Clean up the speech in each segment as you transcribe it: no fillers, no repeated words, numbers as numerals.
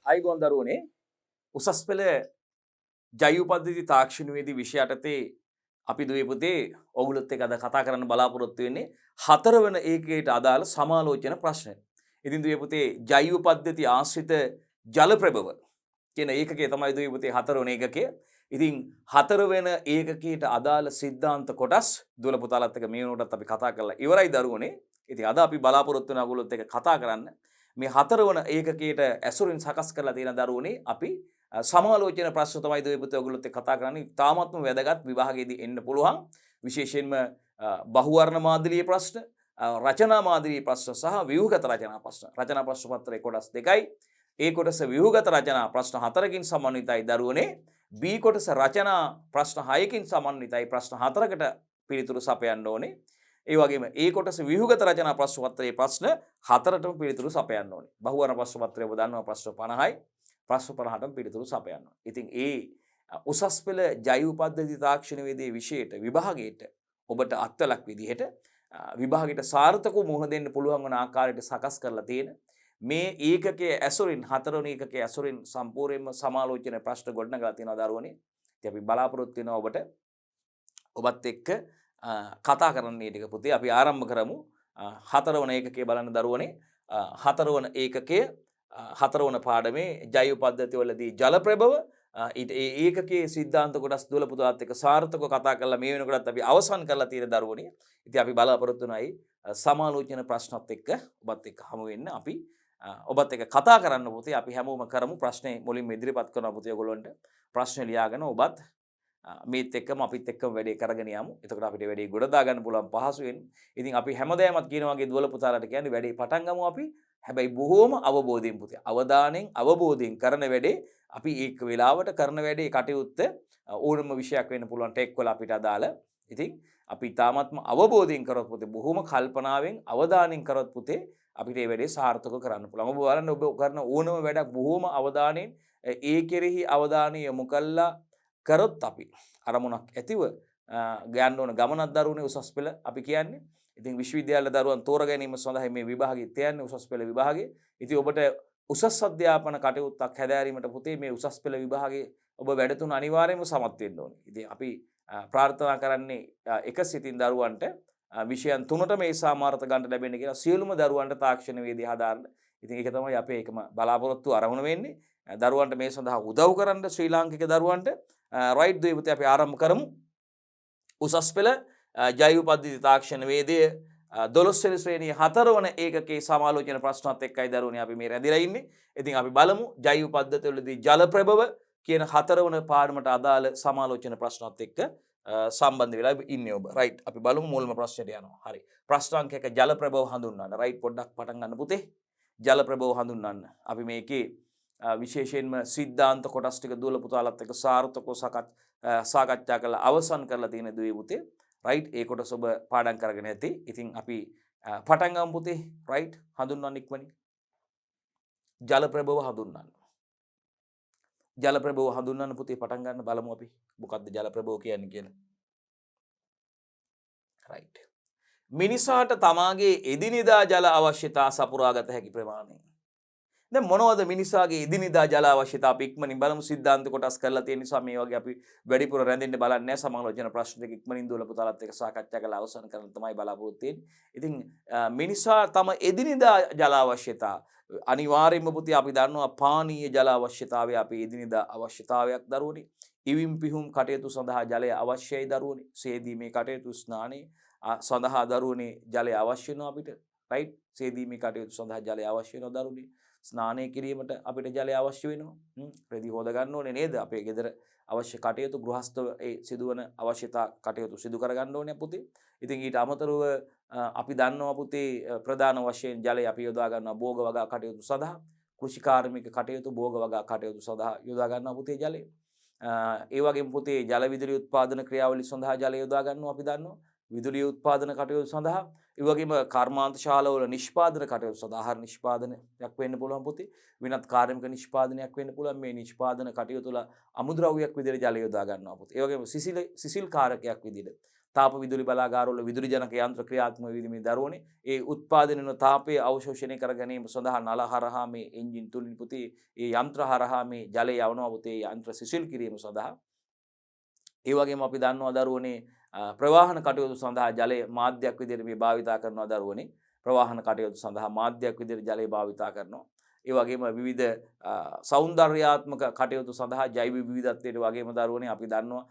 අයිබෝන් දරුවනේ උසස් පෙළ ජෛව පද්ධති තාක්ෂණවේදී විෂය යටතේ අපි දුවේ පුතේ ඔයගොල්ලොත් එක්ක අද කතා කරන්න බලාපොරොත්තු වෙන්නේ හතරවන ඒකයට අදාළ සමාලෝචන ප්‍රශ්න. ඉතින් දුවේ පුතේ ජෛව පද්ධති ආශ්‍රිත ජල ප්‍රභව කියන ඒකකයේ තමයි දුවේ පුතේ හතරවන ඒකකය. ඉතින් හතරවෙන ඒකකයට අදාළ සිද්ධාන්ත කොටස් දුවල පුතාලත් එක්ක මේ වෙනකොටත් අපි කතා කරලා ඉවරයි දරුවනේ. ඉතින් අද අපි බලාපොරොත්තු වෙන ඔයගොල්ලොත් එක්ක කතා කරන්න මේ හතරවන ඒකකයට ඇසුරින් සකස් කරලා තියෙන දරුවනේ අපි සමාලෝචන ප්‍රශ්න තමයි දුවේ පුතේ ඔයගොල්ලොත් එක්ක කතා කරන්නේ. තාමත්ම වැදගත් විභාගයේදී එන්න පුළුවන්. විශේෂයෙන්ම බහුවර්ණ මාදිලියේ ප්‍රශ්න, රචනා මාදිලියේ ප්‍රශ්න සහ ව්‍යුහගත රචනා ප්‍රශ්න. රචනා ප්‍රශ්න පත්‍රයේ කොටස් දෙකයි. ඒ කොටස ව්‍යුහගත රචනා ප්‍රශ්න 4කින් සමන්විතයි දරුවනේ. B කොටස රචනා ප්‍රශ්න 6කින් සමන්විතයි ප්‍රශ්න 4කට පිළිතුරු සපයන්න ඕනේ. ඒ වගේම ඒ කොටස ව්‍යුහගත රචනා ප්‍රශ්න පත්‍රයේ ප්‍රශ්න 4ටම පිළිතුරු සපයන්න ඕනේ. බහුවර්ණ ප්‍රශ්න පත්‍රය ඔබ දන්නවා ප්‍රශ්න 50යි. ප්‍රශ්න 50ටම පිළිතුරු සපයන්න ඕනේ. ඉතින් ඒ උසස් පෙළ ජෛව පද්ධති තාක්ෂණවේදී විෂයට විභාගයට ඔබට අත්වලක් විදිහට විභාගයට සාර්ථකව මුහුණ දෙන්න පුළුවන් වන ආකාරයට සකස් කරලා තියෙන මේ ඒකකයේ ඇසුරින් හතරවෙනි ඒකකයේ ඇසුරින් සම්පූර්ණයෙන්ම සමාලෝචන ප්‍රශ්න ගොඩනගලා තියෙනවා දරුවනේ. ඉතින් අපි බලාපොරොත්තු වෙනවා ඔබත් එක්ක කතා කරන්න ටික පුතේ. අපි ආරම්භ කරමු හතරවන ඒකකයේ බලන්න දරුවනේ. හතරවන ඒකකයේ හතරවන පාඩමේ ජෛව පද්ධතිවලදී ජල ප්‍රභව ඒ ඒකකයේ සිද්ධාන්ත කොටස් දුවල පුතාත් එක්ක සාර්ථකව කතා කරලා මේ වෙනකොටත් අපි අවසන් කරලා තියෙන දරුවනේ. ඉතින් අපි බලාපොරොත්තු වෙනයි සමාලෝචන ප්‍රශ්නත් එක්ක ඔබත් එක්ක හමු වෙන්න. අපි ඔබත් එක්ක කතා කරන්න පුතේ. අපි හැමෝම කරමු ප්‍රශ්නේ මුලින්ම ඉදිරිපත් කරනවා පුතේ ඔයගොල්ලන්ට. ප්‍රශ්න ලියාගෙන ඔබත් මේත් එක්කම අපිත් එක්කම වැඩේ කරගෙන යමු. එතකොට අපිට වැඩේ ගොඩ දා ගන්න පුළුවන් පහසුවෙන්. ඉතින් අපි හැමදාමත් කියන වගේ දුවල පුතාලට කියන්නේ වැඩේ පටන් ගමු අපි. හැබැයි බොහෝම අවබෝධයෙන් පුතේ. අවධානයෙන් අවබෝධයෙන් කරන වැඩේ අපි ඒක වෙලාවට කරන වැඩේ කටයුත්ත ඕනම විෂයක් වෙන්න පුළුවන් ටෙක් වල අපිට අදාළ. ඉතින් අපි තාමත්ම අවබෝධයෙන් කරොත් පුතේ බොහෝම කල්පනාවෙන් අවධානයෙන් කරොත් පුතේ අපිට මේ වැඩේ සාර්ථකව කරන්න පුළුවන්. ඔබ බලන්න ඔබ කරන ඕනම වැඩක් බොහෝම අවධානයෙන් ඒ කෙරෙහි අවධානය යොමු කළා කරොත් අපි අරමුණක් ඇතිව ගයන්න ඕන ගමනක් දරුවනේ උසස් පෙළ අපි කියන්නේ. ඉතින් විශ්වවිද්‍යාල දරුවන් තෝර ගැනීම සඳහා මේ විභාගය තියන්නේ උසස් පෙළ විභාගය. ඉතින් ඔබට උසස් අධ්‍යාපන කටයුත්තක් හැදෑරීමට පුතේ මේ උසස් පෙළ විභාගයේ ඔබ වැඩ තුන අනිවාර්යයෙන්ම සමත් වෙන්න ඕනේ. ඉතින් අපි ප්‍රාර්ථනා කරන්නේ එක සිතින් දරුවන්ට විෂයන් තුනට මේ සාමාර්ථ ගන්න ලැබෙන්න කියලා සියලුම දරුවන්ට තාක්ෂණ වේදී හදාන්න. ඉතින් ඒක තමයි අපේ එකම බලාපොරොත්තු අරමුණ වෙන්නේ. දරුවන්ට මේ සඳහා උදව් කරන්න ශ්‍රී ලාංකික දරුවන්ට රයිට් දුවේ පුතේ අපි ආරම්භ කරමු. උසස් පෙළ ජෛව පද්ධති තාක්ෂණ වේදයේ 12 වෙනි ශ්‍රේණිය 4 වන ඒකකයේ සමාලෝචන ප්‍රශ්නත් එක්කයි දරුවනේ අපි මේ රැඳිලා ඉන්නේ. ඉතින් අපි බලමු ජෛව පද්ධතිවලදී ජල ප්‍රභව කියන 4 වන පාඩමට අදාළ සමාලෝචන ප්‍රශ්නත් එක්ක සම්බන්ධ වෙලා ඉන්නේ ඔබ. රයිට් අපි බලමු මුල්ම ප්‍රශ්නයට යනවා. හරි. ප්‍රශ්න අංක 1 ජල ප්‍රභව හඳුන්වන්න. රයිට් පොඩ්ඩක් පටන් ගන්න පුතේ. ජල ප්‍රභව හඳුන්වන්න. අපි මේකේ විශේෂයෙන්ම සිද්ධාන්ත කොටස් ටික දුවල පුතාලත් එක්ක සාර්ථකව සාකච්ඡා කරලා අවසන් කරලා තියෙන දුවේ පුතේ. රයිට් ඒ කොටස ඔබ පාඩම් කරගෙන ඇති. ඉතින් අපි පටන් ගමු පුතේ. රයිට් හඳුන්වන්න ඉක්මනින්. ජල ප්‍රභව හඳුන්වන්න. ජල ප්‍රභව හඳුන්වන්න පුතේ පටන් ගන්න බලමු අපි. මොකක්ද ජල ප්‍රභව කියන්නේ කියලා. රයිට්. මිනිසාට තමාගේ එදිනෙදා ජල අවශ්‍යතා සපුරාගත හැකි ප්‍රමාණය. දැන් මොනවද මිනිසාගේ එදිනෙදා ජල අවශ්‍යතා අපි ඉක්මනින් බලමු. සිද්ධාන්ත කොටස් කරලා තියෙන නිසා මේ වගේ අපි වැඩිපුර රැඳෙන්න බලන්නේ නැහැ. සමාලෝචන ප්‍රශ්න දෙක ඉක්මනින් දුවල පුතාලත් එක්ක සාකච්ඡා කරලා අවසන් කරන්න තමයි බලාපොරොත්තු වෙන්නේ. ඉතින් මිනිසා තම එදිනෙදා ජල අවශ්‍යතා අනිවාර්යයෙන්ම පුතේ අපි දන්නවා පානීය ජල අවශ්‍යතාවය අපේ එදිනෙදා අවශ්‍යතාවයක් දරුවනේ. ඉවිම් පිහුම් කටයුතු සඳහා ජලය අවශ්‍යයි දරුවනේ. සේදීමේ කටයුතු ස්නානයේ සඳහා දරුවනේ ජලය අවශ්‍ය වෙනවා අපිට. රයිට්. සේදීමේ කටයුතු සඳහා ජලය අවශ්‍ය වෙනවා දරුවනේ. ස්නානය කිරීමට අපිට ජලය අවශ්‍ය වෙනවා. රෙදි හොද ගන්න ඕනේ නේද? අපේ ගෙදර අවශ්‍ය කටයුතු ගෘහස්ත ඒ සිදුවන අවශ්‍යතා කටයුතු සිදු කර ගන්න ඕනේ පුතේ. ඉතින් ඊට අමතරව අපි දන්නවා පුතේ ප්‍රධාන වශයෙන් ජලය අපි යොදා ගන්නවා භෝග වගා කටයුතු සඳහා. කෘෂිකාර්මික කටයුතු භෝග වගා කටයුතු සඳහා යොදා ගන්නවා පුතේ ජලය. ඒ වගේම පුතේ ජල විදුලි උත්පාදන ක්‍රියාවලිය සඳහා ජලය යොදා ගන්නවා අපි දන්නවා. විදුලිය උත්පාදන කටයුතු සඳහා ඒ වගේම කර්මාන්ත ශාලාවල නිෂ්පාදන කටයුතු සඳහා ආහාර නිෂ්පාදනයක් වෙන්න පුළුවන් පුතේ. වෙනත් කාර්මික නිෂ්පාදනයක් වෙන්න පුළුවන්. මේ නිෂ්පාදන කටයුතු වල අමුද්‍රව්‍යයක් විදිහට ජලය යොදා ගන්නවා පුතේ. ඒ වගේම සිසිල් කාරකයක් විදිහට තාප විදුලි බලාගාරවල විදුලි ජනක යන්ත්‍ර ක්‍රියාත්මක වීමේ දරුවනේ ඒ උත්පාදනය වන තාපය අවශෝෂණය කර ගැනීම සඳහා නල හරහා මේ එන්ජින් තුලින් පුතේ ඒ යන්ත්‍ර හරහා මේ ජලය යවනවා පුතේ යන්ත්‍ර සිසිල් කිරීම සඳහා ඒ වගේම අපි දන්නවා දරුවනේ ප්‍රවාහන කටයුතු සඳහා ජලය මාධ්‍යයක් විදිහට මේ භාවිතා කරනවා දරුවනේ ප්‍රවාහන කටයුතු සඳහා මාධ්‍යයක් විදිහට ජලය භාවිතා කරනවා ඒ වගේම විවිධ සෞන්දර්යාත්මක කටයුතු සඳහා ජෛව විවිධත්වයට වගේම දරුවනේ අපි දන්නවා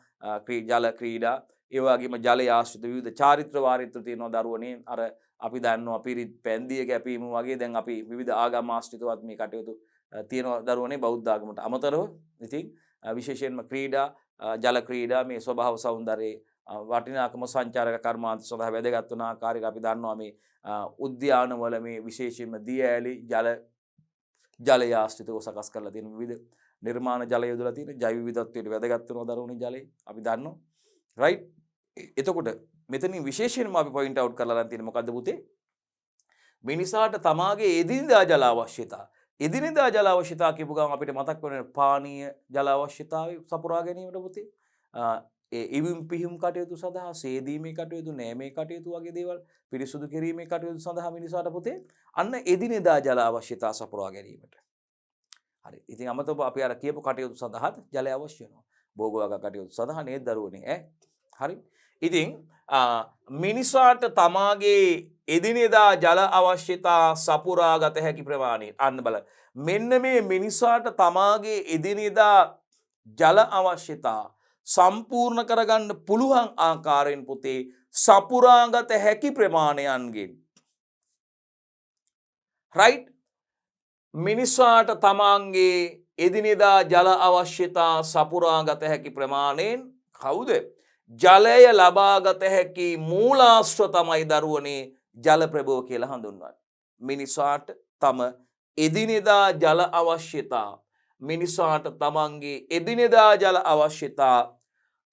ජල ක්‍රීඩා ඒ වගේම ජලය ආශ්‍රිත විවිධ චාරිත්‍ර වාරිත්‍ර තියෙනවා දරුවනේ අර අපි දන්නවා පිරිත් පැන්දිය කැපීම වගේ දැන් අපි විවිධ ආගම් ආශ්‍රිතවත් මේ කටයුතු තියෙනවා දරුවනේ බෞද්ධ ආගමට අමතරව ඉතින් විශේෂයෙන්ම ක්‍රීඩා ජල ක්‍රීඩා මේ ස්වභාව සෞන්දර්යයේ වටිනාකම සංචාරක කර්මාන්ත සඳහා වැදගත් වන ආකාරයක අපි දන්නවා මේ උද්‍යානවල මේ විශේෂයෙන්ම දී ඇලි ජලය ආශ්‍රිතව සකස් කරලා තියෙන විවිධ නිර්මාණ ජලය යොදලා තියෙන ජෛව විවිධත්වයට වැදගත් වෙනවා දරුවනේ ජලය අපි දන්නවා රයිට් එතකොට මෙතනින් විශේෂයෙන්ම අපි පොයින්ට් අවුට් කරලා ගන්න තියෙන්නේ මොකද්ද පුතේ මිනිසාට තමාගේ එදිනෙදා ජල අවශ්‍යතා එදිනෙදා ජල අවශ්‍යතා කියපු ගමන් අපිට මතක් වෙන පානීය ජල අවශ්‍යතාවය සපුරා ගැනීමට පුතේ ඒ ඉවිම් පිහිම් කටයුතු සඳහා සේදීමේ කටයුතු නෑමේ කටයුතු වගේ දේවල් පිරිසුදු කිරීමේ කටයුතු සඳහා මිනිසාට පුතේ අන්න එදිනෙදා ජල අවශ්‍යතා සපුරා ගැනීමට හරි ඉතින් අමතව අපි අර කියපු කටයුතු සඳහාත් ජලය අවශ්‍ය වෙනවා භෝගවග කටයුතු සඳහා නේද දරුවනේ හරි ඉතින් මිනිසාට තමාගේ එදිනෙදා ජල අවශ්‍යතා සපුරාගත හැකි ප්‍රමාණය අන්න බලන්න මෙන්න මේ මිනිසාට තමාගේ එදිනෙදා ජල අවශ්‍යතා සම්පූර්ණ කරගන්න පුළුවන් ආකාරයෙන් පුතේ සපුරාගත හැකි ප්‍රමාණයන්ගෙන් රයිට් මිනිසාට තමාගේ එදිනෙදා ජල අවශ්‍යතා සපුරාගත හැකි ප්‍රමාණයෙන් කවුද ජලය ලබාගත හැකි මූලාශ්‍ර තමයි දරුවනේ ජල ප්‍රභව කියලා හඳුන්වන්නේ මිනිසාට තම එදිනෙදා ජල අවශ්‍යතා මිනිසාට තමන්ගේ එදිනෙදා ජල අවශ්‍යතා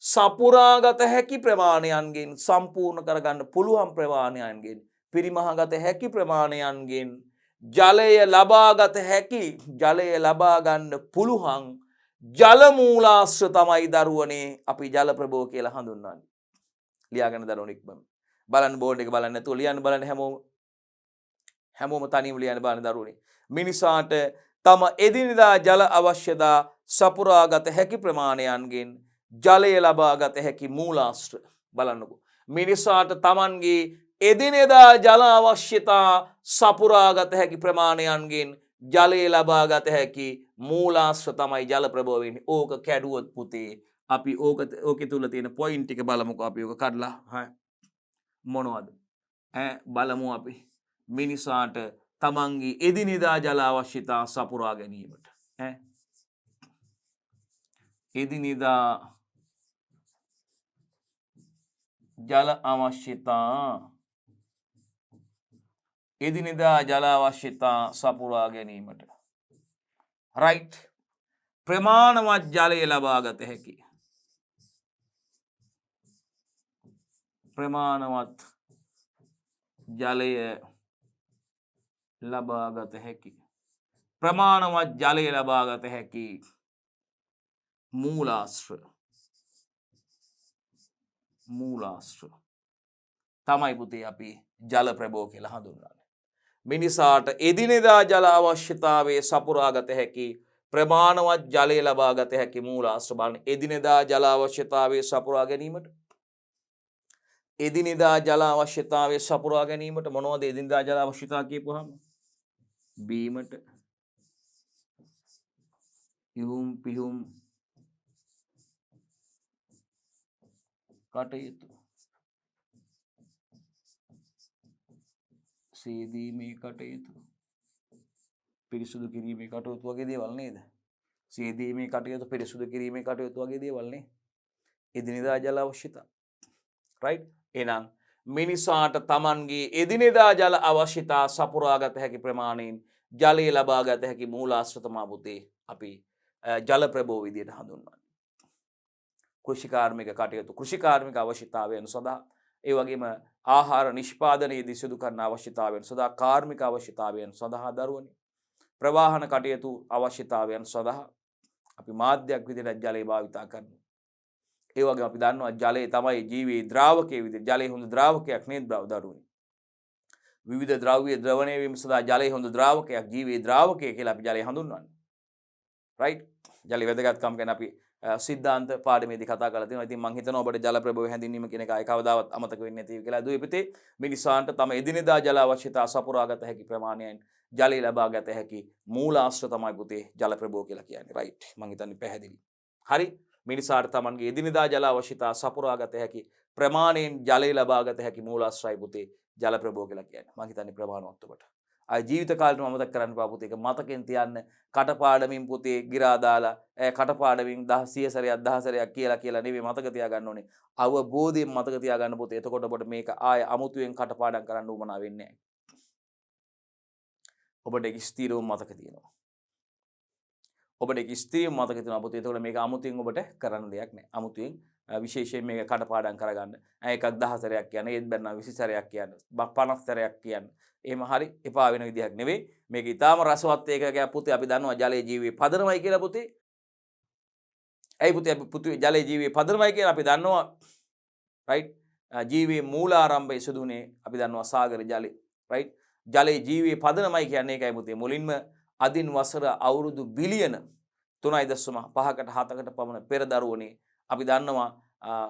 සපුරාගත හැකි ප්‍රමාණයන්ගෙන් සම්පූර්ණ කරගන්න පුළුවන් ප්‍රමාණයන්ගෙන් පිරිමහගත හැකි ප්‍රමාණයන්ගෙන් ජලය ලබාගත හැකි ජලය ලබා ගන්න පුළුවන් ජල මූලාශ්‍ර තමයි දරුවනේ අපි ජල ප්‍රභව කියලා හඳුන්වන්නේ ලියාගෙන දරුවනේ ඉක්මන බලන්න බෝඩ් එක බලන්න නැතුව ලියන්න බලන්න හැමෝම තනියම ලියන්න බලන්න දරුවනේ මිනිසාට තම එදිනෙදා ජල අවශ්‍යතා සපුරාගත හැකි ප්‍රමාණයන්ගෙන් ජලය ලබාගත හැකි මූලාශ්‍ර බලන්නකෝ මිනිසාට තමන්ගේ එදිනෙදා ජල අවශ්‍යතා සපුරාගත හැකි ප්‍රමාණයන්ගෙන් ජලය ලබාගත හැකි මූලාශ්‍ර තමයි ජල ප්‍රභව වෙන්නේ ඕක කැඩුවොත් පුතේ අපි ඕකේ තුල තියෙන පොයින්ට් ටික බලමුකෝ අපි ඕක කඩලා මොනවද බලමු අපි මිනිසාට තමන්ගේ එදිනෙදා ජල අවශ්‍යතා සපුරා ගැනීමට එදිනෙදා ජල අවශ්‍යතා එදිනෙදා ජල අවශ්‍යතා සපුරා ගැනීමට රයිට් ප්‍රමාණවත් ජලය ලබාගත හැකි ප්‍රමාණවත් ජලය ලබාගත හැකි ප්‍රමාණවත් ජලය ලබාගත හැකි මූලාශ්‍ර තමයි පුතේ අපි ජල ප්‍රභව කියලා හඳුන්වන්නේ මිනිසාට එදිනෙදා ජල අවශ්‍යතාවයේ සපුරාගත හැකි ප්‍රමාණවත් ජලය ලබාගත හැකි මූලාශ්‍ර බලන්න එදිනෙදා ජල අවශ්‍යතාවයේ සපුරා ගැනීමට එදිනෙදා ජල අවශ්‍යතාවයේ සපුරා ගැනීමට මොනවද එදිනෙදා ජල අවශ්‍යතාව කියපුවාම බීමට ඉහුම් පිහුම් කටයුතු සේදීමේ කටයුතු පිරිසුදු කිරීමේ කටයුතු වගේ දේවල් නේද සේදීමේ කටයුතු පිරිසුදු කිරීමේ කටයුතු වගේ දේවල් නේ එදිනෙදා ජල අවශ්‍යතා රයිට් එහෙනම් මිනිසාට තමන්ගේ එදිනෙදා ජල අවශ්‍යතා සපුරාගත හැකි ප්‍රමාණයෙන් ජලය ලබාගත හැකි මූලාශ්‍ර තමයි පුතේ අපි ජල ප්‍රභව විදියට හඳුන්වන්නේ කෘෂිකාර්මික කටයුතු කෘෂිකාර්මික අවශ්‍යතාවයන් සඳහා ඒ වගේම ආහාර නිෂ්පාදනයේදී සිදු කරන අවශ්‍යතාවයන් සඳහා කාර්මික අවශ්‍යතාවයන් සඳහා දරුවනේ ප්‍රවාහන කටයුතු අවශ්‍යතාවයන් සඳහා අපි මාධ්‍යයක් විදිහට ජලය භාවිතා කරනවා ඒ වගේම අපි දන්නවා ජලය තමයි ජීවයේ ද්‍රාවකයේ විදිහට. ජලය හොඳ ද්‍රාවකයක් නේද දරුවනි. විවිධ ද්‍රව්‍ය ද්‍රවණය වීම සඳහා ජලය හොඳ ද්‍රාවකයක්, ජීවයේ ද්‍රාවකය කියලා අපි ජලය හඳුන්වන්නේ. රයිට්? ජලයේ වැදගත්කම ගැන අපි සිද්ධාන්ත පාඩමේදී කතා කරලා තියෙනවා. ඉතින් මම හිතනවා ඔබට ජල ප්‍රභව හැඳින්වීම කියන එක ආයි කවදාවත් අමතක වෙන්නේ නැති කියලා. දුවේ පුතේ මිනිසාන්ට තම එදිනෙදා ජල අවශ්‍යතා සපුරාගත හැකි ප්‍රමාණයෙන් ජලය ලබා ගත හැකි මූලාශ්‍ර තමයි පුතේ ජල ප්‍රභව කියලා කියන්නේ. රයිට්? මම හිතන්නේ පැහැදිලි. හරි? මිනිසාට තමන්ගේ එදිනෙදා ජල අවශ්‍යතා සපුරාගත හැකි ප්‍රමාණයෙන් ජලය ලබා ගත හැකි මූලාශ්‍රයි පුතේ ජල ප්‍රභව කියලා කියන්නේ. මම හිතන්නේ ප්‍රමාණවත් ඔබට. ආයි ජීවිත කාලෙම අමතක කරන්න එපා පුතේ. ඒක මතකෙන් තියන්න. කටපාඩමින් පුතේ ගිරා දාලා කටපාඩමින් 100 සැරයක් 10 සැරයක් කියලා නෙවෙයි මතක තියාගන්න ඕනේ. අවබෝධයෙන් මතක තියාගන්න පුතේ. එතකොට ඔබට මේක ආය අමුතුවෙන් කටපාඩම් කරන්න උවමනා වෙන්නේ නැහැ. ඔබට ඒක ස්ථිරව මතක තියෙනවා. ඔබට ඒක ස්ථිරව මතක තියෙනවා පුතේ. එතකොට මේක අමුතුවෙන් ඔබට කරන්න දෙයක් නැහැ. අමුතුවෙන් විශේෂයෙන් මේක කටපාඩම් කරගන්න. එකක් 10 සැරයක් කියන්නේ ඒත් බැන්නා 20 සැරයක් කියන්නේ 50 සැරයක් කියන්නේ. එහෙම හරි එපා වෙන විදිහක් නෙවෙයි. මේක ඊටාම රසවත් එකක් පුතේ. අපි දන්නවා ජලයේ ජීවයේ පදනමයි කියලා පුතේ. ඇයි පුතේ අපි පුතේ ජලයේ ජීවයේ පදනමයි කියලා අපි දන්නවා. රයිට්? ජීවයේ මූලාරම්භය සිදුුනේ අපි දන්නවා සාගර ජලයේ. රයිට්? ජලයේ ජීවයේ පදනමයි කියන්නේ ඒකයි පුතේ. මුලින්ම අදින් වසර අවුරුදු බිලියන 3.5කට 7කට පමණ පෙර දරුවනේ අපි දන්නවා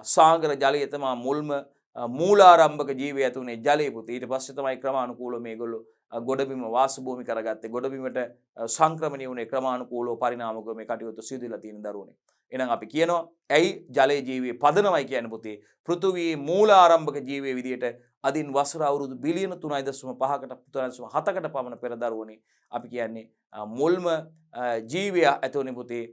සාගර ජලය තමයි මුල්ම මූලාරම්භක ජීවය ඇතුනේ ජලය පුතේ. ඊට පස්සේ තමයි ක්‍රමානුකූලව මේගොල්ලෝ ගොඩබිම වාසභූමි කරගත්තේ. ගොඩබිමට සංක්‍රමණය වුණේ ක්‍රමානුකූලව පරිණාමකව මේ කටයුතු සිදුවිලා තියෙන දරුවනේ. එහෙනම් අපි කියනවා ඇයි ජලයේ ජීවයේ පදනමයි කියන්නේ පුතේ. පෘථුවියේ මූලාරම්භක ජීවයේ විදියට අදින් වසර අවුරුදු බිලියන 3.5කට 3.7කට පමණ පෙර දරුවනේ අපි කියන්නේ මුල්ම ජීවය ඇතුනේ පුතේ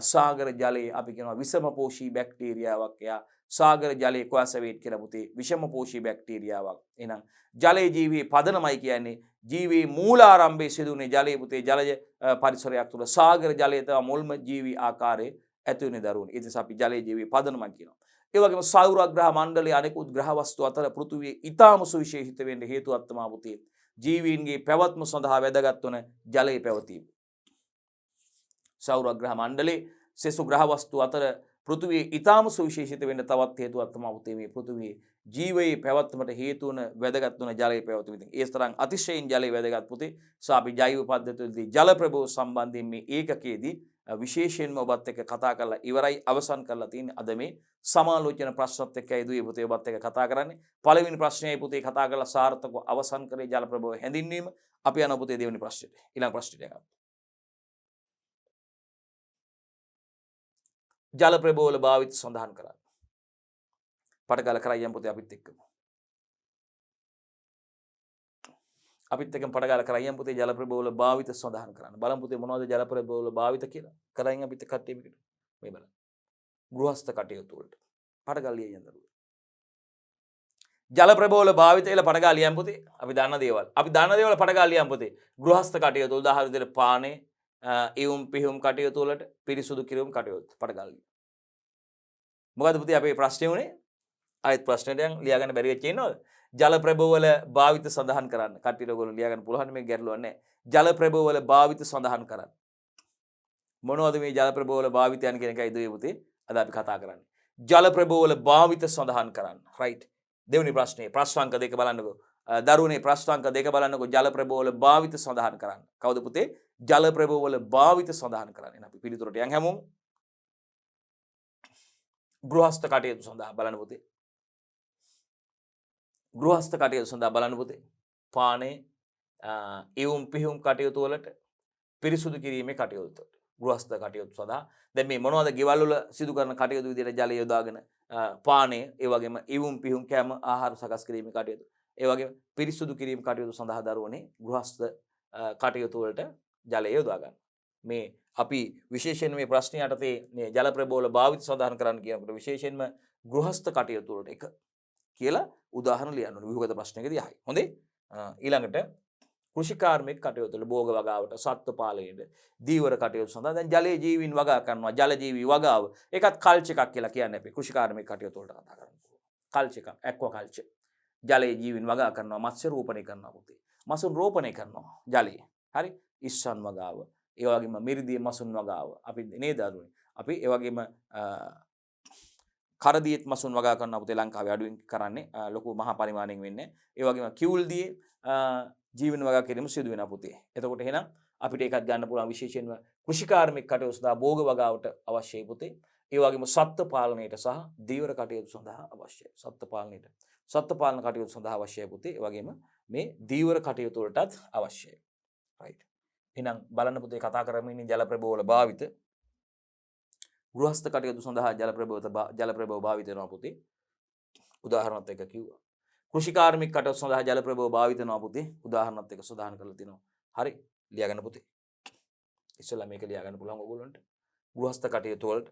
සාගර ජලයේ අපි කියනවා විෂමපෝෂී බැක්ටීරියාවක්. එයා සාගර ජලයේ කොඇසවේට් කියලා පුතේ විෂමපෝෂී බැක්ටීරියාවක්. එහෙනම් ජලයේ ජීවයේ පදනමයි කියන්නේ ජීවයේ මූලාරම්භයේ සිදුවුනේ ජලයේ පුතේ ජලජ පරිසරයක් තුළ සාගර ජලයේ තමයි මුල්ම ජීවී ආකාරයේ ඇති වෙන දරුවනේ. ඒ නිසා අපි ජලයේ ජීවයේ පදනමක් කියනවා. ඒ වගේම සෞරග්‍රහ මණ්ඩලයේ අනෙකුත් ග්‍රහ වස්තු අතර පෘථුවියේ ඊටාම සුවිශේෂිත වෙන්න හේතුවක් තමයි පුතේ ජීවීන්ගේ පැවැත්ම සඳහා වැදගත් වන ජලයේ පැවතීම. සෞරග්‍රහ මණ්ඩලයේ සෙසු ග්‍රහ වස්තු අතර පෘථුවියේ ඊටාම සුවිශේෂිත වෙන්න තවත් හේතුවක් තමයි පුතේ මේ පෘථුවියේ ජීවයේ පැවැත්මට හේතු වන වැදගත් වන ජලයේ පැවතීම. ඉතින් ඒ තරම් අතිශයින් ජලයේ වැදගත් පුතේ. අපි ජෛව පද්ධතිවලදී ජල ප්‍රභව සම්බන්ධයෙන් මේ ඒකකයේදී විශේෂයෙන්ම ඔබත් එක්ක කතා කරලා ඉවරයි අවසන් කරලා තියෙන්නේ. අද මේ සමාලෝචන ප්‍රශ්නත් එක්කයි දුවේ පුතේ ඔබත් එක්ක කතා කරන්නේ. පළවෙනි ප්‍රශ්නයයි පුතේ කතා කරලා සාර්ථකව අවසන් කරේ ජල ප්‍රභව හැඳින්වීම. අපි යනවා පුතේ දෙවෙනි ප්‍රශ්නෙට. ඊළඟ ප්‍රශ්නෙට යනවා. ජල ප්‍රභවවල භාවිත සඳහන් කරන්න. පටගල කරයියන් පුතේ අපිත් එක්කම. අපිත් එක්කම පටගල කරයියන් පුතේ ජල ප්‍රභවවල භාවිත සඳහන් කරන්න. බලමු පුතේ මොනවද ජල ප්‍රභවවල භාවිත කියලා. කරයින් අපිත් කට්ටිය මේකට. මේ බලන්න. ගෘහස්ත කටයුතු වලට. පටගල ලියන්න දරුවෝ. ජල ප්‍රභවවල භාවිත කියලා පටගල ලියන්න පුතේ. අපි දන්න දේවල්. අපි දන්න දේවල් පටගල ලියන්න පුතේ. ගෘහස්ත කටයුතු උදාහරණ විදිහට පානේ ඉවුම් පිහුම් කටයුතු වලට පිරිසුදු කිරීම කටයුතු පටගල ලියන්න. මොකද පුතේ අපේ ප්‍රශ්නේ උනේ ආයෙත් ප්‍රශ්නෙට යන් ලියාගන්න බැරි වෙච්ච ඉන්නවද? ජල ප්‍රභවවල භාවිත සඳහන් කරන්න. කට්ටියට ඔයගොල්ලෝ ලියාගන්න පුළුවන් මේක ගැටලුවක් නැහැ. ජල ප්‍රභවවල භාවිත සඳහන් කරන්න. මොනවද මේ ජල ප්‍රභවවල භාවිතයන් කියන එකයි දුවේ පුතේ අද අපි කතා කරන්නේ. ජල ප්‍රභවවල භාවිත සඳහන් කරන්න. රයිට්. දෙවෙනි ප්‍රශ්නේ ප්‍රශ්නාංක 2 බලන්නකෝ. දරුවනේ ප්‍රශ්නාංක 2 බලන්නකෝ ජල ප්‍රභවවල භාවිත සඳහන් කරන්න. කවුද පුතේ? ජල ප්‍රභවවල භාවිත සඳහන් කරන්න. එහෙනම් අපි පිළිතුරට යන් හැමෝම. ගෘහස්ත කටයුතු සඳහා බලන්න පුතේ. ගෘහස්ත කටයුතු සඳහා බලන්න පුතේ. පානේ ඉවුම් පිහුම් කටයුතු වලට පිරිසුදු කිරීමේ කටයුතු වලට ගෘහස්ත කටයුතු සඳහා දැන් මේ මොනවද ගෙවල් වල සිදු කරන කටයුතු විදිහට ජලය යොදාගෙන පානේ ඒ වගේම ඉවුම් පිහුම් කැම ආහාර සකස් කිරීමේ කටයුතු ඒ වගේම පිරිසුදු කිරීම කටයුතු සඳහා දරුවනේ ගෘහස්ත කටයුතු වලට ජලය යොදා ගන්න. මේ අපි විශේෂයෙන් මේ ප්‍රශ්න යටතේ මේ ජල ප්‍රභවවල භාවිත සඳහන් කරන්න කියනකොට විශේෂයෙන්ම ගෘහස්ත කටයුතු වලට එක කියලා උදාහරණ ලියන්න ඕනේ විභාග ප්‍රශ්නයකදී අහයි. හොඳේ. ඊළඟට කෘෂිකාර්මික කටයුතු වල භෝග වගාවට සත්ත්ව පාලනයේ දීවර කටයුතු සඳහා දැන් ජලයේ ජීවීන් වගා කරනවා. ජල ජීවී වගාව. ඒකත් කල්ච් එකක් කියලා කියන්නේ අපි කෘෂිකාර්මික කටයුතු වලට කතා කරන්නේ. කල්ච් එකක් ඇක්වා කල්චර්. ජලයේ ජීවීන් වගා කරනවා. මත්ස්‍ය රෝපණය කරනවා පුතේ. මසුන් රෝපණය කරනවා ජලයේ. හරි? ඉස්සන් වගාව. ඒ වගේම මිරිදිය මසුන් වගාව. අපි නේද අරුනේ. අපි ඒ වගේම කරදියෙත් මසුන් වගා කරනවා පුතේ ලංකාවේ අඩුවෙන් කරන්නේ ලොකු මහා පරිමාණයෙන් වෙන්නේ. ඒ වගේම කිවුල් දියේ ජීවන වගා කිරීම සිදු වෙනවා පුතේ. එතකොට එහෙනම් අපිට ඒකත් ගන්න පුළුවන් විශේෂයෙන්ම කෘෂිකාර්මික කටයුතු සඳහා භෝග වගාවට අවශ්‍යයි පුතේ. ඒ වගේම සත්ත්ව පාලනයට සහ දීවර කටයුතු සඳහා අවශ්‍යයි. සත්ත්ව පාලන කටයුතු සඳහා අවශ්‍යයි පුතේ. ඒ වගේම මේ දීවර කටයුතු වලටත් අවශ්‍යයි. රයිට්. එහෙනම් බලන්න පුතේ කතා කරමින් ඉන්නේ ජල ප්‍රභව වල භාවිත. ගෘහස්ත කටයුතු සඳහා ජල ප්‍රභව භාවිත වෙනවා පුතේ. උදාහරණත් එක්ක කිව්වා. කෘෂිකාර්මික කටයුතු සඳහා ජල ප්‍රභව භාවිත වෙනවා පුතේ. උදාහරණත් එක්ක සදාහන් කරලා තිනවා. හරි. ලියාගන්න පුතේ. ඉස්සෙල්ලා මේක ලියාගන්න පුළුවන් ඔයගොල්ලන්ට. ගෘහස්ත කටයුතු වලට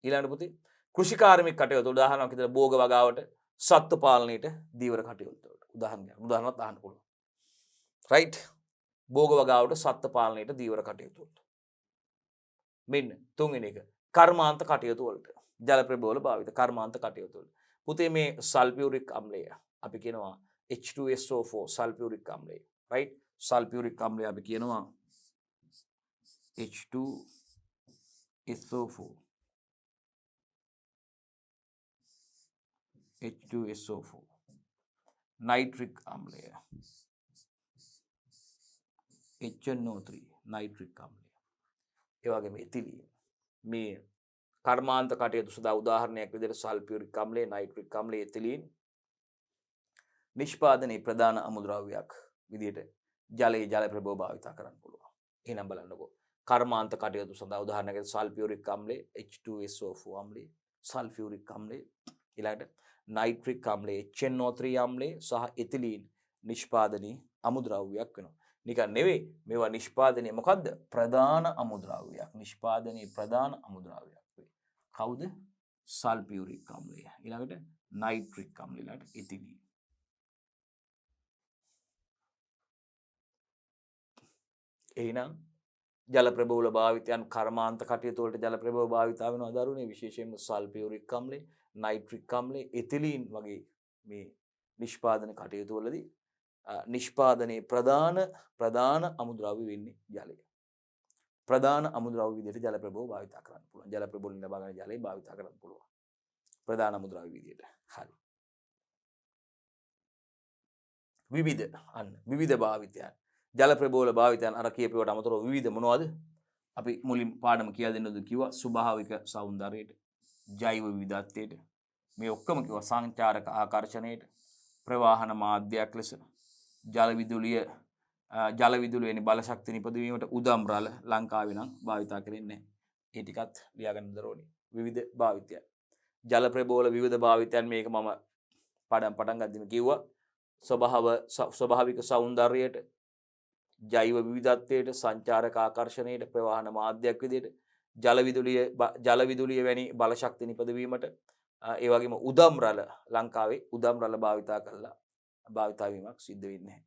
ඊළඟට පුතේ කෘෂිකාර්මික කටයුතු උදාහරණයක් විදිහට භෝග වගාවට සත්ත්ව පාලනයට දීවර කටයුතු වලට උදාහරණයක් අහන්න පුළුවන්. රයිට්. භෝග වගාවට සත්ත්ව පාලනයට දීවර කටයුතු වලට. මෙන්න තුන්වෙනි එක කර්මාන්ත කටයුතු වලට ජල ප්‍රභව වල භාවිත කර්මාන්ත කටයුතු වලට. පුතේ මේ සල්ෆියුරික් අම්ලය අපි කියනවා H2SO4 සල්ෆියුරික් අම්ලය. රයිට්. සල්ෆියුරික් අම්ලය අපි කියනවා H2SO4 H2SO4 nitric අම්ලය HNO3 nitric අම්ලය ඒ වගේම ඉතිලීන් මේ කර්මාන්ත කටයුතු සඳහා උදාහරණයක් විදිහට සල්ෆියුරික් අම්ලය නයිට්‍රික් අම්ලය ඉතිලීන් නිෂ්පාදනයේ ප්‍රධාන අමුද්‍රව්‍යයක් විදිහට ජලයේ ජල ප්‍රභව භාවිත කරන්න පුළුවන්. එහෙනම් බලන්නකෝ කර්මාන්ත කටයුතු සඳහා උදාහරණයක් සල්ෆියුරික් අම්ලය H2SO4 අම්ලය සල්ෆියුරික් අම්ලය ඊළඟට නයිට්‍රික් අම්ලය HNO3 අම්ලය සහ ඉතිලීන් නිෂ්පාදනයේ අමුද්‍රව්‍යයක් වෙනවා. නිකන් නෙවෙයි මේවා නිෂ්පාදනයේ මොකද්ද? ප්‍රධාන අමුද්‍රව්‍යයක්. නිෂ්පාදනයේ ප්‍රධාන අමුද්‍රව්‍යයක් වේ. කවුද? සල්ෆියුරික් අම්ලය. ඊළඟට නයිට්‍රික් අම්ලය ඊළඟට ඉතිලීන්. එහෙනම් ජල ප්‍රභවල භාවිතයන් කර්මාන්ත කටයුතු වලට ජල ප්‍රභව භාවිතා වෙනවා දරුවනේ විශේෂයෙන්ම සල්ෆියුරික් අම්ලය, නයිට්‍රික් අම්ලය, ඉතිලීන් වගේ මේ නිෂ්පාදන කටයුතු වලදී නිෂ්පාදනයේ ප්‍රධාන අමුද්‍රව්‍ය වෙන්නේ ජලය. ප්‍රධාන අමුද්‍රව්‍ය විදිහට ජල ප්‍රභව භාවිතා කරන්න පුළුවන්. ජල ප්‍රභව වලින් ලබා ගන්න ජලය භාවිතා කරන්න පුළුවන්. ප්‍රධාන අමුද්‍රව්‍ය විදිහට. හරි. විවිධ භාවිතයන්. ජල ප්‍රභවල භාවිතයන් අර කියපේවට අමතරව විවිධ මොනවද? අපි මුලින් පාඩම කියලා දෙන්නද කිව්වා ස්වභාවික సౌందර්යයට, ජෛව විවිධත්වයට, මේ ඔක්කොම කිව්වා සංචාරක ආකර්ෂණයට, ප්‍රවාහන මාධ්‍යයක් ලෙස ජල විදුලිය වැනි බල ශක්තිය නිපදවීමට උදම් රළ ලංකාවේ නම් භාවිතා කරන්නේ නැහැ. ඒ ටිකත් ලියාගන්න දරෝනේ. විවිධ භාවිතයන්. ජල ප්‍රභවල විවිධ භාවිතයන් මේක මම පාඩම් පටන් ගද්දිම කිව්වා. ස්වභාවික సౌందර්යයට, ජෛව විවිධත්වයට, සංචාරක ආකර්ෂණයට, ප්‍රවාහන මාධ්‍යයක් විදිහට ජල විදුලිය වැනි බල ශක්තිය නිපදවීමට ඒ වගේම උදම් රළ ලංකාවේ උදම් රළ භාවිතා කළා භාවිතා වීමක් සිද්ධ වෙන්නේ නැහැ.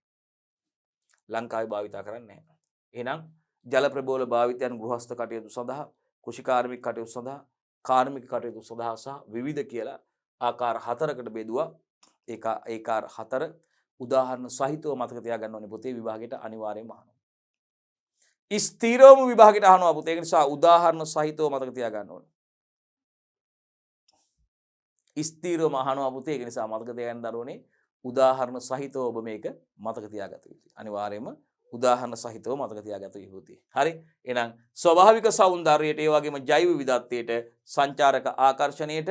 ලංකාවේ භාවිතා කරන්නේ නැහැ. එහෙනම් ජල ප්‍රභවල භාවිතයන් ගෘහස්ත කටයුතු සඳහා, කෘෂිකාර්මික කටයුතු සඳහා, කාර්මික කටයුතු සඳහා සහ විවිධ කියලා ආකාර 4කට බෙදුවා. ඒකාර 4 උදාහරණ සහිතව මතක තියාගන්න ඕනේ පුතේ විභාගයට අනිවාර්යයෙන්ම අහනවා. ස්ථිරවම විභාගයට අහනවා පුතේ. ඒ නිසා උදාහරණ සහිතව මතක තියාගන්න ඕනේ. ස්ථිරවම අහනවා පුතේ. ඒ නිසා මතක තියාගන්න දරුවනේ උදාහරණ සහිතව ඔබ මේක මතක තියාගත යුතුයි. අනිවාර්යයෙන්ම උදාහරණ සහිතව මතක තියාගත යුතුයි. හරි. එහෙනම් ස්වභාවික సౌందර්යයට ඒ වගේම ජෛව විවිධත්වයට, සංචාරක ආකර්ෂණයට,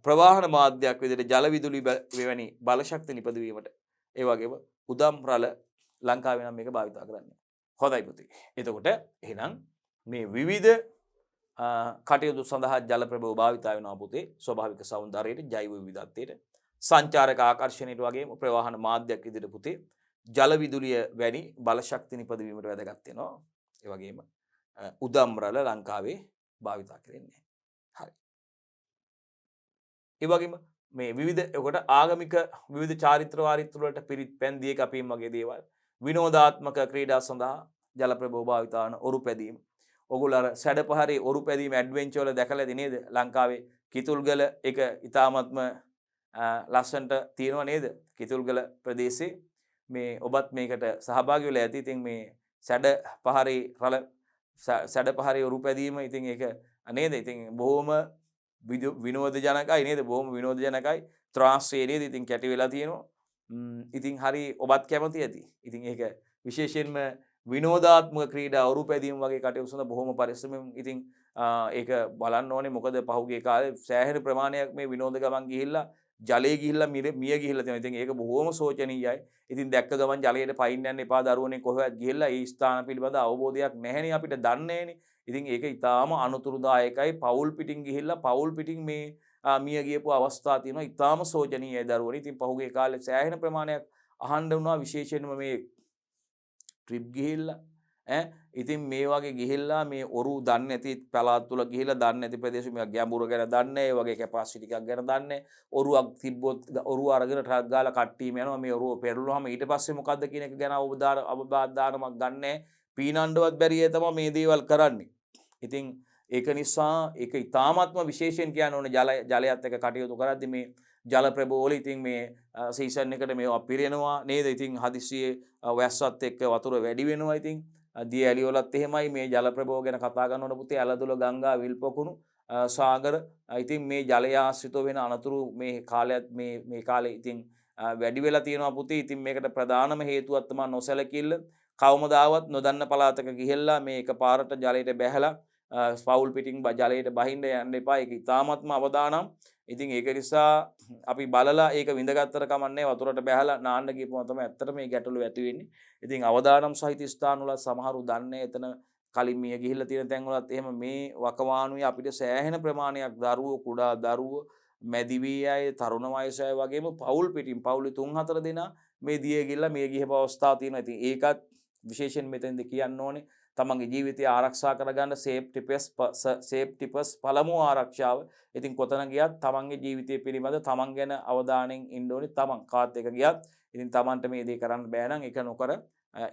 ප්‍රවාහන මාධ්‍යයක් විදිහට ජල විදුලි වැනි බල ශක්තිය නිපදවීමට ඒ වගේම උදම් රළ ලංකාවේ නම් මේක භාවිත කරන්නේ. හොඳයි පුතේ. එතකොට එහෙනම් මේ විවිධ කටයුතු සඳහා ජල ප්‍රභව භාවිත වෙනවා පුතේ. ස්වභාවික సౌందර්යයට, ජෛව විවිධත්වයට, සංචාරක ආකර්ෂණයට වගේම ප්‍රවාහන මාධ්‍යයක් විදිහට පුතේ ජල විදුලිය වැනි බල ශක්තිය නිපදවීමට වැදගත් වෙනවා. ඒ වගේම උදම් රළ ලංකාවේ භාවිත කරන්නේ. හරි. ඒ වගේම මේ විවිධ ඔකට ආගමික විවිධ චාරිත්‍ර වාරිත්‍ර වලට පිරිත් පැන් දිය කැපීම් වගේ දේවල්, විනෝදාත්මක ක්‍රීඩා සඳහා ජල ප්‍රභව භාවිත වන ඔරු පැදීම. ඔගොල්ලෝ අර සැඩපහරේ ඔරු පැදීම ඇඩ්වෙන්චර් වල දැකලා ඇති නේද? ලංකාවේ කිතුල්ගල එක ඉතාමත්ම ලස්සනට තියෙනවා නේද? කිතුල්ගල ප්‍රදේශයේ මේ ඔබත් මේකට සහභාගී වෙලා ඇති. ඉතින් මේ සැඩපහරේ ඔරු පැදීම ඉතින් ඒක නේද? ඉතින් බොහොම විනෝද ජනකයි නේද? බොහොම විනෝද ජනකයි. ත්‍රාස්සේ නේද? ඉතින් කැටි වෙලා තියෙනවා. ඉතින් හරි ඔබත් කැමති ඇති. ඉතින් ඒක විශේෂයෙන්ම විනෝදාත්මක ක්‍රීඩා ඔරු පැදීම වගේ කටයුතු සඳහා බොහොම පරිස්සමෙන් ඉතින් ඒක බලන්න ඕනේ. මොකද පහුගිය කාලේ සෑහෙන ප්‍රමාණයක් මේ විනෝද ගමන් ගිහිල්ලා ජලයේ ගිහිල්ලා මිය ගිහිල්ලා තියෙනවා. ඉතින් ඒක බොහොම සෝචනීයයි. ඉතින් දැක්ක ගමන් ජලයට පයින් යන්න එපා දරුවනේ කොහෙවත් ගිහිල්ලා ඒ ස්ථාන පිළිබඳ අවබෝධයක් නැහෙනේ අපිට දන්නේ නැහෙනේ. ඉතින් ඒක ඊටාම අනුතුරුදායකයි. පවුල් පිටින් ගිහිල්ලා පවුල් පිටින් මේ මිය ගියපු අවස්ථා තියෙනවා. ඊටාම සෝචනීයයි දරුවනේ. ඉතින් පහුගිය කාලේ සෑහෙන ප්‍රමාණයක් අහන්න වුණා විශේෂයෙන්ම මේ ට්‍රිප් ගිහිල්ලා ඉතින් මේ වගේ ගිහිල්ලා මේ ඔරු දන්නේ නැති පළාත් තුල ගිහිල්ලා දන්නේ නැති ප්‍රදේශ මේ ගැඹුර ගැන දන්නේ ඒ වගේ කැපාසිටි එකක් ගැන දන්නේ ඔරුවක් තිබ්බොත් ඔරුව අරගෙන ට්‍රක් ගාලා කට්ටියම යනවා මේ ඔරුව පෙරළුවාම ඊට පස්සේ මොකද්ද කියන එක ගැන අවබෝධානමක් ගන්නෑ පීනන්නවත් බැරිය තමයි මේ දේවල් කරන්නේ. ඉතින් ඒක නිසා ඒක ඊ타මාත්ම විශේෂයෙන් කියන්න ඕනේ ජලයත් එක්ක කටයුතු කරද්දී මේ ජල ප්‍රභෝවල ඉතින් මේ සීසන් එකට මේවා පිරෙනවා නේද? ඉතින් හදිස්සියේ වැස්සත් එක්ක වතුර වැඩි වෙනවා. ඉතින් දිය ඇලි වලත් එහෙමයි මේ ජල ප්‍රභෝව ගැන කතා කරනකොට පුතේ ඇලදොල ගංගා විල්පොකුණු සාගර ඉතින් මේ ජලය ආශ්‍රිතව වෙන අනතුරු මේ කාලයත් මේ කාලේ ඉතින් වැඩි වෙලා තියෙනවා පුතේ. ඉතින් මේකට ප්‍රධානම හේතුවක් තමයි නොසැලකිල්ල. කවමදාවත් නොදන්න පළාතක ගිහිල්ලා මේ එකපාරට ජලයට බැහැලා පවුල් පිටින් ජලයට බහින්න යන්න එපා. ඒක ඉතාමත්ම අවදානම්. ඉතින් ඒක නිසා අපි බලලා ඒක විඳගත්තට කමන්නේ වතුරට බැහැලා නාන්න ගියපුවම තමයි ඇත්තට මේ ගැටලු ඇති වෙන්නේ. ඉතින් අවදානම් සහිත ස්ථාන වල සමහරු දන්නේ එතන කලින් මිය ගිහිල්ලා තියෙන තැන් වලත් එහෙම මේ වකවානුවේ අපිට සෑහෙන ප්‍රමාණයක් දරුවෝ කුඩා දරුවෝ මැදිවී අය තරුණ වයස අය වගේම පවුල් පිටින් පවුලේ 3-4 දෙනා මේ දිය ගිහිල්ලා මේ ගිහපු අවස්ථා තියෙනවා. ඉතින් ඒකත් විශේෂයෙන් මෙතෙන්ද කියන්න ඕනේ තමන්ගේ ජීවිතය ආරක්ෂා කරගන්න සේෆ්ටි ෆස්ට් පළමු ආරක්ෂාව. ඉතින් කොතන ගියත් තමන්ගේ ජීවිතය පිළිබඳ තමන් ගැන අවධානයෙන් ඉන්න ඕනේ. තමන් කාත් එක ගියත් ඉතින් තමන්ට මේ දේ කරන්න බෑ නම් ඒක නොකර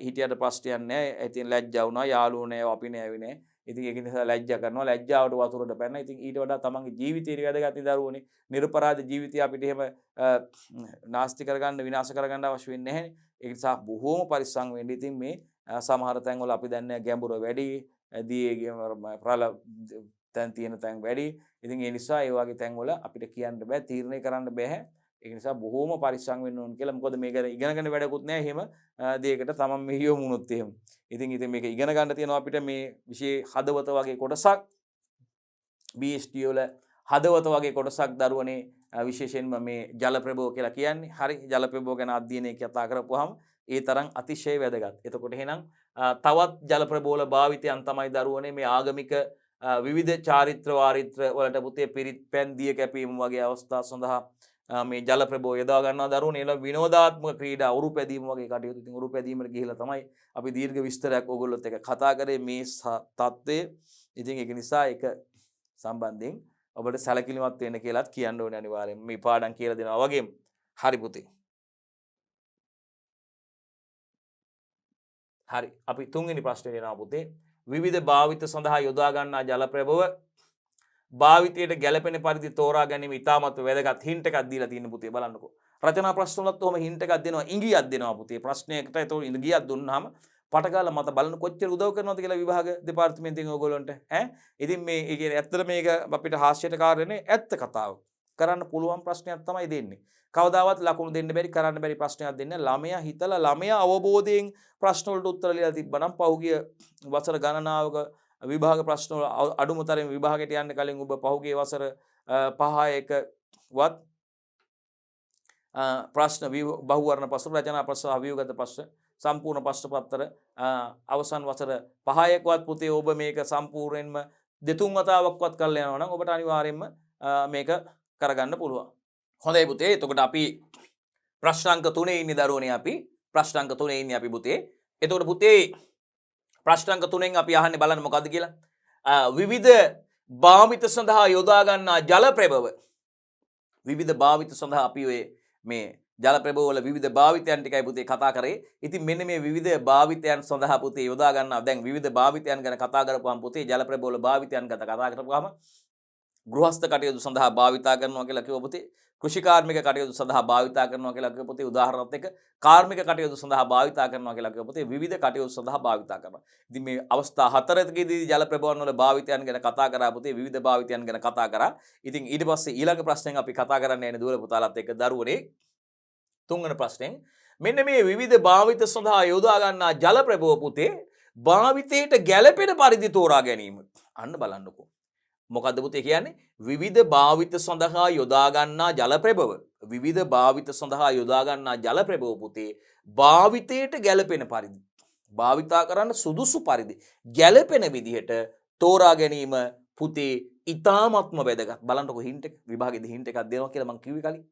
හිටියට ප්‍රශ්නයක් නැහැ. ඉතින් ලැජ්ජා වුණා යාළුවෝ නෑ අපි නෑවි නෑ. ඉතින් ඒක නිසා ලැජ්ජා කරනවා. ලැජ්ජාවට වතුරට පැනන. ඉතින් ඊට වඩා තමන්ගේ ජීවිතේ වැදගත් දරුවෝනේ. නිර්පරාධ ජීවිතය අපිට එහෙම නාස්ති කරගන්න විනාශ කරගන්න අවශ්‍ය වෙන්නේ නැහැ. ඒ නිසා බොහෝම පරිස්සම් වෙන්න. ඉතින් මේ සමහර තැන්වල අපි දන්නේ ගැඹුර වැඩි දියේ ප්‍රල තැන් තියෙන තැන් වැඩි. ඉතින් ඒ නිසා ඒ වගේ තැන්වල අපිට කියන්න බෑ තීරණය කරන්න බෑ. ඒ නිසා බොහෝම පරිස්සම් වෙන්න ඕන කියලා. මොකද මේක ඉගෙනගෙන වැඩකුත් නෑ. එහෙම දෙයකට තමන් මෙහි යමුනොත් එහෙම. ඉතින් මේක ඉගෙන ගන්න තියෙනවා අපිට මේ විශේෂ හදවත වගේ කොටසක් BST වල හදවත වගේ කොටසක් දරුවනේ විශේෂයෙන්ම මේ ජල ප්‍රභෝව කියලා කියන්නේ. හරි ජල ප්‍රභෝව ගැන අධ්‍යයනය කතා කරපුවාම ඒ තරම් අතිශය වැදගත්. එතකොට එහෙනම් තවත් ජල ප්‍රභෝවල භාවිතයන් තමයි දරුවනේ මේ ආගමික විවිධ චාරිත්‍ර වාරිත්‍ර වලට පුතේ පිරිත් පැන් දිය කැපීම වගේ අවස්ථා සඳහා මේ ජල ප්‍රභෝව යොදා ගන්නවා දරුවනේ. ඒලා විනෝදාත්මක ක්‍රීඩා උරු පැදීම වගේ කටයුතු. ඉතින් උරු පැදීමට ගිහිලා තමයි අපි දීර්ඝ විස්තරයක් ඕගොල්ලොත් එක්ක කතා කරේ මේ தත්ත්වය. ඉතින් ඒක නිසා ඒක සම්බන්ධයෙන් ඔබට සැලකිලිමත් වෙන්න කියලාත් කියන්න ඕනේ අනිවාර්යෙන්. මේ පාඩම් කියලා දෙනවා වගේම. හරි පුතේ. හරි අපි තුන්වෙනි ප්‍රශ්නේ දෙනවා පුතේ. විවිධ භාවිත සඳහා යොදා ගන්නා ජල ප්‍රභව භාවිතයට ගැළපෙන පරිදි තෝරා ගැනීම ඉතාමත් වැදගත්. හින්ට් එකක් දීලා තියෙන පුතේ බලන්නකෝ. රචනා ප්‍රශ්න වලත් ඔහම හින්ට් එකක් දෙනවා. ඉඟියක් දෙනවා පුතේ. ප්‍රශ්නයකට ඒතකොට ඉඟියක් දුන්නාම පටගාලා මත බලන්න කොච්චර උදව් කරනවද කියලා විභාග දෙපාර්තමේන්තුවෙන් ඕගොල්ලන්ට ඉතින් මේ ඒ කියන්නේ ඇත්තට මේක අපිට හාස්‍යයට කාරණේ ඇත්ත කතාව. කරන්න පුළුවන් ප්‍රශ්නයක් තමයි දෙන්නේ. කවදාවත් ලකුණු දෙන්න බැරි කරන්න බැරි ප්‍රශ්නයක් දෙන්න. ළමයා හිතලා ළමයා අවබෝධයෙන් ප්‍රශ්න වලට උත්තර ලියලා තිබ්බනම් පහුගිය වසර ගණනාවක විභාග ප්‍රශ්න වල අඩුම තරමේ විභාගයට යන්න කලින් ඔබ පහුගිය වසර 5-1වත් ප්‍රශ්න බහුවර්ණ ප්‍රශ්න රචනා ප්‍රශ්න අවියෝගත ප්‍රශ්න සම්පූර්ණ ප්‍රශ්න පත්‍ර අවසන් වසර 5-1වත් පුතේ ඔබ මේක සම්පූර්ණයෙන්ම දෙතුන් වතාවක්වත් කරලා යනවා නම් ඔබට අනිවාර්යයෙන්ම මේක කරගන්න පුළුවන්. හොඳයි පුතේ. එතකොට අපි ප්‍රශ්නාංක 3 ඉන්නේ දරුවනේ අපි. ප්‍රශ්නාංක 3 ඉන්නේ අපි පුතේ. එතකොට පුතේ ප්‍රශ්නාංක 3න් අපි අහන්නේ බලන්න මොකද්ද කියලා. විවිධ භාවිත සඳහා යොදා ගන්නා ජල ප්‍රභව. විවිධ භාවිත සඳහා අපි මේ ජල ප්‍රභව වල විවිධ භාවිතයන් ටිකයි පුතේ කතා කරේ. ඉතින් මෙන්න මේ විවිධ භාවිතයන් සඳහා පුතේ යොදා ගන්නවා. දැන් විවිධ භාවිතයන් ගැන කතා කරපුවාම පුතේ ජල ප්‍රභව වල භාවිතයන් ගැන කතා කරපුවාම ගෘහස්ත කටයුතු සඳහා භාවිතා කරනවා කියලා කිව්ව පුතේ. කෘෂිකාර්මික කටයුතු සඳහා භාවිතා කරනවා කියලා කිව්ව පුතේ. උදාහරණත් එක්ක කාර්මික කටයුතු සඳහා භාවිතා කරනවා කියලා කිව්ව පුතේ. විවිධ කටයුතු සඳහා භාවිතා කරනවා. ඉතින් මේ අවස්ථා හතරකදී ජල ප්‍රභවන් වල භාවිතයන් ගැන කතා කරා පුතේ. විවිධ භාවිතයන් ගැන කතා කරා. ඉතින් ඊට පස්සේ ඊළඟ ප්‍රශ්නෙන් අපි කතා කරන්න යන්නේ දුවල පුතාලත් එක්ක දරුවනේ. තුන්වෙනි ප්‍රශ්නෙන් මෙන්න මේ විවිධ භාවිත සඳහා යොදා ගන්නා ජල ප්‍රභව පුතේ භාවිතයට ගැළපෙන පරිදි තෝරා ගැනීම. අන්න බලන්නකෝ. මොකද්ද පුතේ කියන්නේ? විවිධ භාවිත සඳහා යොදා ගන්නා ජල ප්‍රභව. විවිධ භාවිත සඳහා යොදා ගන්නා ජල ප්‍රභව පුතේ භාවිතයට ගැළපෙන පරිදි. භාවිතා කරන්න සුදුසු පරිදි ගැළපෙන විදිහට තෝරා ගැනීම පුතේ ඊ타ත්ම වැදගත්. බලන්නකො හින්ට් එක විභාගෙදී හින්ට් එකක් දෙනවා කියලා මම කිව්වේ කලින්.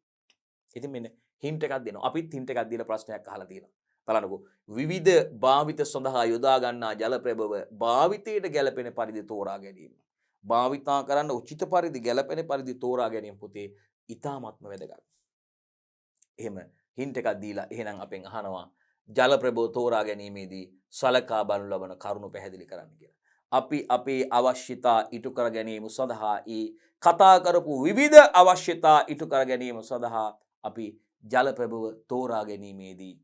ඉතින් මෙන්න හින්ට් එකක් දෙනවා. අපිත් හින්ට් එකක් දීලා ප්‍රශ්නයක් අහලා තියෙනවා. බලන්නකො විවිධ භාවිත සඳහා යොදා ගන්නා ජල ප්‍රභව භාවිතයට ගැළපෙන පරිදි තෝරා ගැනීම. භාවිතා කරන්න උචිත පරිදි ගැළපෙන පරිදි තෝරා ගැනීම පුතේ ඊ타ත්ම වැදගත්. එහෙම හින්ට් එකක් දීලා එහෙනම් අපෙන් අහනවා ජල ප්‍රභව තෝරා ගැනීමේදී සලකා බලනු ලබන කරුණු පැහැදිලි කරන්න කියලා. අපි අපේ අවශ්‍යතා ඉටු කර ගැනීම සඳහා කතා කරපු විවිධ අවශ්‍යතා ඉටු කර ගැනීම සඳහා අපි ජල ප්‍රභව තෝරා ගැනීමේදී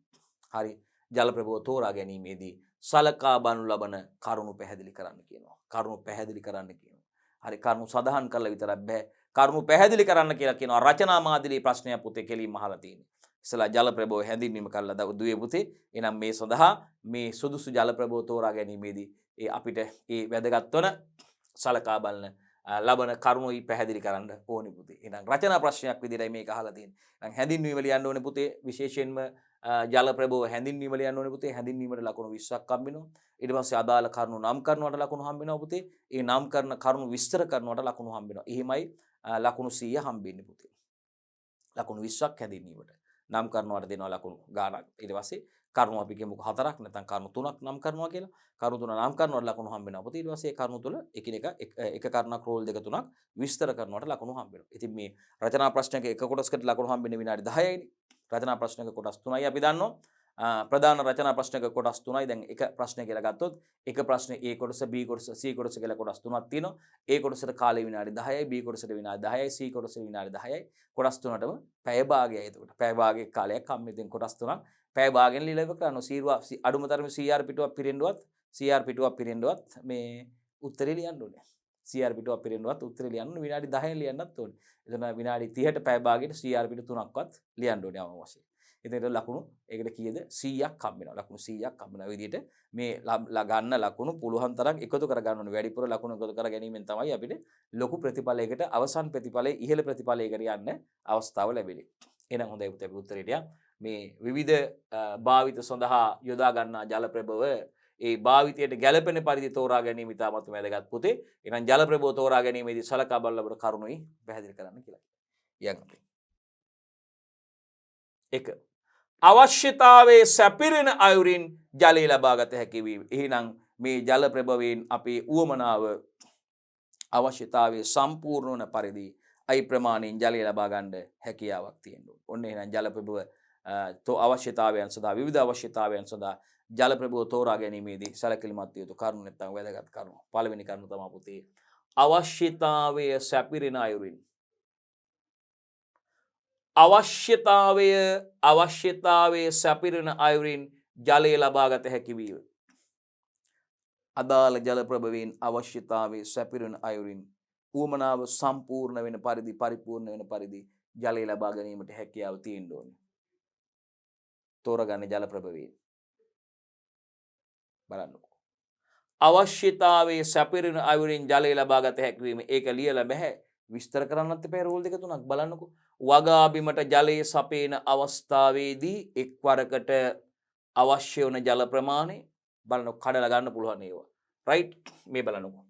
හරි ජල ප්‍රභව තෝරා ගැනීමේදී සලකා බලනු ලබන කරුණු පැහැදිලි කරන්න කියනවා. කරුණු පැහැදිලි කරන්න කියනවා. හරි කරුණු සඳහන් කරලා විතරක් බෑ. කරුණු පැහැදිලි කරන්න කියලා කියනවා. රචනා මාදිලී ප්‍රශ්නයක් පුතේ කෙලින්ම අහලා තියෙනවා. ඉස්සලා ජල ප්‍රභව හැඳින්වීම කරලා දුවේ පුතේ. එහෙනම් මේ සඳහා මේ සුදුසු ජල ප්‍රභව තෝරා ගැනීමේදී අපිට වැදගත් වන සලකා බලන ලබන කරුණුයි පැහැදිලි කරන්න ඕනේ පුතේ. එහෙනම් රචනා ප්‍රශ්නයක් විදිහටයි මේක අහලා තියෙන්නේ. එහෙනම් හැඳින්වීම ලියන්න ඕනේ පුතේ. විශේෂයෙන්ම ජල ප්‍රභව හැඳින්වීම ලියන්න ඕනේ පුතේ. හැඳින්වීමට ලකුණු 20ක් හම්බ වෙනවා. ඊට පස්සේ අදාළ කරුණු නම් කරනවට ලකුණු හම්බ වෙනවා පුතේ. ඒ නම් කරන කරුණු විස්තර කරනවට ලකුණු හම්බ වෙනවා. එහෙමයි ලකුණු 100 හම්බ වෙන්නේ පුතේ. ලකුණු 20ක් හැඳින්වීමට. නම් කරනවට දෙනවා ලකුණු ගාණක්. ඊට පස්සේ කරුණු අපි කියමුකෝ 4ක් නැත්නම් කරුණු 3ක් නම් කරනවා කියලා. කරුණු 3 නම් කරනවට ලකුණු හම්බ වෙනවා පුතේ. ඊට පස්සේ ඒ කරුණු තුල එකිනෙක එක කරුණක් රෝල් දෙක තුනක් විස්තර කරනවට ලකුණු හම්බ වෙනවා. ඉතින් මේ රචනා ප්‍රශ්නයක එක කොටසකට ලකුණු හම්බ වෙන්නේ විනාඩි 10යිනේ. රචනා ප්‍රශ්නයක කොටස් 3යි අපි දන්නවා. ප්‍රධාන රචනා ප්‍රශ්නයක කොටස් 3යි. දැන් එක ප්‍රශ්නය කියලා ගත්තොත් එක ප්‍රශ්නේ A කොටස B කොටස C කොටස කියලා කොටස් 3ක් තියෙනවා. A කොටසට කාලය විනාඩි 10යි, B කොටසට විනාඩි 10යි, C කොටසට විනාඩි 10යි. කොටස් තුනටම පැය භාගයයි. එතකොට පැය භාගයක කාලයක් හම්බ වෙන කොටස් තුනක් පැය භාගයෙන් ලියලා ඉවර කරනවා. අඩුම තරමේ CR පිටුවක් පිරෙන්නවත් මේ උත්තරේ ලියන්න ඕනේ. CR පිටුවක් පිරෙන්නවත් උත්තරේ ලියන්න විනාඩි 10න් ලියන්නත් ඕනේ. එතන විනාඩි 30ට පැය භාගයට CR පිටු 3ක්වත් ලියන්න ඕනේ අවශ්‍යයි. ඉතින් ලකුණු ඒකට කීයද 100ක් හම්බ වෙනවා. ලකුණු 100ක් හම්බ වෙන විදිහට මේ ගන්න ලකුණු පුළුවන් තරම් එකතු කර ගන්න ඕනේ. වැඩිපුර ලකුණු එකතු කර ගැනීමෙන් තමයි අපිට ලොකු ප්‍රතිඵලයකට අවසන් ප්‍රතිඵලයේ ඉහළ ප්‍රතිඵලයකට යන්න අවස්ථාව ලැබෙන්නේ. එහෙනම් හොඳයි පුතේ අපි උත්තරේට යමු. මේ විවිධ භාවිත සඳහා යොදා ගන්නා ජල ප්‍රභව ඒ භාවිතයට ගැළපෙන පරිදි තෝරා ගැනීම ඉතාමත් වැදගත් පුතේ. එහෙනම් ජල ප්‍රභව තෝරා ගැනීමේදී සලකා බලන කරුණුයි පැහැදිලි කරන්න කියලා. යන් අපි. 1. අවශ්‍යතාවයේ සැපිරෙන අයුරින් ජලය ලබා ගත හැකි වීම. එහෙනම් මේ ජල ප්‍රභවයෙන් අපේ උවමනාව අවශ්‍යතාවයේ සම්පූර්ණ වන පරිදි අයි ප්‍රමාණයෙන් ජලය ලබා ගන්න හැකියාවක් තියෙනවා. ඔන්න එහෙනම් ජල ප්‍රභව අවශ්‍යතාවයන් සඳහා විවිධ අවශ්‍යතාවයන් සඳහා ජල ප්‍රභව තෝරා ගැනීමේදී සැලකිලිමත් විය යුතු කරුණු නැත්නම් වැදගත් කරුණු. පළවෙනි කරුණ තමයි පුතේ අවශ්‍යතාවයේ සැපිරෙන අයුරින් අවශ්‍යතාවයේ සැපිරෙන අයුරින් ජලය ලබා ගත හැකි වීම. අදාළ ජල ප්‍රභවයෙන් අවශ්‍යතාවයේ සැපිරෙන අයුරින් උවමනාව සම්පූර්ණ වෙන පරිදි පරිපූර්ණ වෙන පරිදි ජලය ලබා ගැනීමට හැකියාව තියෙන්න ඕනේ. තෝරගන්නේ ජල ප්‍රභවයෙන්. බලන්නකෝ. අවශ්‍යතාවයේ සැපිරෙන අයුරින් ජලය ලබා ගත හැකි වීම. ඒක ලියලා බෑ. විස්තර කරන්නත් එපා රෝල් දෙක තුනක් බලන්නකෝ. වගා බිමට ජලයේ සපේන අවස්ථාවේදී එක්වරකට අවශ්‍ය වන ජල ප්‍රමාණය බලන්නකෝ කඩලා ගන්න පුළුවන් ඒවා. රයිට් මේ බලන්නකෝ.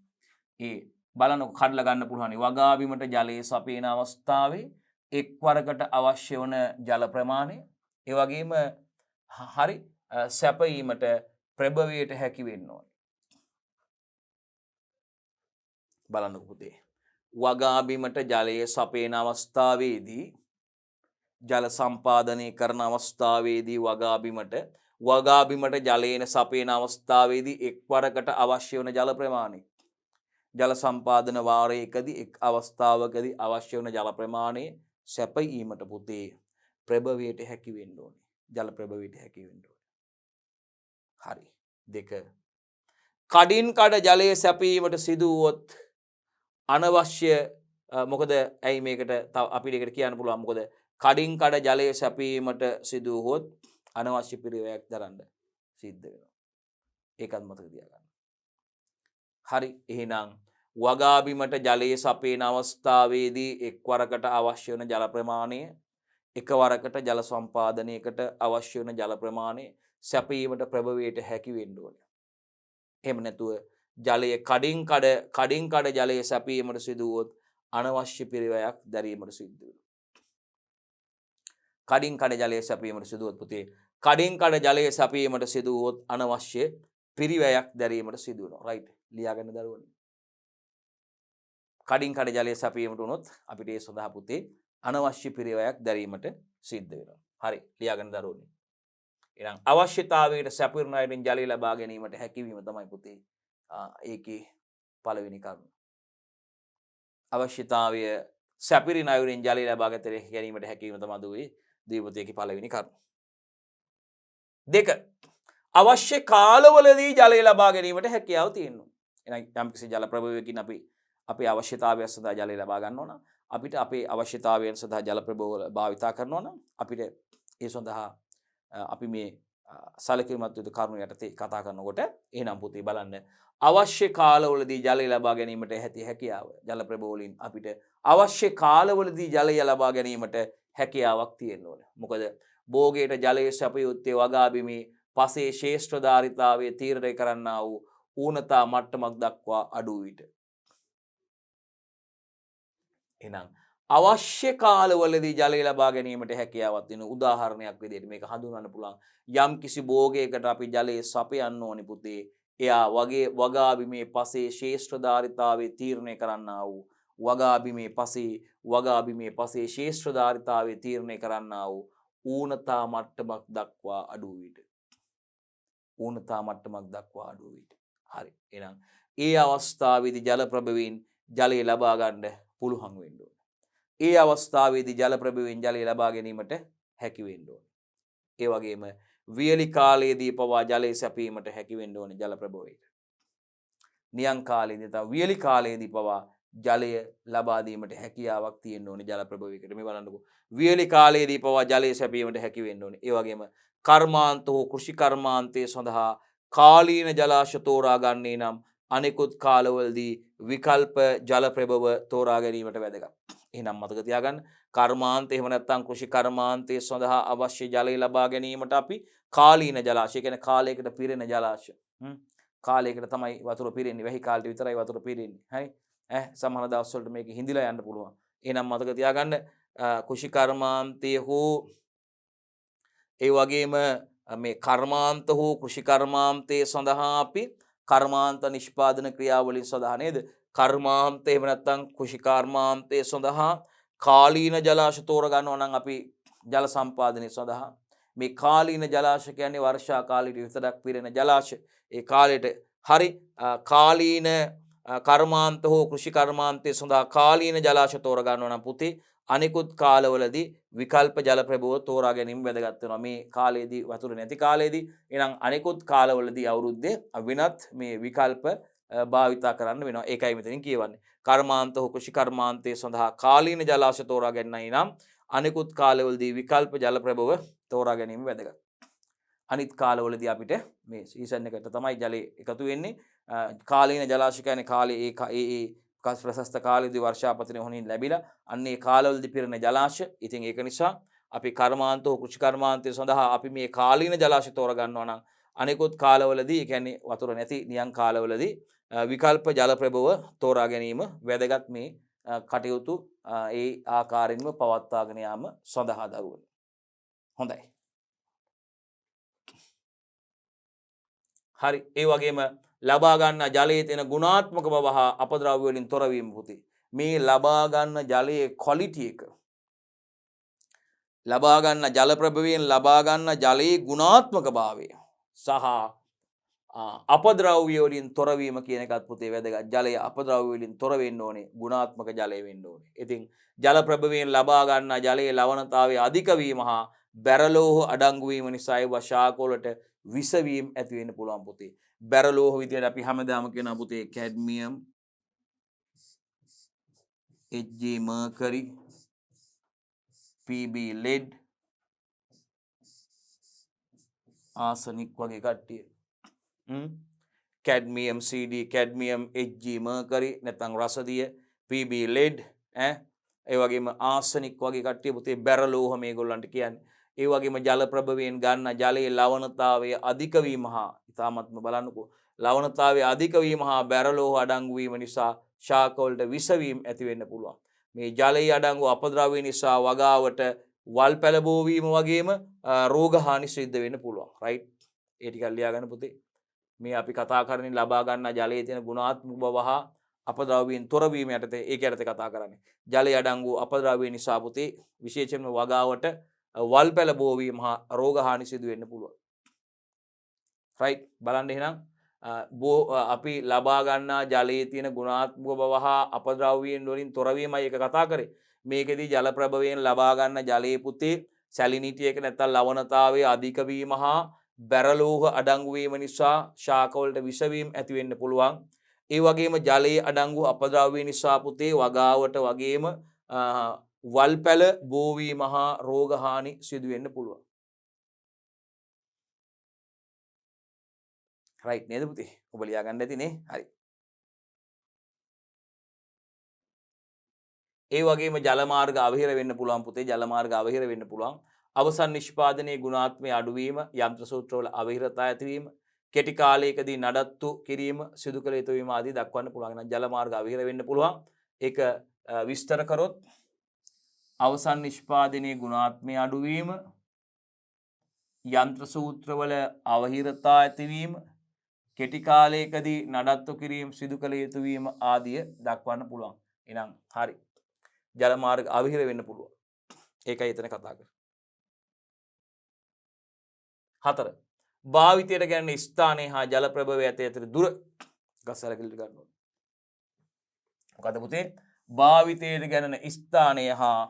බලන්නකෝ කඩලා ගන්න පුළුවන්. වගා බිමට ජලයේ සපේන අවස්ථාවේ එක්වරකට අවශ්‍ය වන ජල ප්‍රමාණය ඒ වගේම හරි සැපීමට ප්‍රභවයට හැකි වෙන්න ඕනේ. බලන්නකෝ පුතේ. වගා බිමට ජලයේ සපේන අවස්ථාවේදී ජල සම්පාදනය කරන අවස්ථාවේදී වගා බිමට ජලයෙන් සපේන අවස්ථාවේදී එක්වරකට අවශ්‍ය වන ජල ප්‍රමාණය ජල සම්පාදන වාරයකදී එක් අවස්ථාවකදී අවශ්‍ය වන ජල ප්‍රමාණය සැපයීමට පුතේ ප්‍රභවයට හැකි වෙන්න ඕනේ. ජල ප්‍රභවයට හැකි වෙන්න ඕනේ. හරි. 2 කඩින් කඩ ජලය සැපීමට සිදු වුවොත් අනවශ්‍ය මොකද ඇයි මේකට අපිට ඒකට කියන්න පුළුවන් මොකද කඩින් කඩ ජලය සැපීමට සිදු වුවොත් අනවශ්‍ය පිරිවැයක් දරන්න සිද්ධ වෙනවා. ඒකත් මතක තියාගන්න. හරි. එහෙනම් වගා බිමට ජලයේ සපයන අවස්ථාවේදී එක්වරකට අවශ්‍ය වන ජල ප්‍රමාණය එකවරකට ජල සම්පාදනයකට අවශ්‍ය වන ජල ප්‍රමාණය සැපීමට ප්‍රභවයට හැකි වෙන්න ඕනේ. එහෙම නැතුව ජලය කඩින් කඩ ජලය සැපීමට සිදු වුවොත් අනවශ්‍ය පිරිවැයක් දැරීමට සිද්ධ වෙනවා. කඩින් කඩ ජලය සැපීමට සිදු වුවොත් පුතේ කඩින් කඩ ජලය සැපීමට සිදු වුවොත් අනවශ්‍ය පිරිවැයක් දැරීමට සිදු වෙනවා. රයිට්. ලියාගන්න දරුවනේ. කඩින් කඩ ජලය සැපීමට වුණොත් අපිට ඒ සඳහා පුතේ අනවශ්‍ය පිරිවැයක් දැරීමට සිද්ධ වෙනවා. හරි. ලියාගන්න දරුවනේ. එහෙනම් අවශ්‍යතාවයට සැපිරුණ අයුරින් ජලය ලබා ගැනීමට හැකියවීම තමයි පුතේ ඒකේ පළවෙනි කරුණ. අවශ්‍යතාවය සැපිරින අයුරින් ජලය ලබා ගැනීමට හැකියවීම තමයි දුවේ දීපතේකේ පළවෙනි කරුණ. 2 අවශ්‍ය කාලවලදී ජලය ලබා ගැනීමට හැකියාව තියෙනවා. එහෙනම් යම්කිසි ජල ප්‍රභවයකින් අපි අපේ අවශ්‍යතාවය සඳහා ජලය ලබා ගන්නවා නම් අපිට අපේ අවශ්‍යතාවයන් සඳහා ජල ප්‍රභව භාවිතා කරනවා නම් අපිට ඒ සඳහා අපි මේ සැලකිලිමත් යුතු කරුණු යටතේ කතා කරනකොට එහෙනම් පුතේ බලන්න අවශ්‍ය කාලවලදී ජලය ලබා ගැනීමට හැකියාව ජල ප්‍රභව වලින් අපිට අවශ්‍ය කාලවලදී ජලය ලබා ගැනීමට හැකියාවක් තියෙන්න ඕනේ. මොකද භෝගයට ජලය සැපයුත්තේ වගා බිමේ පසේ ශේෂ්ඨධාරිතාවය තීරණය කරන්නා වූ ඌනතා මට්ටමක් දක්වා අඩු විට. එහෙනම් අවශ්‍ය කාලවලදී ජලය ලබා ගැනීමට හැකියාවක් තියෙන උදාහරණයක් විදිහට මේක හඳුන්වන්න පුළුවන්. යම් කිසි භෝගයකට අපි ජලය සපයන්න ඕනි පුතේ. එයා වගා බිමේ පසේ ශේෂ්ඨධාරිතාවය තීරණය කරන්නා වූ වගා බිමේ පසේ ශේෂ්ඨධාරිතාවය තීරණය කරන්නා වූ ඌනතා මට්ටමක් දක්වා අඩු විට. හරි. එහෙනම් ඒ අවස්ථාවේදී ජල ප්‍රභවයෙන් ජලය ලබා ගන්න පුළුවන් වෙන්න ඕනේ. ඒ අවස්ථාවේදී ජල ප්‍රභවයෙන් ජලය ලබා ගැනීමට හැකි වෙන්න ඕනේ. ඒ වගේම වියලි කාලයේදී පවා ජලය සැපීමට හැකි වෙන්න ඕනේ ජල ප්‍රභවයට. නියං කාලයේදී තව වියලි කාලයේදී පවා ජලය ලබා දීමට හැකියාවක් තියෙන්න ඕනේ ජල ප්‍රභවයකට. මේ බලන්නකෝ. වියලි කාලයේදී පවා ජලය සැපීමට හැකි වෙන්න ඕනේ. ඒ වගේම කර්මාන්ත හෝ කෘෂි කර්මාන්තයේ සඳහා කාලීන ජලාශ තෝරා ගන්නේ නම් අනෙකුත් කාලවලදී විකල්ප ජල ප්‍රභව තෝරා ගැනීමට වැදගත්. එහෙනම් මතක තියාගන්න කර්මාන්ත එහෙම නැත්නම් කෘෂි කර්මාන්තයේ සඳහා අවශ්‍ය ජලය ලබා ගැනීමට අපි කාලීන ජලාශය කියන්නේ කාලයකට පිරෙන ජලාශය. කාලයකට තමයි වතුර පිරෙන්නේ. වැහි කාලෙට විතරයි වතුර පිරෙන්නේ. හරි. සමහර දවස් වලට මේක හිඳිලා යන්න පුළුවන්. එහෙනම් මතක තියාගන්න කෘෂි කර්මාන්තයේ හෝ ඒ වගේම මේ කර්මාන්ත හෝ කෘෂි කර්මාන්තයේ සඳහා අපි කර්මාන්ත නිෂ්පාදන ක්‍රියාවලින් සඳහා නේද? කර්මාන්ත එහෙම නැත්නම් කෘෂි කර්මාන්තයේ සඳහා කාලීන ජලාශ තෝර ගන්නවා නම් අපි ජල සම්පාදනය සඳහා මේ කාලීන ජලාශ කියන්නේ වර්ෂා කාලෙට විතරක් පිරෙන ජලාශ. ඒ කාලෙට හරි කාලීන කර්මාන්ත හෝ කෘෂි කර්මාන්තයේ සඳහා කාලීන ජලාශ තෝර ගන්නවා නම් පුතේ අනිකුත් කාලවලදී විකල්ප ජල ප්‍රභව තෝරා ගැනීම වැදගත් වෙනවා. මේ කාලයේදී වතුර නැති කාලයේදී එහෙනම් අනිකුත් කාලවලදී අවුරුද්දේ වෙනත් මේ විකල්ප භාවිතා කරන්න වෙනවා. ඒකයි මෙතනින් කියවන්නේ. කර්මාන්ත හෝ කෘෂි කර්මාන්තයේ සඳහා කාලීන ජලාශ තෝරා ගැනීමයි නම් අනිකුත් කාලවලදී විකල්ප ජල ප්‍රභව තෝරා ගැනීම වැදගත්. අනිත් කාලවලදී අපිට මේ සීසන් එකට තමයි ජලය එකතු වෙන්නේ. කාලීන ජලාශ කියන්නේ කාලේ ඒ ප්‍රශස්ත කාලයේදී වර්ෂාපතනය හොනින් ලැබිලා අන්න ඒ කාලවලදී පිරෙන ජලාශ. ඉතින් ඒක නිසා අපි කර්මාන්ත හෝ කෘෂි කර්මාන්තය සඳහා අපි මේ කාලීන ජලාශ තෝර ගන්නවා නම් අනිකුත් කාලවලදී ඒ කියන්නේ වතුර නැති නියං කාලවලදී විකල්ප ජල ප්‍රභව තෝරා ගැනීම වැදගත් මේ කටයුතු ඒ ආකාරයෙන්ම පවත්වාගෙන යාම සඳහා දරුවනි. හොඳයි. හරි. ඒ වගේම ලබා ගන්න ජලයේ තියෙන ගුණාත්මක බව හා අපද්‍රව්‍ය වලින් තොර වීම පුතේ. මේ ලබා ගන්න ජලයේ ක්වොලිටි එක ලබා ගන්න ජල ප්‍රභවයෙන් ලබා ගන්න ජලයේ ගුණාත්මක භාවය සහ අපද්‍රව්‍ය වලින් තොර වීම කියන එකත් පුතේ වැදගත්. ජලය අපද්‍රව්‍ය වලින් තොර වෙන්න ඕනේ. ගුණාත්මක ජලය වෙන්න ඕනේ. ඉතින් ජල ප්‍රභවයෙන් ලබා ගන්නා ජලයේ ලවණතාවය අධික වීම හා බැරලෝහ අඩංගු වීම නිසා ඒවා ශාක වලට විස වීම ඇති වෙන්න පුළුවන් පුතේ. බැරලෝහ විදියට අපි හැමදාම කියනවා පුතේ cadmium, Hg mercury, Pb lead, arsenic වගේ කට්ටිය. Cadmium CD, cadmium Hg mercury නැත්නම් රසදිය, Pb lead ඒ වගේම ආසනික් වගේ කට්ටිය පුතේ බැරලෝහ මේගොල්ලන්ට කියන්නේ. ඒ වගේම ජල ප්‍රභවයෙන් ගන්න ජලයේ ලවණතාවය අධික වීම හා ඉතාමත්ම බලන්නකෝ ලවණතාවය අධික වීම හා බැරලෝහ අඩංගු වීම නිසා ශාක වලට විස වීම ඇති වෙන්න පුළුවන්. මේ ජලයේ අඩංගු අපද්‍රව්‍ය නිසා වගාවට වල් පැලබෝ වීම වගේම රෝග හානි සිද්ධ වෙන්න පුළුවන්. රයිට්? ඒ ටික ලියා ගන්න පුතේ. මේ අපි කතා කරන්නේ ලබා ගන්න ජලයේ තියෙන ගුණාත්මක බව හා අපද්‍රව්‍යයෙන් තොර වීම යටතේ ඒක යටතේ කතා කරන්නේ. ජලයේ අඩංගු අපද්‍රව්‍ය නිසා පුතේ විශේෂයෙන්ම වගාවට වල් පැලබෝ වීම හා රෝග හානි සිදු වෙන්න පුළුවන්. රයිට්? බලන්න එහෙනම් අපි ලබා ගන්නා ජලයේ තියෙන ගුණාත්මක බව හා අපද්‍රව්‍යයෙන් වලින් තොර වීමයි ඒක කතා කරේ. මේකෙදී ජල ප්‍රභවයෙන් ලබා ගන්න ජලයේ පුතේ සැලිනිටි එක නැත්නම් ලවණතාවයේ අධික වීම හා බැරලෝහ අඩංගු වීම නිසා ශාක වලට විස වීම ඇති වෙන්න පුළුවන්. ඒ වගේම ජලයේ අඩංගු අපද්‍රව්‍ය නිසා පුතේ වගාවට වගේම වල් පැල බෝ වීම හා රෝග හානි සිදු වෙන්න පුළුවන්. රයිට් නේද පුතේ? ඔබ ලියා ගන්න ඇති නේ? හරි. ඒ වගේම ජල මාර්ග අවහිර වෙන්න පුළුවන් පුතේ. ජල මාර්ග අවහිර වෙන්න පුළුවන්. අවසන් නිෂ්පාදනයේ ගුණාත්මය අඩුවීම, යන්ත්‍ර සූත්‍රවල අවහිරතා ඇතිවීම, කෙටි කාලයකදී නඩත්තු කිරීම සිදු කළ යුතු වීම ආදී දක්වන්න පුළුවන්. එහෙනම් ජල මාර්ග අවහිර වෙන්න පුළුවන්. ඒක විස්තර කරොත් අවසන් නිෂ්පාදනයේ ගුණාත්මය අඩුවීම, යන්ත්‍ර සූත්‍රවල අවහිරතා ඇතිවීම, කෙටි කාලයකදී නඩත්තු කිරීම සිදු කළ යුතු වීම ආදිය දක්වන්න පුළුවන්. එහෙනම් හරි. ජල මාර්ග අවහිර වෙන්න පුළුවන්. ඒකයි එතන කතා කරන්නේ. 4. භාවිතයට ගැනෙන ස්ථානයේ හා ජල ප්‍රභවය අතර දුර ගස්සලකලිට ගන්න ඕනේ. මොකද පුතේ? භාවිතයට ගැනෙන ස්ථානය හා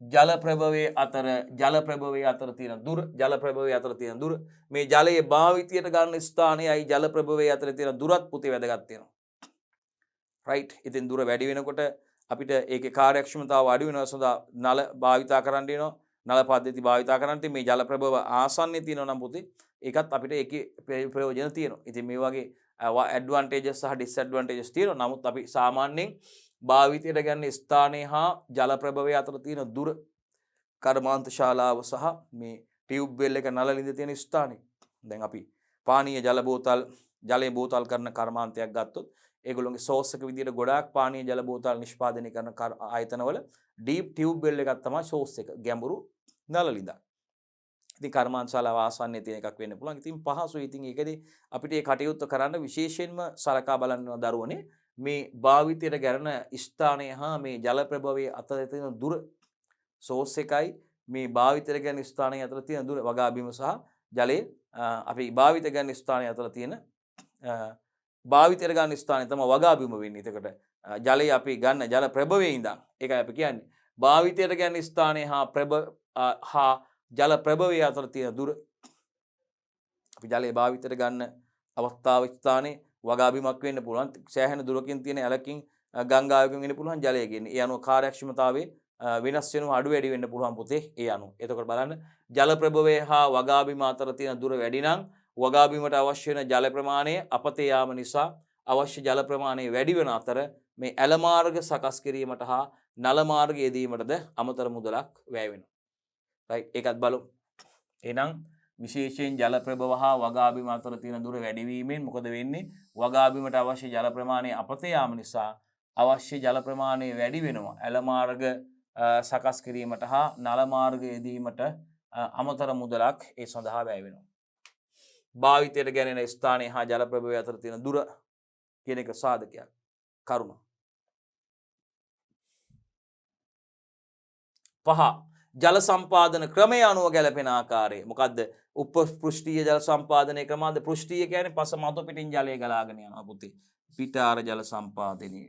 ජල ප්‍රභවයේ අතර තියෙන දුර, ජල ප්‍රභවයේ අතර තියෙන දුර, මේ ජලයේ භාවිතයට ගන්න ස්ථානයයි ජල ප්‍රභවයේ අතර තියෙන දුරත් පුතේ වැදගත් වෙනවා. රයිට්? ඉතින් දුර වැඩි වෙනකොට අපිට ඒකේ කාර්යක්ෂමතාව අඩු වෙනවා සඳහා නල භාවිතා කරන්න වෙනවා. නල පද්ධති භාවිතා කරන්නත් මේ ජල ප්‍රභව ආසන්නයේ තියෙනවා නම් පුතේ ඒකත් අපිට ඒකේ ප්‍රයෝජන තියෙනවා. ඉතින් මේ වගේ ඇඩ්වාන්ටේජස් සහ ඩිස්ඇඩ්වාන්ටේජස් තියෙනවා. නමුත් අපි සාමාන්‍යයෙන් භාවිතයට ගන්න ස්ථානයේ හා ජල ප්‍රභවය අතර තියෙන දුර කර්මාන්ත ශාලාව සහ මේ ටියුබ් වෙල් එක නළලින්ද තියෙන ස්ථානය. දැන් අපි පානීය ජල බෝතල් ජලයේ බෝතල් කරන කර්මාන්තයක් ගත්තොත් ඒගොල්ලෝගේ සෝස් එක විදියට ගොඩාක් පානීය ජල බෝතල් නිෂ්පාදනය කරන ආයතනවල ඩීප් ටියුබ් වෙල් එකක් තමයි සෝස් එක. ගැඹුරු නළලින්ද. ඉතින් කර්මාන්ත ශාලාව ආසන්නයේ තියෙන එකක් වෙන්න පුළුවන්. ඉතින් පහසුයි. ඉතින් ඒකදී අපිට මේ කටයුත්ත කරන්න විශේෂයෙන්ම සලකා බලන්න දරුවනේ මේ භාවිතයට ගැරෙන ස්ථානය හා මේ ජල ප්‍රභවයේ අතර තියෙන දුර සෝස් එකයි මේ භාවිතයට ගැරෙන ස්ථානය අතර තියෙන දුර වගා බිම සහ ජලයේ අපි භාවිත ගන්න ස්ථානය අතර තියෙන භාවිතයට ගන්න ස්ථානය තමයි වගා බිම වෙන්නේ. එතකොට ජලයේ අපි ගන්න ජල ප්‍රභවයේ ඉඳන් ඒකයි අපි කියන්නේ භාවිතයට ගන්න ස්ථානය හා ජල ප්‍රභවයේ අතර තියෙන දුර අපි ජලයේ භාවිතයට ගන්න අවස්ථාව ස්ථානයේ වගා බිමක් වෙන්න පුළුවන්. සෑහෙන දුරකින් තියෙන ඇලකින් ගංගාවකින් වෙන්න පුළුවන් ජලය කියන්නේ. ඒ අනුව කාර්යක්ෂමතාවයේ වෙනස් වෙනවා අඩු වැඩි වෙන්න පුළුවන් පුතේ ඒ අනුව. එතකොට බලන්න ජල ප්‍රභවයේ හා වගා බිම අතර තියෙන දුර වැඩි නම් වගා බිමට අවශ්‍ය වෙන ජල ප්‍රමාණය අපතේ යාම නිසා අවශ්‍ය ජල ප්‍රමාණය වැඩි වෙන අතර මේ ඇල මාර්ග සකස් කිරීමට හා නල මාර්ග යෙදීමටද අමතර මුදලක් වැය වෙනවා. රයිට්? ඒකත් බලමු. එහෙනම් විශේෂයෙන් ජල ප්‍රභව හා වගා බිම අතර තියෙන දුර වැඩි වීමෙන් මොකද වෙන්නේ? වගා බිමට අවශ්‍ය ජල ප්‍රමාණය අපතේ යාම නිසා අවශ්‍ය ජල ප්‍රමාණය වැඩි වෙනවා. ඇල මාර්ග සකස් කිරීමට හා නල මාර්ග යෙදීමට අමතර මුදලක් ඒ සඳහා වැය වෙනවා. භාවිතයට ගැනෙන ස්ථානය හා ජල ප්‍රභවය අතර තියෙන දුර කියන එක සාධකයක් කරුණ. 5. ජල සම්පාදන ක්‍රමය අනුව ගැලපෙන ආකාරය. මොකද්ද? උපපෘෂ්ඨීය ජල සම්පාදනයේ ක්‍රමද පෘෂ්ඨීය කියන්නේ පස මතු පිටින් ජලය ගලාගෙන යනවා පුතේ. පිටාර ජල සම්පාදනයේ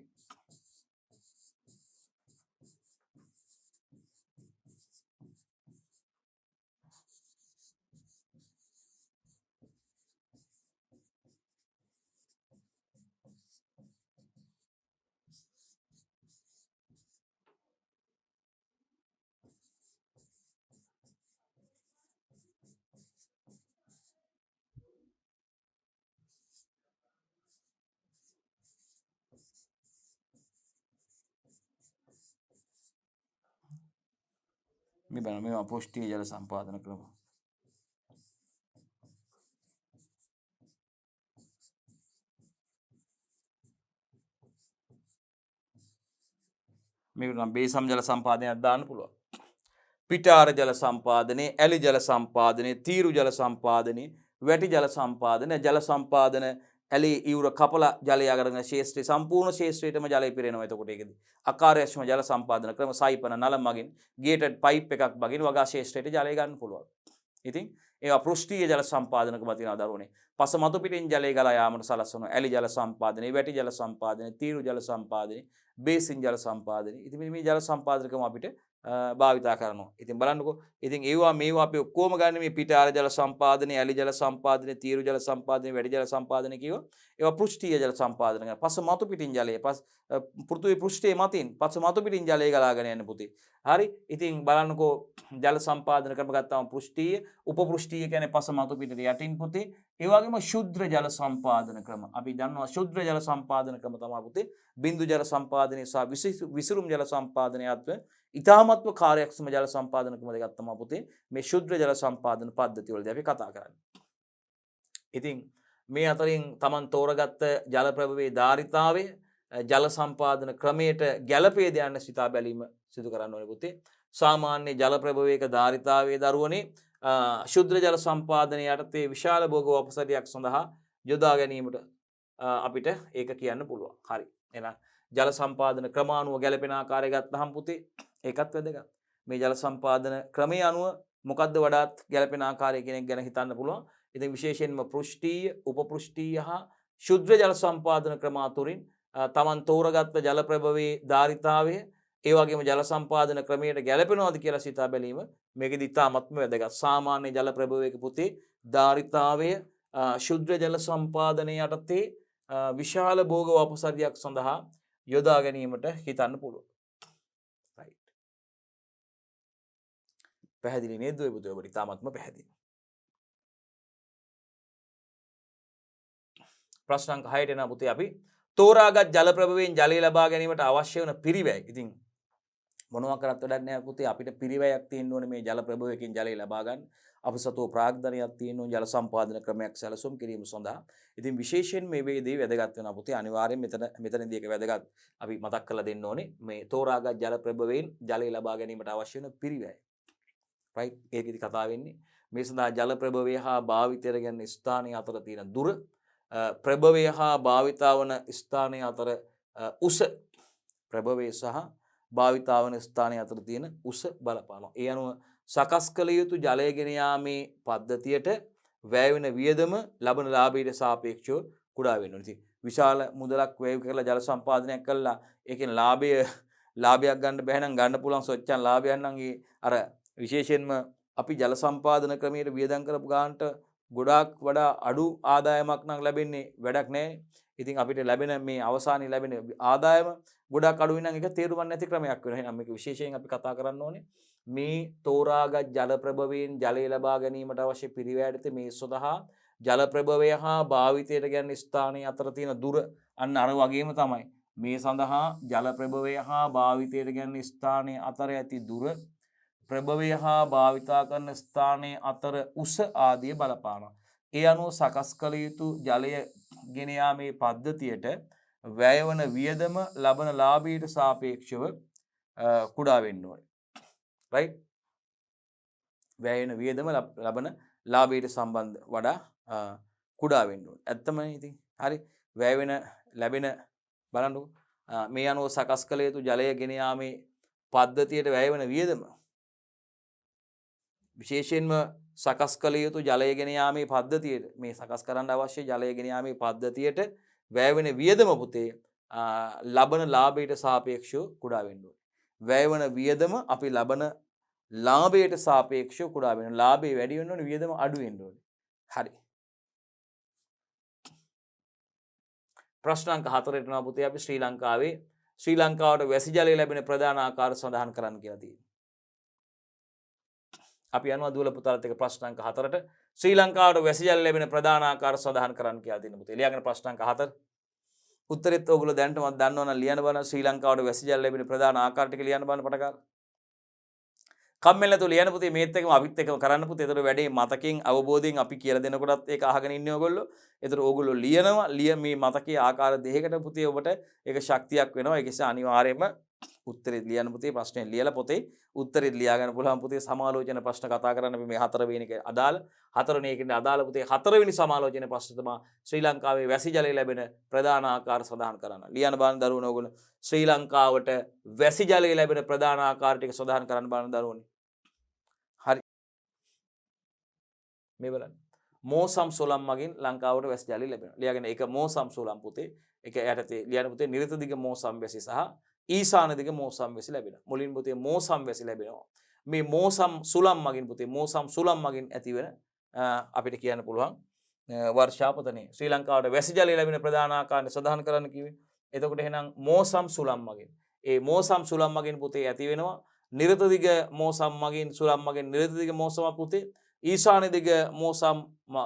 මේ බලන්න මේවා පෘෂ්ඨීය ජල සම්පාදන ක්‍රම. මේකට නම් බේසම් ජල සම්පාදනයක් දාන්න පුළුවන්. පිටාර ජල සම්පාදනයේ, ඇලි ජල සම්පාදනයේ, තීරු ජල සම්පාදනයේ, වැටි ජල සම්පාදනය, ජල සම්පාදන ඇලි ඉවුර කපලා ජලය අරගෙන ශේෂ්ත්‍රය සම්පූර්ණ ශේෂ්ත්‍රයටම ජලය පිරෙනවා. එතකොට ඒකදී අකාර්යක්ෂම ජල සම්පාදන ක්‍රම සයිපන නල මගින් ගේටඩ් පයිප් එකක් මගින් වගා ශේෂ්ත්‍රයට ජලය ගන්න පුළුවන්. ඉතින් ඒවා පෘෂ්ඨීය ජල සම්පාදන ක්‍රම තියෙනවා දරුවනේ. පස මතු පිටින් ජලය ගලා යාමට සලස්වන ඇලි ජල සම්පාදනයේ, වැටි ජල සම්පාදනයේ, තීරු ජල සම්පාදනයේ, බේසින් ජල සම්පාදනයේ. ඉතින් මේ ජල සම්පාදන ක්‍රම අපිට භාවිතා කරනවා. ඉතින් බලන්නකෝ. ඉතින් ඒවා මේවා අපි ඔක්කොම ගන්න මේ පිටාර ජල සම්පාදනයේ, ඇලි ජල සම්පාදනයේ, තීරු ජල සම්පාදනයේ, වැටි ජල සම්පාදනයේ කියව. ඒවා පෘෂ්ඨීය ජල සම්පාදන කරන. පස මතු පිටින් ජලය පෘථිවි පෘෂ්ඨයේ මතින් පස මතු පිටින් ජලය ගලාගෙන යන පුතේ. හරි. ඉතින් බලන්නකෝ ජල සම්පාදන ක්‍රම ගත්තාම පෘෂ්ඨීය, උපපෘෂ්ඨීය කියන්නේ පස මතු පිටට යටින් පුතේ. ඒ වගේම ශුද්ධ ජල සම්පාදන ක්‍රම. අපි දන්නවා ශුද්ධ ජල සම්පාදන ක්‍රම තමයි පුතේ බිඳු ජල සම්පාදනයේ සහ විසිරුම් ජල සම්පාදනයේ අත්ව ඉතාමත්ව කාර්යක්ෂම ජල සම්පාදන ක්‍රම දෙකක් තමයි පුතේ මේ ශුද්ධ ජල සම්පාදන පද්ධතිය වලදී අපි කතා කරන්නේ. ඉතින් මේ අතරින් Taman තෝරගත්ත ජල ප්‍රභවයේ ධාරිතාවය ජල සම්පාදන ක්‍රමයට ගැළපේද යන්න සිතා බැලීම සිදු කරන්න ඕනේ පුතේ. සාමාන්‍ය ජල ප්‍රභවයක ධාරිතාවයේ දරුවනේ ශුද්ධ ජල සම්පාදනය යටතේ විශාල භෝග වපසරියක් සඳහා යොදා ගැනීමට අපිට ඒක කියන්න පුළුවන්. හරි. එහෙනම් ජල සම්පාදන ක්‍රමානුව ගැලපෙන ආකාරය ගත්තහම පුතේ ඒකත් වැදගත්. මේ ජල සම්පාදන ක්‍රමයේ අනුව මොකද්ද වඩාත් ගැලපෙන ආකාරය කියන එක ගැන හිතන්න පුළුවන්. ඉතින් විශේෂයෙන්ම පෘෂ්ඨීය, උපපෘෂ්ඨීය හා ශුද්ධ ජල සම්පාදන ක්‍රම අතුරින් Taman තෝරගත්ත ජල ප්‍රභවයේ ධාරිතාවය ඒ වගේම ජල සම්පාදන ක්‍රමයට ගැලපෙනවද කියලා සිතා බැලීම මේකෙදි ඉතාමත්ම වැදගත්. සාමාන්‍ය ජල ප්‍රභවයක පුතේ ධාරිතාවය ශුද්ධ ජල සම්පාදනය යටතේ විශාල භෝග වපසරියක් සඳහා යොදා ගැනීමට හිතන්න පුළුවන්. right. පැහැදිලි නේද ඔය පුතේ? ඔබට ඉතාමත්ම පැහැදිලි. ප්‍රශ්න අංක 6ට එනවා පුතේ අපි තෝරාගත් ජල ප්‍රභවයෙන් ජලය ලබා ගැනීමට අවශ්‍ය වන පිරිවැය. ඉතින් මොනවා කරත් වැඩක් නැහැ පුතේ අපිට පිරිවැයක් තියෙන්න ඕනේ මේ ජල ප්‍රභවයකින් ජලය ලබා ගන්න. අපි සතුව ප්‍රාග්ධනයක් තියෙන්න ඕනේ ජල සම්පාදන ක්‍රමයක් සැලසුම් කිරීම සඳහා. ඉතින් විශේෂයෙන් මේ වේදී වැදගත් වෙනවා පුතේ. අනිවාර්යෙන් මෙතනදී එක වැදගත් අපි මතක් කරලා දෙන්න ඕනේ මේ තෝරාගත් ජල ප්‍රභවයෙන් ජලය ලබා ගැනීමට අවශ්‍ය වෙන පිරිවැය. right. ඒකෙදි කතා වෙන්නේ මේ සඳහා ජල ප්‍රභවය හා භාවිතයට ගැන ස්ථානය අතර තියෙන දුර ප්‍රභවය හා භාවිතා වන ස්ථානය අතර උස ප්‍රභවය සහ භාවිතා වන ස්ථානය අතර තියෙන උස බලපානවා. ඒ අනුව සකස් කළ යුතු ජලය ගෙන යාමේ පද්ධතියට වැය වෙන වියදම ලබන ලාභයට සාපේක්ෂව කුඩා වෙන්න ඕනේ. ඉතින් විශාල මුදලක් වැය කරලා ජල සම්පාදනයක් කළා ඒකෙන් ලාභයක් ගන්න බැහැ නම් ගන්න පුළුවන් සොච්චන් ලාභයක් නම් ඒ අර විශේෂයෙන්ම අපි ජල සම්පාදන ක්‍රමයට වියදම් කරපු ගානට ගොඩාක් වඩා අඩු ආදායමක් නම් ලැබෙන්නේ වැඩක් නැහැ. ඉතින් අපිට ලැබෙන මේ අවසානයේ ලැබෙන ආදායම ගොඩාක් අඩුයි නම් ඒක තේරුම් නැති ක්‍රමයක් වෙනවා. එහෙනම් මේක විශේෂයෙන් අපි කතා කරන්න ඕනේ. මේ තෝරාගත් ජල ප්‍රභවයෙන් ජලය ලබා ගැනීමට අවශ්‍ය පිරිවැයට මේ සඳහා ජල ප්‍රභවය හා භාවිතයට ගැන ස්ථානයේ අතර තියෙන දුර අන්න අර වගේම තමයි. මේ සඳහා ජල ප්‍රභවය හා භාවිතයට ගැන ස්ථානයේ අතර ඇති දුර ප්‍රභවය හා භාවිතා කරන ස්ථානයේ අතර උස ආදිය බලපානවා. ඒ අනුව සකස් කළ යුතු ජලය ගෙන යාමේ පද්ධතියට වැය වන වියදම ලබන ලාභයට සාපේක්ෂව කුඩා වෙන්න ඕනේ. right. වැය වෙන වියදම ලබන ලාභයට සම්බන්ධ වඩා කුඩා වෙන්න ඕනේ. ඇත්තමයි ඉතින්. හරි. වැය වෙන ලැබෙන බලන්නකො මේ අනුව සකස් කළ යුතු ජලය ගෙන යාමේ පද්ධතියට වැය වෙන වියදම විශේෂයෙන්ම සකස් කළ යුතු ජලය ගෙන යාමේ පද්ධතියට මේ සකස් කරන්න අවශ්‍ය ජලය ගෙන යාමේ පද්ධතියට වැය වෙන වියදම පුතේ ලබන ලාභයට සාපේක්ෂව කුඩා වෙන්න ඕනේ. වැය වෙන වියදම අපි ලබන ලාභයට සාපේක්ෂව කුඩා වෙනවා. ලාභය වැඩි වෙන්න ඕනේ වියදම අඩු වෙන්න ඕනේ. හරි. ප්‍රශ්න අංක 4ට යනවා පුතේ අපි ශ්‍රී ලංකාවට වැසි ජලය ලැබෙන ප්‍රධාන ආකාර සඳහන් කරන්න කියලා තියෙනවා. අපි යනවා දුවල පුතාලත් එක්ක ප්‍රශ්න අංක 4ට ශ්‍රී ලංකාවට වැසි ජලය ලැබෙන ප්‍රධාන ආකාර සඳහන් කරන්න කියලා තියෙනවා පුතේ. ලියාගෙන ප්‍රශ්න අංක 4. උත්තරෙත් ඔයගොල්ලෝ දැනටමත් දන්නවනම් ලියන්න බලන්න ශ්‍රී ලංකාවට වැසි ජලය ලැබෙන ප්‍රධාන ආකාර ටික ලියන්න බලන්න පටන් කම්මැලි නැතුව ලියන්න පුතේ මේත් එක්කම අපිත් එක්කම කරන්න පුතේ. ඒතර වැඩේ මතකයෙන් අවබෝධයෙන් අපි කියලා දෙනකොටත් ඒක අහගෙන ඉන්නේ ඔයගොල්ලෝ. ඒතර ඕගොල්ලෝ ලියනවා මේ මතකයේ ආකාර දෙකකට පුතේ ඔබට ඒක ශක්තියක් වෙනවා. ඒක නිසා අනිවාර්යයෙන්ම උත්තරේ ලියන්න පුතේ ප්‍රශ්නේ ලියලා පොතේ උත්තරේ ලියා ගන්න පුළුවන් පුතේ. සමාලෝචන ප්‍රශ්න කතා කරන්න අපි මේ 4 වෙනි එක අදාළ 4 වෙනි එකේ අදාළ පුතේ 4 වෙනි සමාලෝචන ප්‍රශ්න තමයි ශ්‍රී ලංකාවේ වැසි ජලය ලැබෙන ප්‍රධාන ආකාර සඳහන් කරන්න. ලියන්න බලන්න දරුවෝ ඔයගොල්ලෝ ශ්‍රී ලංකාවට වැසි ජලය ලැබෙන ප්‍රධාන ආකාර ටික සඳහන් කරන්න බලන්න දරුවෝනි. හරි. මේ බලන්න. මෝසම් සුළම් මගින් ලංකාවට වැසි ජලය ලැබෙනවා. ලියාගෙන ඒක මෝසම් සුළම් පුතේ. ඒක යටතේ ලියන්න පුතේ නිරත දිග මෝසම් වැසි සහ ඊසාන දිග මෝසම් වැසි ලැබෙනවා. මුලින් පුතේ මෝසම් වැසි ලැබෙනවා. මේ මෝසම් සුළම් මගින් පුතේ මෝසම් සුළම් මගින් ඇතිවෙන අපිට කියන්න පුළුවන් වර්ෂාපතනය. ශ්‍රී ලංකාවට වැසි ජලය ලැබෙන ප්‍රධාන ආකාරය සඳහන් කරන්න කිව්වේ. එතකොට එහෙනම් මෝසම් සුළම් මගින්. ඒ මෝසම් සුළම් මගින් පුතේ ඇති වෙනවා නිරත දිග මෝසම් මගින් සුළම් මගින් නිරත දිග මෝසම පුතේ ඊශාන දිග මෝසම්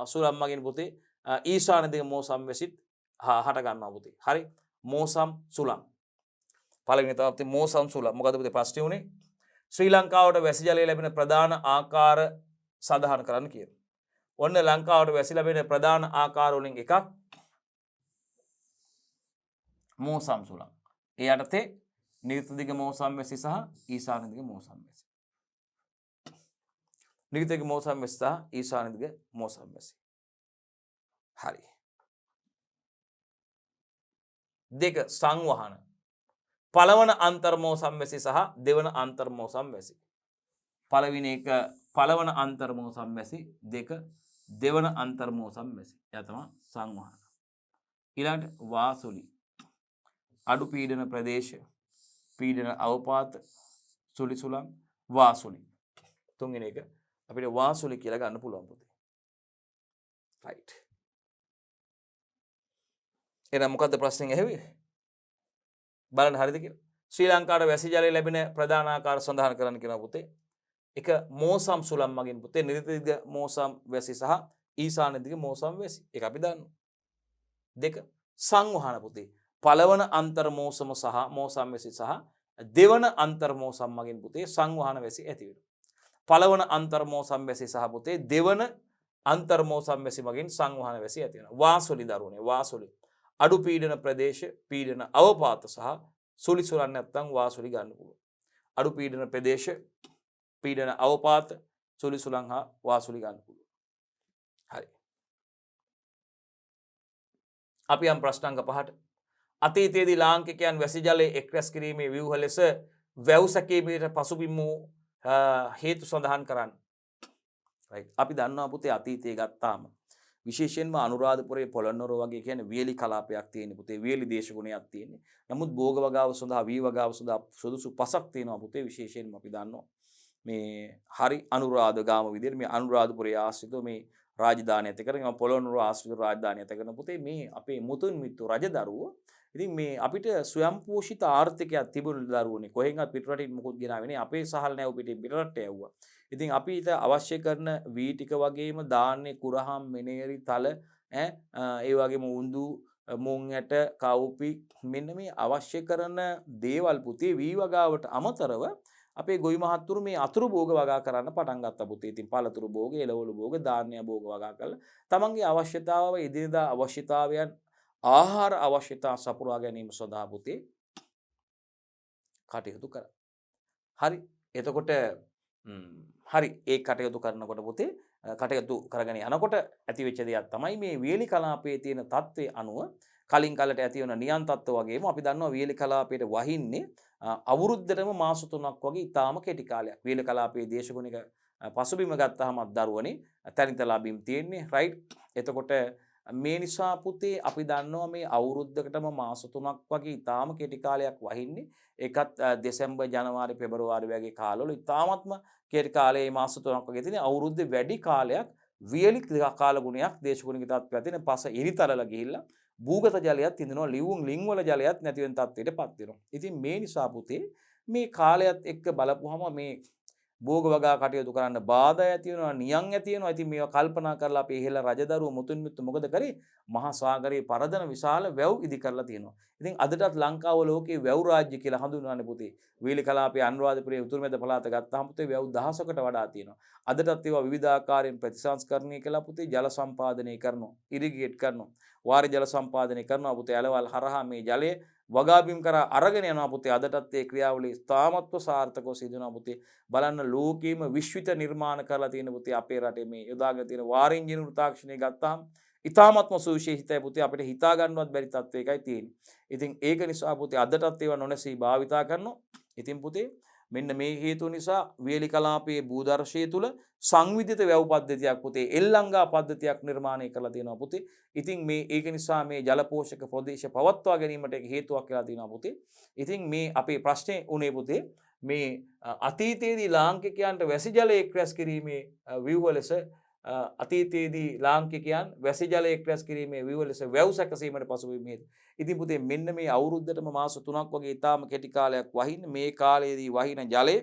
සුළම් මගින් පුතේ ඊශාන දිග මෝසම් වැසිත් හට ගන්නවා පුතේ. හරි. මෝසම් සුළම්. පළවෙනි තමයි මෝසම් සුළම්. මොකද පුතේ ප්‍රශ්නේ උනේ ශ්‍රී ලංකාවට වැසි ජලය ලැබෙන ප්‍රධාන ආකාර සඳහන් කරන්න කියලා. ඔන්න ලංකාවට වැසි ලැබෙන ප්‍රධාන ආකාර වලින් එකක් මෝසම් සුළම්. ඒ යටතේ නිරත දිග මෝසම් වැසි සහ ඊශාන දිග මෝසම් වැසි. නිරත දිග මෝසම් වැසි සහ ඊශාන දිග මෝසම් වැසි. හරි. දෙක සංවහන. පළවන අන්තර් මෝසම් වැසි සහ දෙවන අන්තර් මෝසම් වැසි. පළවෙනි එක පළවන අන්තර් මෝසම් වැසි දෙක දෙවන අන්තර් මෝසම් වැසි. එයා තමයි සංවහන. ඊළඟට වාසුලි. අඩු පීඩන ප්‍රදේශ පීඩන අවපාත සුලි සුළං වාසුලි. තුන්වෙනි එක අපිට වාසුලි කියලා ගන්න පුළුවන් පුතේ. රයිට්. එහෙනම් මොකද්ද ප්‍රශ්නේ ඇහුවේ? බලන්න හරිද කියලා. ශ්‍රී ලංකාවට වැසි ජලය ලැබෙන ප්‍රධාන ආකාර සඳහන් කරන්න කියනවා පුතේ. එක මෝසම් සුළම් මගින් පුතේ නිරත දිග මෝසම් වැසි සහ ඊශාන දිග මෝසම් වැසි. ඒක අපි දන්නවා. දෙක සංවහන පුතේ. පළවන අන්තර් මෝසම සහ මෝසම් වැසි සහ දෙවන අන්තර් මෝසම් මගින් පුතේ සංවහන වැසි ඇති වෙනවා. පළවන අන්තර් මෝසම් වැසි සහ පුතේ දෙවන අන්තර් මෝසම් වැසි මගින් සංවහන වැසි ඇති වෙනවා. වාසුලි දරුවනේ වාසුලි. අඩු පීඩන ප්‍රදේශ පීඩන අවපාත සහ සුලි සුළං නැත්නම් වාසුලි ගන්න පුළුවන්. අඩු පීඩන ප්‍රදේශ පීඩන අවපාත සුලි සුළං හා වාසුලි ගන්න පුළුවන්. හරි. අපි යම් ප්‍රශ්න අංක 5ට අතීතයේදී ලාංකිකයන් වැසි ජලයේ එක් රැස් කිරීමේ ව්‍යුහ ලෙස වැව් සැකීමේ පසුබිම් වූ හේතු සඳහන් කරන්න. රයිට්. අපි දන්නවා පුතේ අතීතයේ ගත්තාම විශේෂයෙන්ම අනුරාධපුරයේ පොළොන්නරුව වගේ කියන්නේ වියලි කලාපයක් තියෙන පුතේ වියලි දේශගුණයක් තියෙන්නේ. නමුත් භෝග වගාව සඳහා වී වගාව සඳහා සුදුසු පසක් තියෙනවා පුතේ. විශේෂයෙන්ම අපි දන්නවා මේ හරි අනුරාධගාම විදිහට මේ අනුරාධපුරයේ ආශ්‍රිතව මේ රාජධානිය ඇති කරගෙන පොළොන්නරුව ආශ්‍රිත රාජධානිය ඇති කරන පුතේ මේ අපේ මුතුන් මිත්තු රජදරුවෝ ඉතින් මේ අපිට ස්වයං පෝෂිත ආර්ථිකයක් තිබුණු දරුවෝනේ කොහෙන්වත් පිටරටින් මුකුත් ගෙනාවේ නේ අපේ සහල් නැව පිටින් පිටරට යවුවා. ඉතින් අපිට අවශ්‍ය කරන වී ටික වගේම ධාන්‍ය කුරහම් මෙනේරි තල ඒ වගේම උඳු මුං ඇට කවුපි මෙන්න මේ අවශ්‍ය කරන දේවල් පුතේ වී වගාවට අමතරව අපේ ගොවි මහත්තුරු මේ අතුරු භෝග වගා කරන්න පටන් ගත්තා පුතේ. ඉතින් පළතුරු භෝග, එළවලු භෝග, ධාන්‍ය භෝග වගා කරලා තමන්ගේ අවශ්‍යතාව එදිනදා අවශ්‍යතාවයන් ආහාර අවශ්‍යතා සපුරා ගැනීම සඳහා පුතේ කටයුතු කරා. හරි. එතකොට හරි ඒ කටයුතු කරනකොට පුතේ කටයුතු කරගෙන යනකොට ඇති වෙච්ච දෙයක් තමයි මේ වියලි කලාපයේ තියෙන තත්ත්වයේ අනුව කලින් කලට ඇති වෙන නියන් තත්ත්ව වගේම අපි දන්නවා වියලි කලාපයට වහින්නේ අවුරුද්දටම මාස 3ක් වගේ ඉතාම කෙටි කාලයක්. වියලි කලාපයේ දේශගුණික පසුබිම ගත්තාම දරුවනේ තනිතලා බිම් තියෙන්නේ රයිට්. එතකොට මේ නිසා පුතේ අපි දන්නවා මේ අවුරුද්දකටම මාස 3ක් වගේ ඉතාම කෙටි කාලයක් වහින්නේ. ඒකත් දෙසැම්බර් ජනවාරි පෙබරවාරි වගේ කාලවල ඉතාමත්ම කෙටි කාලයේ මාස 3ක් වගේ තියෙන අවුරුද්දේ වැඩි කාලයක් වියලි කාල ගුණයක් දේශගුණික තත්ත්වයක් තියෙන පස ඉරිතලලා ගිහිල්ලා භූගත ජලයත් ඉඳනවා ලිවුම් ලිං වල ජලයත් නැති වෙන තත්ත්වයටපත් වෙනවා. ඉතින් මේ නිසා පුතේ මේ කාලයත් එක්ක බලපුවම මේ භෝග වගා කටයුතු කරන්න බාධා ඇති වෙනවා නියම් ඇති වෙනවා. ඉතින් මේවා කල්පනා කරලා අපි ඉහෙළ රජදරුව මුතුන් මිත්තු මොකද කරේ? මහා සාගරයේ පරදන විශාල වැව් ඉදි කරලා තියෙනවා. ඉතින් අදටත් ලංකාව ලෝකයේ වැව් රාජ්‍ය කියලා හඳුන්වන්නේ පුතේ. වේලි කලාපයේ අනුරාධපුරයේ උතුරු මැද පළාත ගත්තාම පුතේ වැව් දහසකට වඩා තියෙනවා. අදටත් ඒවා විවිධාකාරයෙන් ප්‍රතිසංස්කරණය කළා පුතේ ජල සම්පාදනය කරනවා. ඉරිගේට් කරනවා. වාරි ජල සම්පාදනය කරනවා පුතේ. ඇලවල් හරහා මේ ජලය වගාබිම් කරා අරගෙන යනවා පුතේ. අදටත් ඒ ක්‍රියාවලිය ස්ථාමත්ව සාර්ථකව සිදු වෙනවා පුතේ. බලන්න ලෝකෙම විශ්විත නිර්මාණ කරලා තියෙන පුතේ අපේ රටේ මේ යොදාගෙන තියෙන වාර ඉන්ජිනේරු තාක්ෂණය ගත්තාම ඉතාමත්ම සුවිශේෂිතයි පුතේ. අපිට හිතා ගන්නවත් බැරි තත්ත්වයකයි තියෙන්නේ. ඉතින් ඒක නිසා පුතේ අදටත් ඒවා නොනැසී භාවිතා කරනවා. ඉතින් පුතේ මෙන්න මේ හේතුව නිසා වේලි කලාපයේ භූදර්ශය තුල සංවිධිත වැව් පද්ධතියක් පුතේ එල්ලංගා පද්ධතියක් නිර්මාණය කරලා තියෙනවා පුතේ. ඉතින් මේ ඒක නිසා මේ ජල පෝෂක ප්‍රදේශ පවත්වා ගැනීමට හේතුවක් වෙලා තියෙනවා පුතේ. ඉතින් මේ අපේ ප්‍රශ්නේ උනේ පුතේ මේ අතීතයේදී ලාංකිකයන්ට වැසි ජලය එක්රැස් කිරීමේ ව්‍යුහ ලෙස අතීතයේදී ලාංකිකයන් වැසි ජලය එක්රැස් කිරීමේ ව්‍යුහ ලෙස වැව් සැකසීමට පසුබිම් හේතු. ඉතින් පුතේ මෙන්න මේ අවුරුද්දටම මාස 3ක් වගේ ඉතාම කෙටි කාලයක් වහින්න මේ කාලයේදී වහින ජලය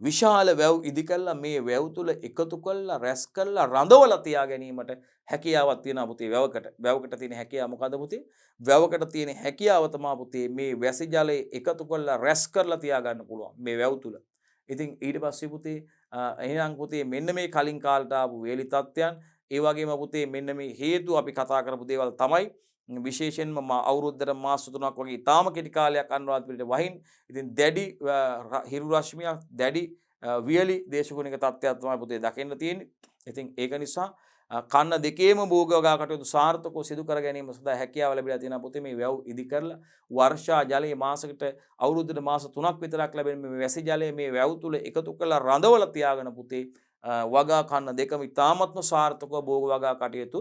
විශාල වැව් ඉදි කළා මේ වැව් තුල එකතු කළා රැස් කළා රඳවලා තියා ගැනීමට හැකියාවක් තියෙනවා පුතේ වැවකට තියෙන හැකියාව මොකද්ද පුතේ? වැවකට තියෙන හැකියාව තමයි පුතේ මේ වැසි ජලය එකතු කළා රැස් කරලා තියා ගන්න පුළුවන් මේ වැව් තුල. ඉතින් ඊට පස්සේ පුතේ එහෙනම් පුතේ මෙන්න මේ කලින් කාලට ආපු වේලි තත්ත්වයන් ඒ වගේම පුතේ මෙන්න මේ හේතු අපි කතා කරපු දේවල් තමයි විශේෂයෙන්ම අවුරුද්දට මාස 3ක් වගේ ඉතාම කෙටි කාලයක් අනුරාධපුරයට වහින්. ඉතින් දැඩි හිරු රශ්මියක් දැඩි වියලි දේශගුණික තත්ත්වයක් තමයි පුතේ දකින්න තියෙන්නේ. ඉතින් ඒක නිසා කන්න දෙකේම භෝග වගා කටයුතු සාර්ථකව සිදු කර ගැනීම සඳහා හැකියාව ලැබිලා තියෙනවා පුතේ මේ වැව් ඉදි කරලා වර්ෂා ජලයේ මාසයකට අවුරුද්දට මාස 3ක් විතරක් ලැබෙන මේ වැසි ජලය මේ වැව් තුල එකතු කරලා රඳවලා තියාගෙන පුතේ වගා කන්න දෙකම ඉතාමත්ම සාර්ථකව භෝග වගා කටයුතු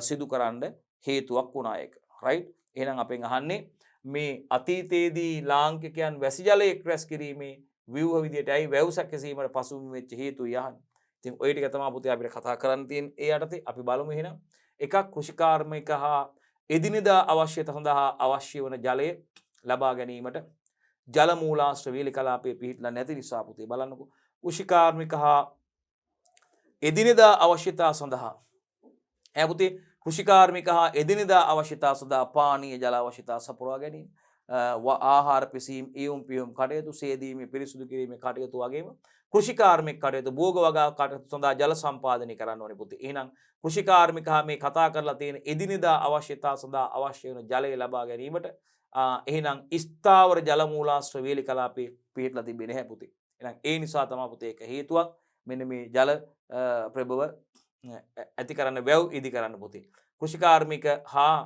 සිදු කරන්න හේතුවක් වුණා ඒක. රයිට්? එහෙනම් අපෙන් අහන්නේ මේ අතීතයේදී ලාංකිකයන් වැසි ජලය එක්රැස් කිරීමේ ව්‍යුහ විදියට ඇයි වැව් සැකසීමට පසුබිම් වෙච්ච හේතු යහන්. ඉතින් ওই ටික තමයි පුතේ අපිට කතා කරන්න තියෙන ඒ යටතේ අපි බලමු එහෙනම්. එකක් කෘෂිකාර්මික හා එදිනෙදා අවශ්‍යතා සඳහා අවශ්‍ය වන ජලය ලබා ගැනීමට ජල මූලාශ්‍ර වේලි කලාපයේ පිහිටලා නැති නිසා පුතේ බලන්නකෝ. කෘෂිකාර්මික හා එදිනෙදා අවශ්‍යතා සඳහා පුතේ කෘෂිකාර්මික හා එදිනෙදා අවශ්‍යතා සඳහා පානීය ජල අවශ්‍යතා සපුරා ගැනීම ආහාර පිසීම් ඊයුම් පියුම් කටයුතු සේදීමේ පිරිසුදු කිරීමේ කටයුතු වගේම කෘෂිකාර්මික කටයුතු භෝග වගා කටයුතු සඳහා ජල සම්පාදනය කරන්න ඕනේ පුතේ. එහෙනම් කෘෂිකාර්මික හා මේ කතා කරලා තියෙන එදිනෙදා අවශ්‍යතා සඳහා අවශ්‍ය වෙන ජලය ලබා ගැනීමට එහෙනම් ස්ථාවර ජල මූලාශ්‍ර වේලි කලාපේ පිහිටලා තිබෙන්නේ නැහැ පුතේ. එහෙනම් ඒ නිසා තමයි පුතේ එක හේතුවක් මෙන්න මේ ජල ප්‍රභව ඇති කරන්න වැව් ඉදි කරන්න පුතේ. කෘෂිකාර්මික හා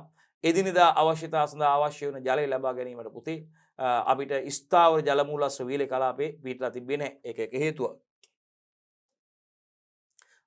එදිනෙදා අවශ්‍යතා සඳහා අවශ්‍ය වන ජලය ලබා ගැනීමට පුතේ අපිට ස්ථාවර ජල මූලාශ්‍ර වේලි කලාපේ පිහිටලා තිබෙන්නේ ඒක එක හේතුවක්.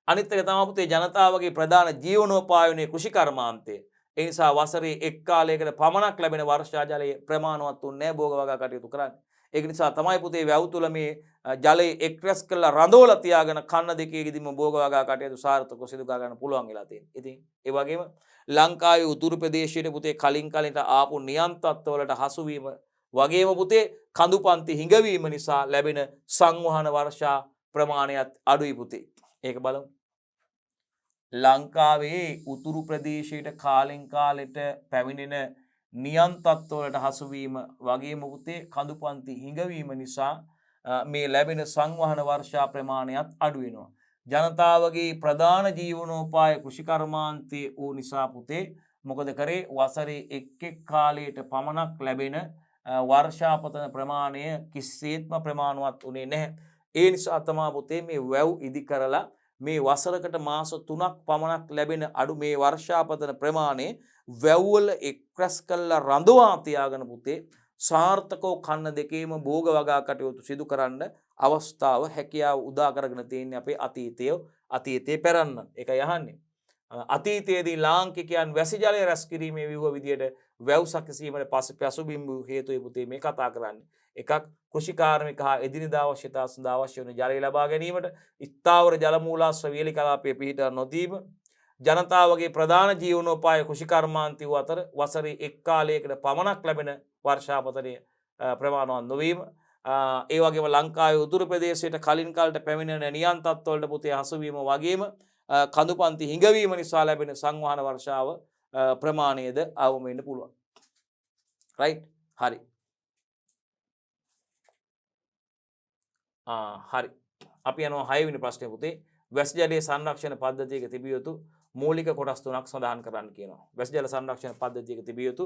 අනිත් එක තමයි පුතේ ජනතාවගේ ප්‍රධාන ජීවනෝපායනේ කෘෂි කර්මාන්තය. ඒ නිසා වසරේ එක් කාලයකට පමණක් ලැබෙන වර්ෂා ජලය ප්‍රමාණවත් වුන්නේ නැහැ භෝග වගා කටයුතු කරන්න. ඒක නිසා තමයි පුතේ වැව් තුල මේ ජලය එක්රැස් කරලා රඳවලා තියාගෙන කන්න දෙකේදීම භෝග වගා කටයුතු සාර්ථකව සිදු කර ගන්න පුළුවන් වෙලා තියෙන්නේ. ඉතින් ඒ වගේම ලංකාවේ උතුරු ප්‍රදේශයේ පුතේ කලින් කලට ආපු නියම් තත්ත්වවලට හසු වීම වගේම පුතේ කඳුපන්ති හිඟවීම නිසා ලැබෙන සංවහන වර්ෂා ප්‍රමාණයත් අඩුයි පුතේ. ඒක බලමු. ලංකාවේ උතුරු ප්‍රදේශයට කාලෙන් කාලෙට පැමිණෙන නියම් තත්ත්වවලට හසු වීම වගේම පුතේ කඳුපන්ති හිඟවීම නිසා මේ ලැබෙන සංවහන වර්ෂා ප්‍රමාණයත් අඩු වෙනවා. ජනතාවගේ ප්‍රධාන ජීවනෝපාය කෘෂි කර්මාන්තයේ වූ නිසා පුතේ මොකද කරේ වසරේ එක් එක් කාලයට පමණක් ලැබෙන වර්ෂාපතන ප්‍රමාණය කිසිසේත්ම ප්‍රමාණවත් උනේ නැහැ. ඒ නිසා තමයි පුතේ මේ වැව් ඉදි කරලා මේ වසරකට මාස 3ක් පමණක් ලැබෙන අඩු මේ වර්ෂාපතන ප්‍රමාණය වැව්වල එක්රැස් කළා රඳවා තියාගෙන පුතේ සාර්ථකව කන්න දෙකේම භෝග වගා කටයුතු සිදු කරන්න අවස්ථාව හැකියාව උදා කරගෙන තියෙන්නේ අපේ අතීතයේ පෙරන්න. ඒකයි අහන්නේ. අතීතයේදී ලාංකිකයන් වැසි ජලය රැස් කිරීමේ ව්‍යුහ විදියට වැව් සැකසීමට පසුබිම් වූ හේතුයි පුතේ මේ කතා කරන්නේ. එකක් කෘෂිකාර්මික හා එදිනෙදා අවශ්‍යතා සඳහා අවශ්‍ය වන ජලය ලබා ගැනීමට ස්ථාවර ජල මූලාශ්‍ර වියලි කලාපයේ පිහිටා නොදීම, ජනතාවගේ ප්‍රධාන ජීවනෝපාය කෘෂිකර්මාන්තය වූ අතර වසරේ එක් කාලයකට පමණක් ලැබෙන වර්ෂාපතනය ප්‍රමාණවත් නොවීම, ඒ වගේම ලංකාවේ උතුරු ප්‍රදේශයට කලින් කාලට පැමිණෙන නියන් තත්ත්වවලට පුතේ හසුවීම වගේම කඳුපන්ති හිඟවීම නිසා ලැබෙන සංවහන වර්ෂාව ප්‍රමාණයද අවම වෙන්න පුළුවන්. රයිට්? හරි. හරි. අපි යනවා 6 වෙනි ප්‍රශ්නේ පුතේ. වැසි ජලයේ සංරක්ෂණ පද්ධතියක තිබිය යුතු මූලික කොටස් තුනක් සඳහන් කරන්න කියනවා. වැසි ජල සංරක්ෂණ පද්ධතියක තිබිය යුතු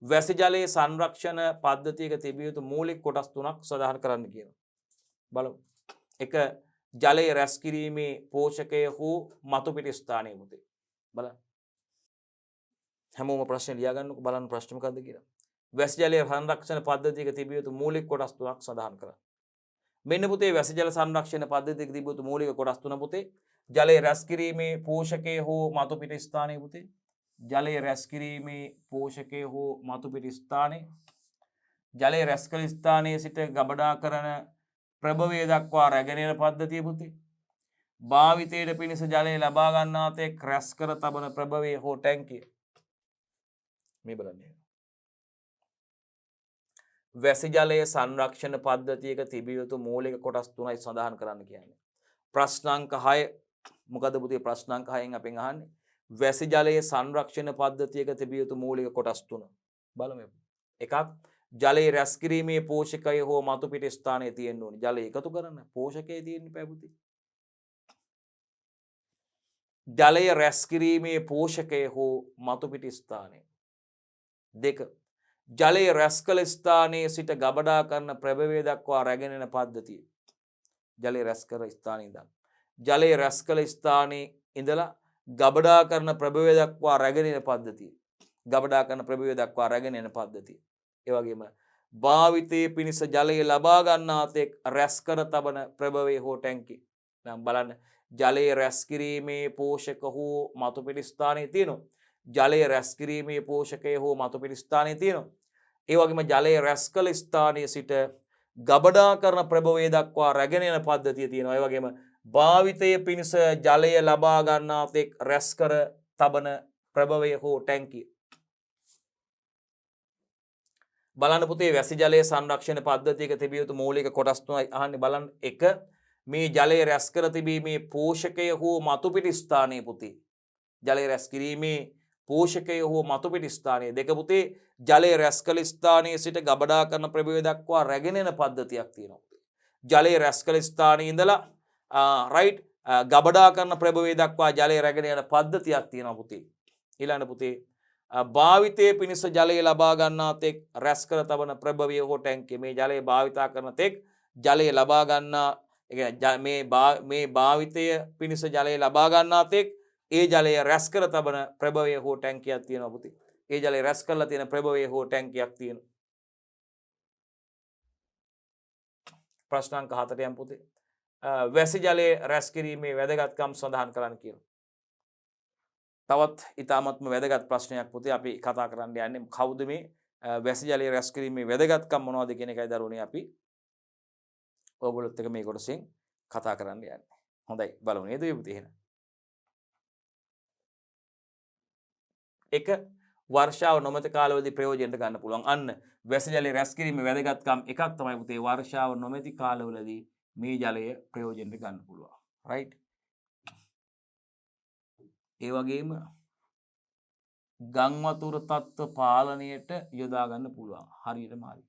වැසි ජලයේ සංරක්ෂණ පද්ධතියක තිබිය යුතු මූලික කොටස් තුනක් සඳහන් කරන්න කියනවා. බලමු. 1. ජලය රැස් කිරීමේ පෝෂකය හෝ මතු පිට ස්ථානය පුතේ. බලන්න. හැමෝම ප්‍රශ්න ලියා ගන්නකො බලන්න ප්‍රශ්න මොකද්ද කියලා. වැසි ජලයේ සංරක්ෂණ පද්ධතියක තිබිය යුතු මූලික කොටස් තුනක් සඳහන් කරන්න. මෙන්න පුතේ වැසි ජල සංරක්ෂණ පද්ධතියක තිබිය යුතු මූලික කොටස් තුන පුතේ. ජලය රැස් කිරීමේ පෝෂකය හෝ මතු පිට ස්ථානය පුතේ. ජලය රැස් කිරීමේ පෝෂකය හෝ මතු පිට ස්ථානය. ජලය රැස් කළ ස්ථානයේ සිට ගබඩා කරන ප්‍රභවය දක්වා රැගෙන යන පද්ධතිය පුතේ. භාවිතයට පිණිස ජලය ලබා ගන්නා තෙක් රැස් කර තබන ප්‍රභවය හෝ ටැංකිය. මේ බලන්න. වැසි ජලයේ සංරක්ෂණ පද්ධතියක තිබිය යුතු මූලික කොටස් තුනයි සඳහන් කරන්න කියන්නේ. ප්‍රශ්නාංක 6 මොකද පුතේ ප්‍රශ්නාංක 6න් අපෙන් අහන්නේ? වැසි ජලයේ සංරක්ෂණ පද්ධතියක තිබිය යුතු මූලික කොටස් තුන. බලමු. 1. ජලයේ රැස් කිරීමේ පෝෂකය හෝ මතු පිට ස්ථානයේ තියෙන්න ඕනේ. ජලය එකතු කරන්න පෝෂකයේ තියෙන්න බෑ පුතේ. ජලය රැස් කිරීමේ පෝෂකය හෝ මතු පිට ස්ථානය. 2. ජලය රැස් කළ ස්ථානයේ සිට ගබඩා කරන ප්‍රභවය දක්වා රැගෙන යන පද්ධතිය. ජලය රැස් කර ස්ථානයේ ඉඳන් ජලය රැස් කළ ස්ථානයේ ඉඳලා ගබඩා කරන ප්‍රභවය දක්වා රැගෙන යන පද්ධතිය. ගබඩා කරන ප්‍රභවය දක්වා රැගෙන යන පද්ධතිය. ඒ වගේම භාවිතයේ පිණිස ජලය ලබා ගන්නා තෙක් රැස් කර තබන ප්‍රභවය හෝ ටැංකිය. නම් බලන්න ජලය රැස් කිරීමේ පෝෂක හෝ මතු පිට ස්ථානයේ තියෙනවා. ජලය රැස් කිරීමේ පෝෂකය හෝ මතු පිට ස්ථානයේ තියෙනවා. ඒ වගේම ජලය රැස් කළ ස්ථානයේ සිට ගබඩා කරන ප්‍රභවය දක්වා රැගෙන යන පද්ධතිය තියෙනවා. ඒ වගේම භාවිතයේ පිණිස ජලය ලබා ගන්නා තෙක් රැස් කර තබන ප්‍රභවය හෝ ටැංකිය. බලන්න පුතේ වැසි ජලයේ සංරක්ෂණ පද්ධතියක තිබිය යුතු මූලික කොටස් තුනයි අහන්නේ. බලන්න. 1. මේ ජලය රැස් කර තිබීමේ පෝෂකය හෝ මතු පිට ස්ථානයේ පුතේ. ජලය රැස් කිරීමේ පෝෂකය හෝ මතු පිට ස්ථානයේ. 2 පුතේ ජලය රැස් කළ ස්ථානයේ සිට ගබඩා කරන ප්‍රභවය දක්වා රැගෙන යන පද්ධතියක් තියෙනවා. ජලය රැස් කළ ස්ථානයේ ඉඳලා රයිට් ගබඩා කරන ප්‍රභවය දක්වා ජලය රැගෙන යන පද්ධතියක් තියෙනවා පුතේ. ඊළඟ පුතේ භාවිතයේ පිණිස ජලය ලබා ගන්නා තෙක් රැස් කර තබන ප්‍රභවය හෝ ටැංකිය. මේ ජලය භාවිතා කරන තෙක් ජලය ලබා ගන්නා මේ භාවිතය පිණිස ජලය ලබා ගන්නා තෙක් ඒ ජලය රැස් කර තබන ප්‍රභවය හෝ ටැංකියක් තියෙනවා පුතේ. ඒ ජලය රැස් කරලා තියෙන ප්‍රභවය හෝ ටැංකියක් තියෙනවා. ප්‍රශ්නාංක 4 යම් පුතේ. වැසි ජලයේ රැස් කිරීමේ වැදගත්කම් සඳහන් කරන්න කියනවා. තවත් ඊටාත්ම වැදගත් ප්‍රශ්නයක් පුතේ අපි කතා කරන්න යන්නේ. කවුද මේ වැසි ජලයේ රැස් කිරීමේ වැදගත්කම් මොනවද කියන එකයි දරුවනේ අපි ඔයගොල්ලොත් එක්ක මේ කොටසෙන් කතා කරන්න යන්නේ. හොඳයි බලමු නේද පුතේ එහෙනම්. 1. වර්ෂාව නොමැති කාලවලදී ප්‍රයෝජනට ගන්න පුළුවන්. අන්න වැසි ජලයේ රැස් කිරීමේ වැදගත්කම් එකක් තමයි පුතේ වර්ෂාව නොමැති කාලවලදී මේ ජලය ප්‍රයෝජනට ගන්න පුළුවන්. රයිට්. ඒ වගේම ගම් වතුර තත්ත්ව පාලනයට යොදා ගන්න පුළුවන්. හරියටම හරි.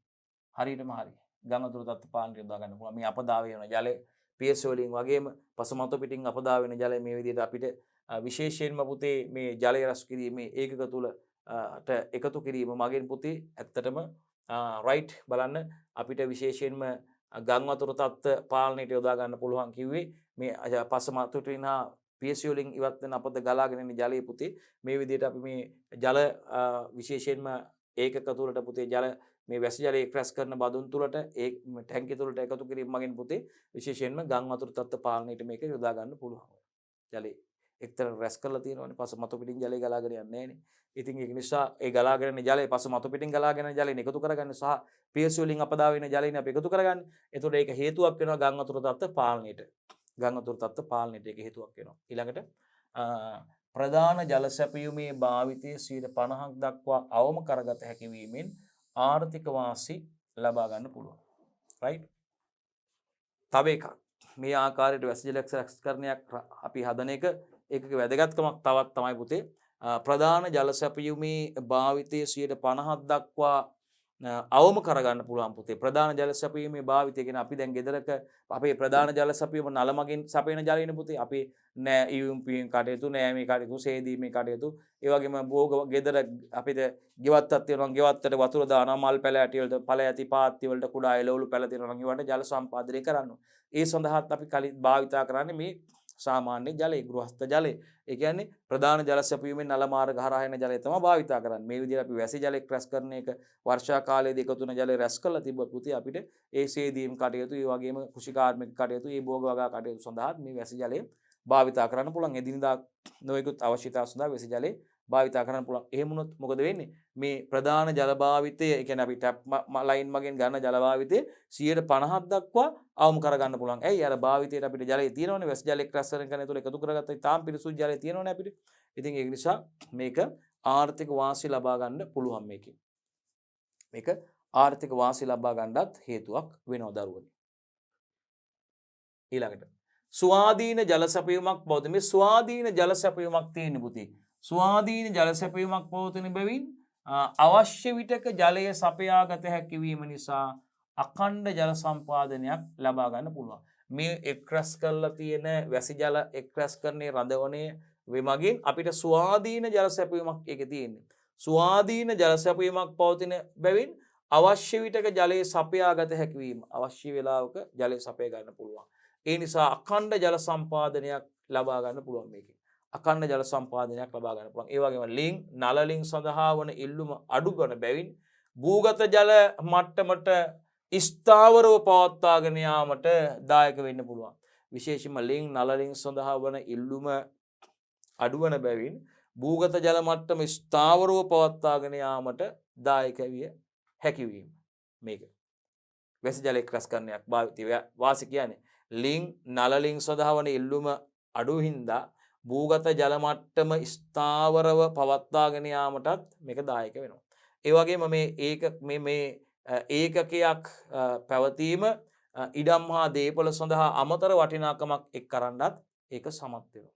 හරියටම හරි. ගම් වතුර තත්ත්ව පාලනයට යොදා ගන්න පුළුවන්. මේ අපදාවේ වෙන ජලය PS වලින් වගේම පසමතු පිටින් අපදා වෙන ජලය මේ විදිහට අපිට විශේෂයෙන්ම පුතේ මේ ජලය රැස් කිරීමේ ඒකක තුල එකතු කිරීම මගින් පුතේ ඇත්තටම රයිට් බලන්න අපිට විශේෂයෙන්ම ගම් වතුර තත්ත්ව පාලනයට යොදා ගන්න පුළුවන් කිව්වේ මේ පසමතු පිටින් හා PS වලින් ඉවත් වෙන අපද ගලාගෙන එන ජලයේ පුතේ මේ විදිහට අපි මේ ජල විශේෂයෙන්ම ඒකක තුලට පුතේ මේ වැසි ජලය එක්රැස් කරන බඳුන් තුලට ඒ ටැංකිය තුලට එකතු කිරීම මගින් පුතේ විශේෂයෙන්ම ගම් වතුර තත්ත්ව පාලනයට මේක යොදා ගන්න පුළුවන්. ජලය එක්තරම් රැස් කරලා තියෙනවානේ පස මතු පිටින් ජලය ගලාගෙන යන්නේ නැහැනේ. ඉතින් ඒක නිසා ඒ ගලාගෙන යන ජලය පස මතු පිටින් ගලාගෙන යන ජලයෙන් එකතු කරගන්න සහ පීඑස් වලින් අපදා වෙන ජලයෙන් අපි එකතු කරගන්න. එතකොට ඒක හේතුවක් වෙනවා ගම් වතුර තත්ත්ව පාලනයට. ගම් වතුර තත්ත්ව පාලනයට ඒක හේතුවක් වෙනවා. ඊළඟට ප්‍රධාන ජල සැපයීමේ භාවිතය 50% දක්වා අවම කරගත හැකි වීමෙන් ආර්ථික වාසි ලබා ගන්න පුළුවන්. රයිට්. තව එකක් මේ ආකාරයට වැසි ජල එක්ස්ට්‍රැක්ෂන්යක් අපි හදන එක ඒකක වැදගත්කමක් තවත් තමයි පුතේ ප්‍රධාන ජල සැපයීමේ භාවිතය 50% දක්වා අවම කරගන්න පුළුවන් පුතේ. ප්‍රධාන ජල සැපයීමේ භාවිතය කියන අපි දැන් ගෙදරක අපේ ප්‍රධාන ජල සැපයීම නල මගින් සපයන ජලයනේ පුතේ. අපි නෑ ඉවුම් පියුම් කටයුතු නෑ මේ කටයුතු සේදීමේ කටයුතු ඒ වගේම භෝග ගෙදර අපිට ගෙවත්තක් තියෙනවා ගෙවත්තට වතුර දානවා මල් පැල ඇටි වලට ඵල ඇති පාත්ති වලට කුඩා එළවලු පැල තියෙනවා නම් ඒවට ජල සම්පාදනය කරන්න. ඒ සඳහාත් අපි කලින් භාවිතා කරන්නේ මේ සාමාන්‍ය ජලය ගෘහස්ත ජලය. ඒ කියන්නේ ප්‍රධාන ජල සැපයීමේ නල මාර්ග හරහා එන ජලය තමයි භාවිතා කරන්නේ. මේ විදිහට අපි වැසි ජලයක් රැස් කරන එක වර්ෂා කාලයේදී එකතු වෙන ජලය රැස් කරලා තිබ්බොත් පුතේ අපිට ඒ සේදීම් කටයුතු ඒ වගේම කෘෂිකාර්මික කටයුතු ඒ භෝග වගා කටයුතු සඳහා මේ වැසි ජලය භාවිතා කරන්න පුළුවන්. එදිනදා නොයෙකුත් අවශ්‍යතා සඳහා වැසි ජලය භාවිතා කරන්න පුළුවන්. එහෙම වුණොත් මොකද වෙන්නේ? මේ ප්‍රධාන ජල භාවිතය ඒ කියන්නේ අපි ටැප් ලයින් මගෙන් ගන්න ජල භාවිතය 50% දක්වා අවම කරගන්න පුළුවන්. ඇයි? අර භාවිතයට අපිට ජලය තියෙනවනේ. වැසි ජලයක් රැස් කරන තුල එකතු කරගත්තා තාම පිරිසුදු ජලය තියෙනවනේ අපිට. ඉතින් ඒක නිසා මේක ආර්ථික වාසි ලබා ගන්න පුළුවන් මේකෙන්. මේක ආර්ථික වාසි ලබා ගන්නත් හේතුවක් වෙනවා දරුවනේ. ඊළඟට ස්වාධීන ජල සැපයීමක් පවතින මේ ස්වාධීන ජල සැපයීමක් තියෙන පුතේ. ස්වාධීන ජල සැපයීමක් පවතින බැවින් අවශ්‍ය විටක ජලය සපයාගත හැකි වීම නිසා අඛණ්ඩ ජල සම්පාදනයක් ලබා ගන්න පුළුවන්. මේ එක්රැස් කරලා තියෙන වැසි ජල එක්රැස් කරන්නේ රඳවණේ වෙමගින් අපිට ස්වාධීන ජල සැපයීමක් ඒකේ තියෙන්නේ. ස්වාධීන ජල සැපයීමක් පවතින බැවින් අවශ්‍ය විටක ජලය සපයාගත හැකි වීම අවශ්‍ය වේලාවක ජලය සපයා ගන්න පුළුවන්. ඒ නිසා අඛණ්ඩ ජල සම්පාදනයක් ලබා ගන්න පුළුවන් මේකෙන්. අඛණ්ඩ ජල සම්පාදනයක් ලබා ගන්න පුළුවන්. ඒ වගේම ලිං නල ලිං සඳහා වන ඉල්ලුම අඩු කරන බැවින් භූගත ජල මට්ටමට ස්ථාවරව පවත්වාගෙන යාමට දායක වෙන්න පුළුවන්. විශේෂයෙන්ම ලිං නල ලිං සඳහා වන ඉල්ලුම අඩු වන බැවින් භූගත ජල මට්ටම ස්ථාවරව පවත්වාගෙන යාමට දායක විය හැකි වීම. මේක වැසි ජල එක්රැස් කරන්නයක් භාවිතය වාසි කියන්නේ ලිං නල ලිං සඳහා වන ඉල්ලුම අඩු හින්දා භූගත ජල මට්ටම ස්ථාවරව පවත්වාගෙන යාමටත් මේක දායක වෙනවා. ඒ වගේම මේ ඒකකයක් පැවතීම ඉඩම් හා දේපොළ සඳහා අමතර වටිනාකමක් එක් කරන්නත් ඒක සමත් වෙනවා.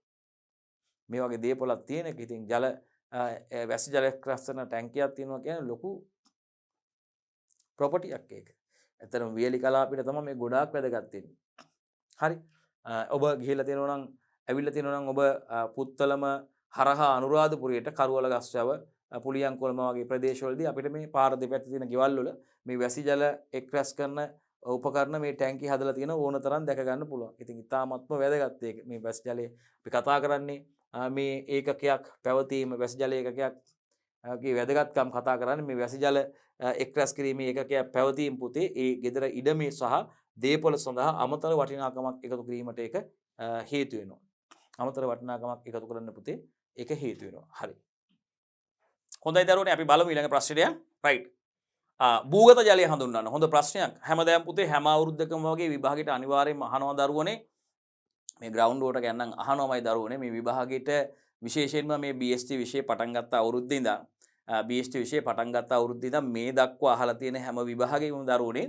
මේ වගේ දේපොළක් තියෙන එක ඉතින් ජල වැසි ජල එක්රැස් කරන ටැංකියක් තියෙනවා කියන්නේ ලොකු ප්‍රොපර්ටියක් ඒක. ඇත්තටම වියලි කලාපෙට තමයි මේ ගොඩාක් වැදගත් වෙන්නේ. හරි. ඔබ ගිහිල්ලා තියෙනවා නම් ඇවිල්ලා තියෙනවා නම් ඔබ පුත්තලම හරහා අනුරාධපුරයට කරවල ගස්වැව පුලියන් කොළඹ වගේ ප්‍රදේශවලදී අපිට මේ පාර දෙපැත්තේ තියෙන ගෙවල් වල මේ වැසි ජල එක්රැස් කරන උපකරණ මේ ටැංකි හදලා තියෙන ඕන තරම් දැක ගන්න පුළුවන්. ඉතින් ඉතාමත්ම වැදගත් ඒක. මේ වැසි ජලය අපි කතා කරන්නේ මේ ඒකකයක් පැවතීම වැසි ජල ඒකකයක් ගේ වැදගත්කම් කතා කරන්නේ මේ වැසි ජල එක්රැස් කිරීමේ ඒකකයක් පැවතීම පුතේ ඒ gedara ඉඩමේ සහ දේපොළ සඳහා අමතර වටිනාකමක් එකතු කිරීමට ඒක හේතු වෙනවා. අමතර වටිනාකමක් එකතු කරන්න පුතේ ඒක හේතු වෙනවා. හරි. හොඳයි දරුවනේ අපි බලමු ඊළඟ ප්‍රශ්නයට. රයිට්. භූගත ජලය හඳුන්වන්න. හොඳ ප්‍රශ්නයක්. හැමදාම පුතේ හැම අවුරුද්දකම වගේ විභාගයට අනිවාර්යයෙන්ම අහනවා දරුවනේ. මේ ග්‍රවුන්ඩ් වලට ගන්නම් අහනවාමයි දරුවනේ මේ විභාගයට විශේෂයෙන්ම මේ BST විෂය පටන් ගත්ත අවුරුද්දේ ඉඳන් BST විෂය පටන් ගත්ත අවුරුද්දේ ඉඳන් මේ දක්වා අහලා තියෙන හැම විභාගෙම දරුවනේ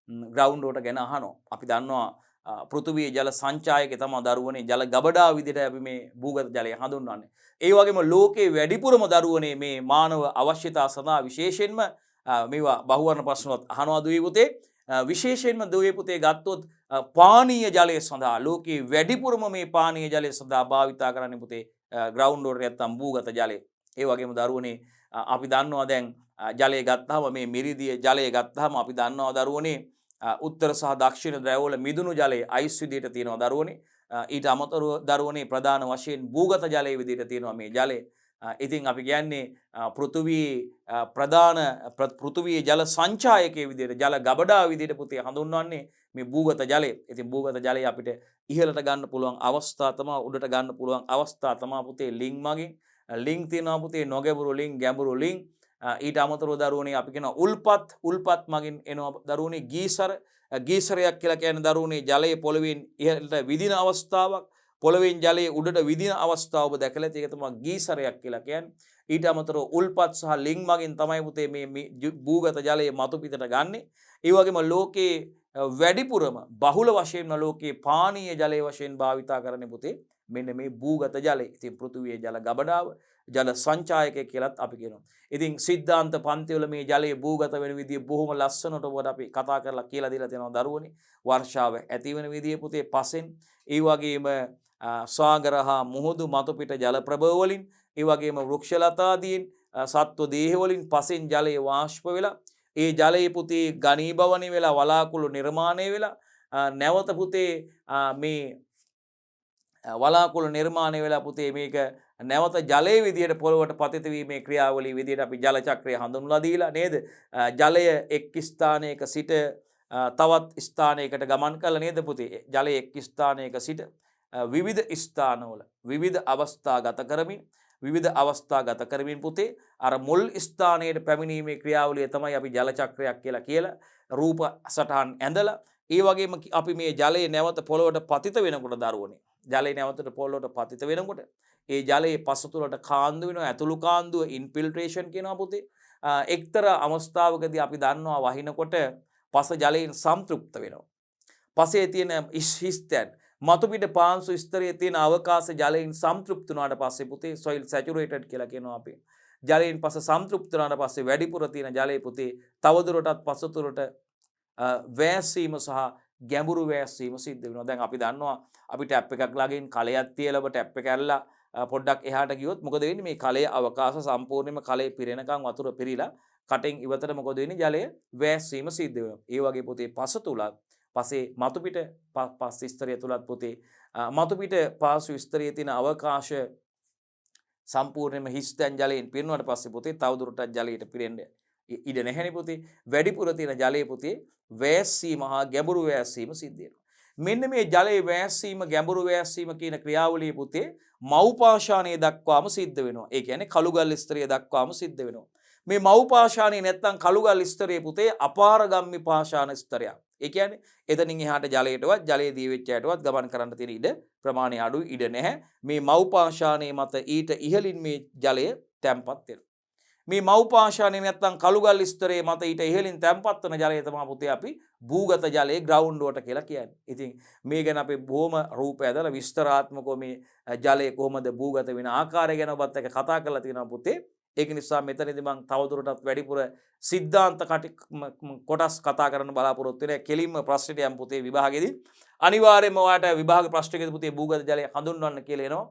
ග්‍රවුන්ඩ් වලට ගැන අහනවා. අපි දන්නවා පෘථිවියේ ජල සංචායකේ තමයි දරුවනේ ජල ගබඩාව විදිහට අපි මේ භූගත ජලය හඳුන්වන්නේ. ඒ වගේම ලෝකේ වැඩිපුරම දරුවනේ මේ මානව අවශ්‍යතා සඳහා විශේෂයෙන්ම මේවා බහුවර්ණ ප්‍රශ්නවත් අහනවා දුවේ පුතේ. විශේෂයෙන්ම දුවේ පුතේ ගත්තොත් පානීය ජලය සඳහා ලෝකේ වැඩිපුරම මේ පානීය ජලය සඳහා භාවිතා කරන්නේ පුතේ ග්‍රවුන්ඩ් වලට නැත්තම් භූගත ජලය. ඒ වගේම දරුවනේ අපි දන්නවා දැන් ජලය ගත්තාම මේ මිරිදිය ජලය ගත්තාම අපි දන්නවා දරුවනේ උත්තර සහ දක්ෂිණ ද්‍රවවල මිදුණු ජලය අයිස් විදියට තියෙනවා දරුවනේ. ඊට අමතරව දරුවනේ ප්‍රධාන වශයෙන් භූගත ජලයේ විදියට තියෙනවා මේ ජලය. ඉතින් අපි කියන්නේ පෘථුවියේ ප්‍රධාන පෘථුවියේ ජල සංචායකයේ විදිහට ජල ගබඩා විදිහට පුතේ හඳුන්වන්නේ මේ භූගත ජලය. ඉතින් භූගත ජලය අපිට ඉහළට ගන්න පුළුවන් අවස්ථා තමයි උඩට ගන්න පුළුවන් අවස්ථා තමයි පුතේ ලිං මගින්. ලිං තියෙනවා පුතේ නොගැඹුරු ලිං ගැඹුරු ලිං. ඊට අමතරව දරුවනේ අපි කියන උල්පත් මගින් එනවා දරුවනේ ගීසරයක් කියලා කියන්නේ දරුවනේ ජලයේ පොළවෙන් ඉහළට විදින අවස්ථාවක්. පොළවෙන් ජලයේ උඩට විදින අවස්ථාව ඔබ දැකලා තියෙක තමයි ගීසරයක් කියලා කියන්නේ. ඊට අමතරව උල්පත් සහ ලිං මගින් තමයි පුතේ මේ භූගත ජලයේ මතු පිටට ගන්නෙ. ඒ වගේම ලෝකේ වැඩිපුරම බහුල වශයෙන්ම ලෝකේ පානීය ජලයේ වශයෙන් භාවිතා කරන්නේ පුතේ මෙන්න මේ භූගත ජලය. ඉතින් පෘථුවියේ ජල ගබඩාව ජල සංචායකය කියලාත් අපි කියනවා. ඉතින් සිද්ධාන්ත පන්තිවල මේ ජලයේ භූගත වෙන විදිය බොහොම ලස්සනට ඔබට අපි කතා කරලා කියලා දීලා තියෙනවා දරුවනේ. වර්ෂාව ඇති වෙන විදිය පුතේ පසෙන් ඒ වගේම සාගර හා මුහුදු මතු පිට ජල ප්‍රභව වලින් ඒ වගේම වෘක්ෂලතාදීන් සත්ව දේහ වලින් පසෙන් ජලය වාෂ්ප වෙලා ඒ ජලයේ පුතේ ඝනීභවණය වෙලා වලාකුළු නිර්මාණය වෙලා නැවත පුතේ මේ වලාකුළු නිර්මාණය වෙලා පුතේ මේක නැවත ජලයේ විදියට පොළවට පතිත වීමේ ක්‍රියාවලිය විදියට අපි ජල චක්‍රය හඳුන්වලා දීලා නේද? ජලය එක් ස්ථානයක සිට තවත් ස්ථානයකට ගමන් කළා නේද පුතේ? ජලය එක් ස්ථානයක සිට විවිධ ස්ථානවල විවිධ අවස්ථා ගත කරමින් පුතේ අර මුල් ස්ථානයේ පැමිණීමේ ක්‍රියාවලිය තමයි අපි ජල චක්‍රයක් කියලා රූප සටහන් ඇඳලා ඒ වගේම අපි මේ ජලයේ නැවත පොළවට පතිත වෙනකොට දරුවනේ ජලයේ නැවතට පොළවට පතිත වෙනකොට ඒ ජලයේ පසතුලට කාන්දු වෙනවා ඇතුළු කාන්දුව ඉන්ෆිල්ට්‍රේෂන් කියනවා පුතේ එක්තරා අවස්ථාවකදී අපි දන්නවා වහිනකොට පස ජලයෙන් සම්තෘප්ත වෙනවා පසේ තියෙන හිස්තැන් මතු පිට පාංශු ස්තරයේ තියෙන අවකාශ ජලයෙන් සම්තෘප්ත වුණාට පස්සේ පුතේ soil saturated කියලා කියනවා අපි. ජලයෙන් පස්සේ සම්තෘප්ත වුණාට පස්සේ වැඩිපුර තියෙන ජලයේ පුතේ තවදුරටත් පසතුරට වැස්සීම සහ ගැඹුරු වැස්සීම සිද්ධ වෙනවා. දැන් අපි දන්නවා අපි ටැප් එකක් ළඟින් කලයක් තියලා ඔබ ටැප් එක ඇරලා පොඩ්ඩක් එහාට ගියොත් මොකද වෙන්නේ මේ කලයේ අවකාශ සම්පූර්ණයෙන්ම කලයේ පිරෙනකන් වතුර පිරීලා කටෙන් ඉවතට මොකද වෙන්නේ ජලය වැස්සීම සිද්ධ වෙනවා. ඒ වගේ පුතේ පසතුලත් පසේ මතුපිට පස් ස්තරය තුළත් පුතේ මතුපිට පාසු ස්තරයේ තියෙන අවකාශ සම්පූර්ණයෙන්ම හිස්තැන් ජලයෙන් පිරුණාට පස්සේ පුතේ තවදුරටත් ජලයට පිරෙන්න ඉඩ නැහැනේ පුතේ. වැඩිපුර තියෙන ජලයේ පුතේ වැස්සීම හා ගැඹුරු වැස්සීම සිද්ධ වෙනවා. මෙන්න මේ ජලයේ වැස්සීම ගැඹුරු වැස්සීම කියන ක්‍රියාවලිය පුතේ මව්පාෂාණයේ දක්වාම සිද්ධ වෙනවා. ඒ කියන්නේ කළුගල් ස්තරය දක්වාම සිද්ධ වෙනවා. මේ මව්පාෂාණයේ නැත්තම් කළුගල් ස්තරයේ පුතේ අපාරගම්මි පාෂාණ ස්තරයක්. ඒ කියන්නේ එතනින් එහාට ජලයටවත් ජලයේ දී වෙච්චයටවත් ගමන් කරන්න තියෙන ඉඩ ප්‍රමාණය අඩුයි ඉඩ නැහැ. මේ මව්පාෂාණයේ මත ඊට ඉහළින් මේ ජලය තැම්පත් වෙනවා. මේ මව්පාෂාණයේ නැත්තම් කළුගල් ස්තරයේ මත ඊට ඉහළින් තැම්පත් වෙන ජලය තමයි පුතේ අපි භූගත ජලයේ ග්‍රවුන්ඩ් වෝටර් කියලා කියන්නේ. ඉතින් මේ ගැන අපි බොහොම රූප ඇදලා විස්තරාත්මකව මේ ජලය කොහොමද භූගත වෙන ආකාරය ගැන ඔබත් එක්ක කතා කරලා තියෙනවා පුතේ. ඒක නිසා මෙතනදී මම තවදුරටත් වැඩිපුර සිද්ධාන්ත කොටස් කතා කරන්න බලාපොරොත්තු වෙනවා. කෙලින්ම ප්‍රශ්නෙට යම් පුතේ විභාගෙදී අනිවාර්යයෙන්ම ඔයාලට විභාග ප්‍රශ්නයකදී පුතේ භූගත ජලය හඳුන්වන්න කියලා එනවා.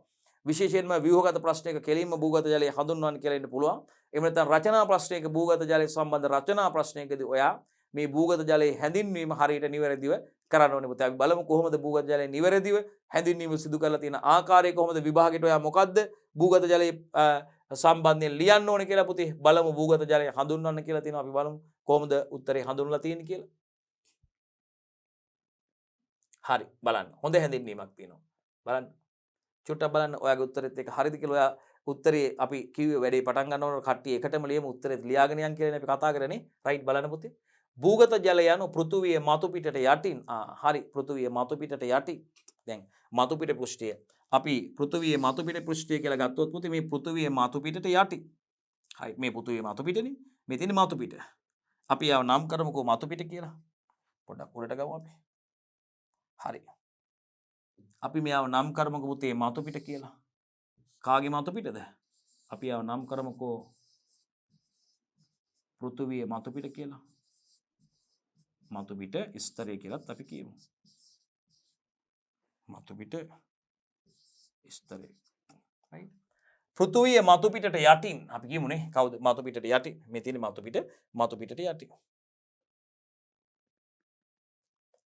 විශේෂයෙන්ම ව්‍යුහගත ප්‍රශ්නයක කෙලින්ම භූගත ජලය හඳුන්වන්න කියලා එන්න පුළුවන්. එහෙම නැත්නම් රචනා ප්‍රශ්නයක භූගත ජලය සම්බන්ධ රචනා ප්‍රශ්නයකදී ඔයා මේ භූගත ජලයේ හැඳින්වීම හරියට නිවැරදිව කරන්න ඕනේ පුතේ. අපි බලමු කොහොමද භූගත ජලය නිවැරදිව හැඳින්වීම සිදු කරලා තියෙන ආකාරය කොහොමද විභාගෙට ඔයා මොකද්ද භූගත ජලයේ සම්බන්ධයෙන් ලියන්න ඕනේ කියලා පුතේ. බලමු භූගත ජලය හඳුන්වන්න කියලා තියෙනවා. අපි බලමු කොහොමද උත්තරේ හඳුන්වලා තියෙන්නේ කියලා. හරි බලන්න. හොඳ හැඳින්වීමක් තියෙනවා. බලන්න. චුට්ටක් බලන්න ඔයාගේ උත්තරෙත් එක හරිද කියලා. ඔයා උත්තරේ අපි කිව්වේ වැඩේ පටන් ගන්නකොට කට්ටිය එකටම ලියමු උත්තරෙත් ලියාගෙන යන් කියලා අපි කතා කරන්නේ. රයිට් බලන්න පුතේ. භූගත ජලය යනු පෘථුවියේ මතු පිටට යටින් හරි පෘථුවියේ මතු පිටට යටින් දැන් මතු පිට පෘෂ්ඨය අපි පෘථුවියේ මතු පිට පෘෂ්ඨය කියලා ගත්තොත් පුතේ මේ පෘථුවියේ මතු පිටට යටි හරි මේ පෘථුවියේ මතු පිටනේ මේ තියෙන මතු පිට අපි ආව නම් කරමුකෝ මතු පිට කියලා පොඩ්ඩක් උඩට ගමු අපි හරි අපි මෙයාව නම් කරමුකෝ පුතේ මතු පිට කියලා කාගේ මතු පිටද අපි ආව නම් කරමුකෝ පෘථුවියේ මතු පිට කියලා මතු පිට ස්තරය කියලාත් අපි කියමු. මතු පිට ස්තරය. right? පෘථුවියේ මතු පිටට යටින් අපි කියමුනේ කවුද මතු පිටට යටින් මේ තියෙන මතු පිටට යටින්.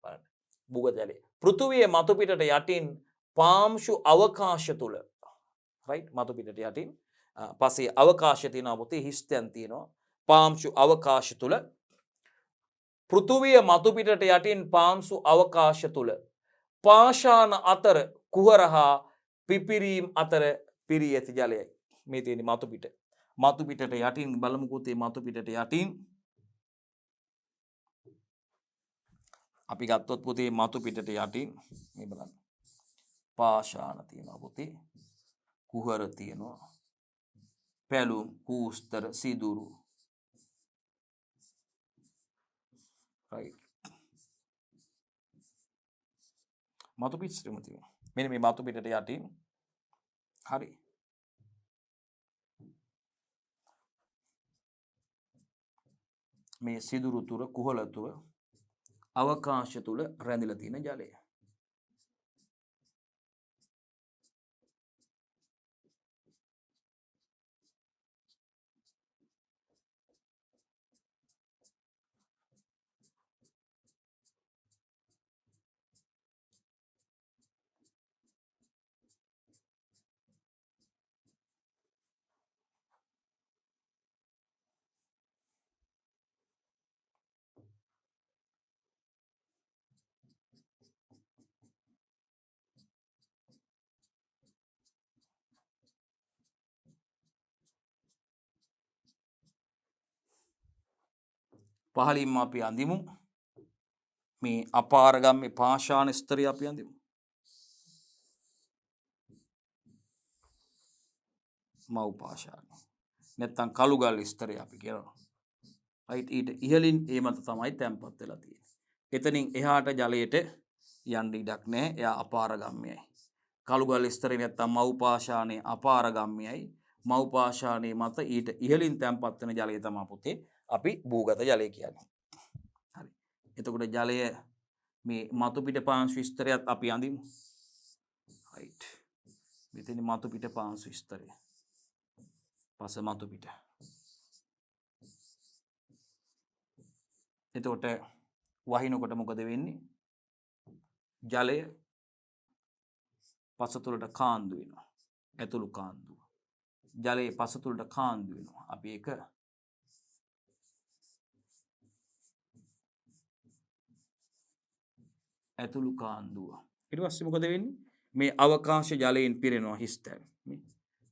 බලන්න. භූගත ජලය. පෘථුවියේ මතු පිටට යටින් පාම්ශු අවකාශ තුල right මතු පිටට යටින් පස්සේ අවකාශය තියෙනවා පුතේ හිස්තැන් තියෙනවා. පාංශු අවකාශ තුල පෘථුවිය මතු පිටට යටින් පාංශු අවකාශ තුල පාෂාණ අතර කුහර හා පිපිරීම් අතර පිරී ඇති ජලයයි. මේ තියෙන මතු පිට. මතු පිටට යටින් බලමුකෝ තේ මතු පිටට යටින් අපි ගත්තොත් පුතේ මතු පිටට යටින් මේ බලන්න. පාෂාණ තියෙනවා පුතේ. කුහර තියෙනවා. පැලුම්, කූස්තර, සිදුරු. right. මතු පිට ශ්‍රම තියෙනවා. මෙන්න මේ මතු පිටට යටින් හරි. මේ සිදුරු තුර කුහල තුර අවකාශ තුල රැඳිලා තියෙන ජලය. පහලින්ම අපි අඳිමු මේ අපාරගම්මේ පාෂාණ ස්තරය අපි අඳිමු. මව් පාෂාණ. නැත්තම් කළුගල් ස්තරය අපි කියනවා. right ඊට ඉහළින් ඒ මත තමයි තැම්පත් වෙලා තියෙන්නේ. එතනින් එහාට ජලයට යන්න ඉඩක් නැහැ. එයා අපාරගම්මයයි. කළුගල් ස්තරේ නැත්තම් මව් පාෂාණේ අපාරගම්මයයි. මව් පාෂාණේ මත ඊට ඉහළින් තැම්පත් වෙන ජලය තමයි පුතේ අපි භූගත ජලය කියන්නේ. හරි. එතකොට ජලය මේ මතු පිට පාංශු ස්තරයත් අපි අඳිමු. right. මෙතන මතු පිට පාංශු ස්තරය. පස මතු පිට. එතකොට වහිනකොට මොකද වෙන්නේ? ජලය පස තුලට කාන්දු වෙනවා. ඇතුළු කාන්දුව. ජලයේ පස තුලට කාන්දු වෙනවා. අපි ඒක ඇතුළු කාන්දුව. ඊට පස්සේ මොකද වෙන්නේ? මේ අවකාශ ජලයෙන් පිරෙනවා හිස්තැන්. මේ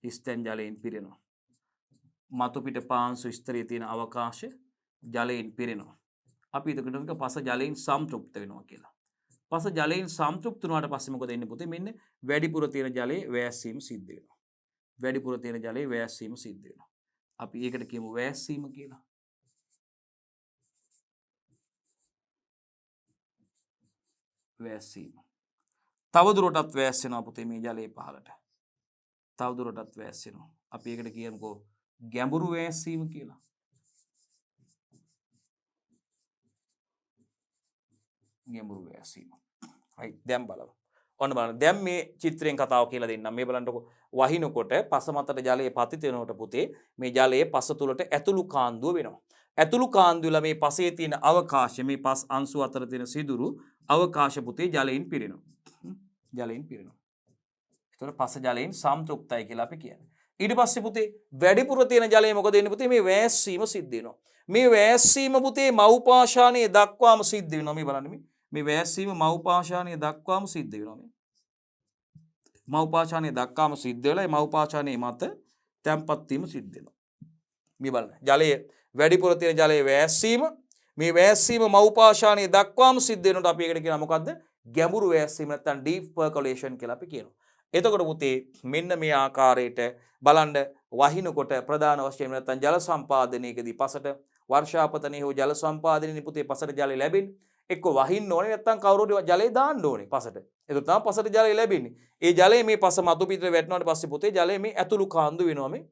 හිස්තැන් ජලයෙන් පිරෙනවා. මතු පිට පාංශු ස්තරයේ තියෙන අවකාශ ජලයෙන් පිරෙනවා. අපි එතකොට පස ජලයෙන් සම්තෘප්ත වෙනවා කියලා. පස ජලයෙන් සම්තෘප්ත වුණාට පස්සේ මොකද වෙන්නේ පුතේ? මෙන්න වැඩිපුර තියෙන ජලයේ වැස්සීම සිද්ධ වෙනවා. වැඩිපුර තියෙන ජලයේ වැස්සීම සිද්ධ වෙනවා. අපි ඒකට කියමු වැස්සීම කියලා. වැස්සීම. තවදුරටත් වැස්සෙනවා පුතේ මේ ජලයේ පහළට. තවදුරටත් වැස්සෙනවා. අපි ඒකට කියමුකෝ ගැඹුරු වැස්සීම කියලා. ගැඹුරු වැස්සීම. right දැන් බලමු. ඔන්න බලන්න. දැන් මේ චිත්‍රයෙන් කතාව කියලා දෙන්නම්. මේ බලන්නකො වහිනකොට පස මතට ජලයේ පතිත වෙනකොට පුතේ මේ ජලයේ පස තුලට ඇතුළු කාන්දුව වෙනවා. ඇතුළු කාන්දුව වල මේ පසේ තියෙන අවකාශය මේ පස් අංශු අතර තියෙන සිදුරු අවකාශ පුතේ ජලයෙන් පිරෙනවා. ජලයෙන් පිරෙනවා. ඒතකොට පස ජලයෙන් සම්තෘප්තයි කියලා අපි කියන්නේ. ඊට පස්සේ පුතේ වැඩිපුර තියෙන ජලය මොකද වෙන්නේ පුතේ? මේ වැස්සීම සිද්ධ වෙනවා. මේ වැස්සීම පුතේ මව් පාෂාණයේ දක්වාම සිද්ධ වෙනවා. මේ බලන්න මේ වැස්සීම මව් පාෂාණයේ දක්වාම සිද්ධ වෙනවා. මව් පාෂාණයේ දක්වාම සිද්ධ වෙලා මව් පාෂාණයේ මත තැම්පත් වීම සිද්ධ වෙනවා. මේ බලන්න. ජලයේ වැඩිපුර තියෙන ජලයේ වැස්සීම මේ වැස්සීම මව් පාෂාණයේ දක්වාම සිද්ධ වෙනකොට අපි ඒකට කියනවා මොකද්ද? ගැඹුරු වැස්සීම නැත්නම් ඩීප් පර්කොලේෂන් කියලා අපි කියනවා. එතකොට පුතේ මෙන්න මේ ආකාරයට බලන්න වහිනකොට ප්‍රධාන වශයෙන් නැත්නම් ජල සම්පාදනයේදී පසට වර්ෂාපතනයේ හෝ ජල සම්පාදනයේ පුතේ පසට ජලය ලැබෙන්නේ. එක්ක වහින්න ඕනේ නැත්නම් කවුරුහරි ජලය දාන්න ඕනේ පසට. ඒක තමයි පසට ජලය ලැබෙන්නේ. ඒ ජලය මේ පස මතු පිටට වැටෙනාට පස්සේ පුතේ ජලය මේ ඇතුළු කාන්දු වෙනවා මේ.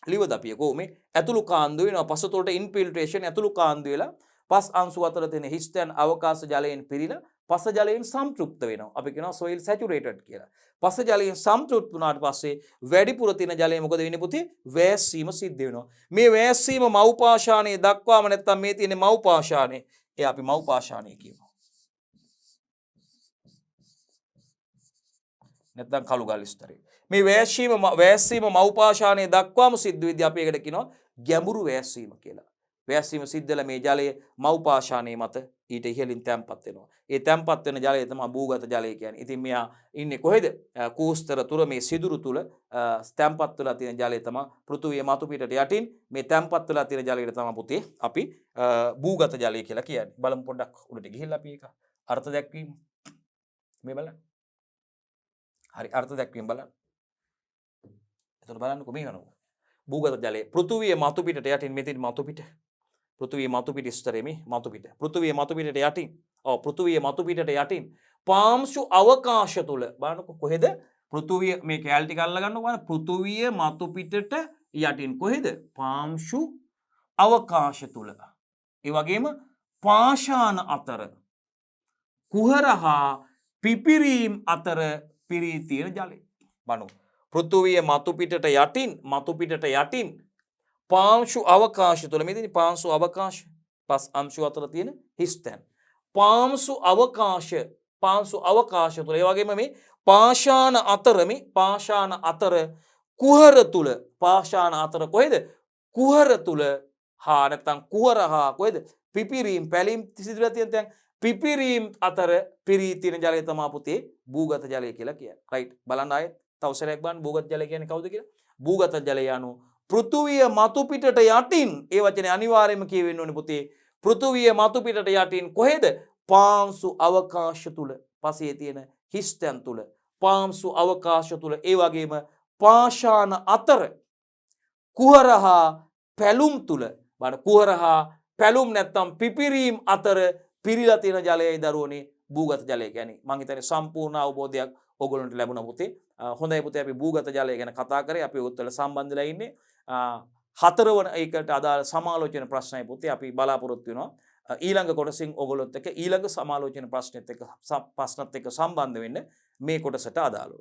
ලිවදපියකෝ මේ ඇතුළු කාන්දු වෙනවා. පස තුළට ඉන්ෆිල්ට්‍රේෂන් ඇතුළු කාන්දු වෙලා පස් අංශු අතර තියෙන හිස්තැන් අවකාශ ජලයෙන් පිරීලා පස ජලයෙන් සම්තෘප්ත වෙනවා. අපි කියනවා soil saturated කියලා. පස ජලයෙන් සම්තෘප්ත වුණාට පස්සේ වැඩිපුර තියෙන ජලය මොකද වෙන්නේ පුතේ? වැස්සීම සිද්ධ වෙනවා. මේ වැස්සීම මව් පාෂාණයේ දක්වාම නැත්තම් මේ තියෙන මව් පාෂාණයේ ඒ අපි මව් පාෂාණය කියනවා. නැත්තම් කළුගල් ස්තරේ. මේ වැස්සීම මව්පාෂාණය දක්වාම සිද්ධ වෙද්දී අපි ඒකට කියනවා ගැඹුරු වැස්සීම කියලා. වැස්සීම සිද්ධ වෙලා මේ ජලය මව්පාෂාණය මත ඊට ඉහළින් තැම්පත් වෙනවා. ඒ තැම්පත් වෙන ජලය තමයි භූගත ජලය කියන්නේ. ඉතින් මෙයා ඉන්නේ කොහෙද? කූස්තර තුල මේ සිදුරු තුල තැම්පත් වෙලා තියෙන ජලය තමයි පෘථුවිය මතු පිටට යටින් මේ තැම්පත් වෙලා තියෙන ජලයට තමයි පුතේ අපි භූගත ජලය කියලා කියන්නේ. බලමු පොඩ්ඩක් උඩට ගිහිල්ලා අපි ඒක අර්ථ දැක්වීම මේ බලන්න. හරි අර්ථ දැක්වීම බලන්න. එතකොට බලන්නකො මේ වෙනවා. භූගත ජලය පෘථුවිය මතු පිටට යටින් මෙතන මතු පිට. පෘථුවිය මතු පිට ස්තරේ මේ මතු පිට. පෘථුවිය මතු පිටට යටින්. පෘථුවිය මතු පිටට යටින් පාංශු අවකාශ තුල බලන්නකො කොහෙද? පෘථුවිය මේ කැලේ ටික අල්ල ගන්නකො බලන්න. පෘථුවිය මතු පිටට යටින් කොහෙද? පාංශු අවකාශ තුල. ඒ වගේම පාෂාණ අතර කුහර හා පිපිරීම් අතර පිරී තියෙන ජලය. බලන්න. පෘථුවිය මතු පිටට යටින් පාංශු අවකාශ තුල මෙතන පාංශු අවකාශ පස් අංශු අතර තියෙන හිස්තැන්. පාංශු අවකාශ තුල ඒ වගේම මේ පාෂාණ අතර කුහර තුල පාෂාණ අතර කොහෙද? කුහර තුල හා නැත්නම් කුහර හා කොහෙද? පිපිරීම් පැලීම් සිදුලා තියෙන තැන් පිපිරීම් අතර පිරී තියෙන ජලය තමයි පුතේ භූගත ජලය කියලා කියන්නේ. රයිට් බලන්න ආයෙත් තව සැරයක් බලන්න භූගත ජලය කියන්නේ කවුද කියලා. භූගත ජලය යනු පෘථුවිය මතු පිටට යටින් ඒ වචනේ අනිවාර්යයෙන්ම කියවෙන්න ඕනේ පුතේ. පෘථුවිය මතු පිටට යටින් කොහෙද? පාංශු අවකාශ තුල පසේ තියෙන හිස්තැන් තුල පාංශු අවකාශ තුල ඒ වගේම පාෂාණ අතර කුහර හා පැලුම් තුල බලන්න කුහර හා පැලුම් නැත්තම් පිපිරීම් අතර පිරීලා තියෙන ජලයයි දරුවනේ භූගත ජලය කියන්නේ. මම හිතන්නේ සම්පූර්ණ අවබෝධයක් ඔයගොල්ලන්ට ලැබුණා පුතේ. හොඳයි පුතේ අපි භූගත ජලය ගැන කතා කරේ. අපි ඔයත් වල සම්බන්ධලා ඉන්නේ. හතරවන ඒකට අදාළ සමාලෝචන ප්‍රශ්නයි පුතේ අපි බලාපොරොත්තු වෙනවා. ඊළඟ කොටසින් ඔයගොල්ලොත් එක්ක ඊළඟ සමාලෝචන ප්‍රශ්නෙත් එක්ක සම්බන්ධ වෙන්න මේ කොටසට අදාළව.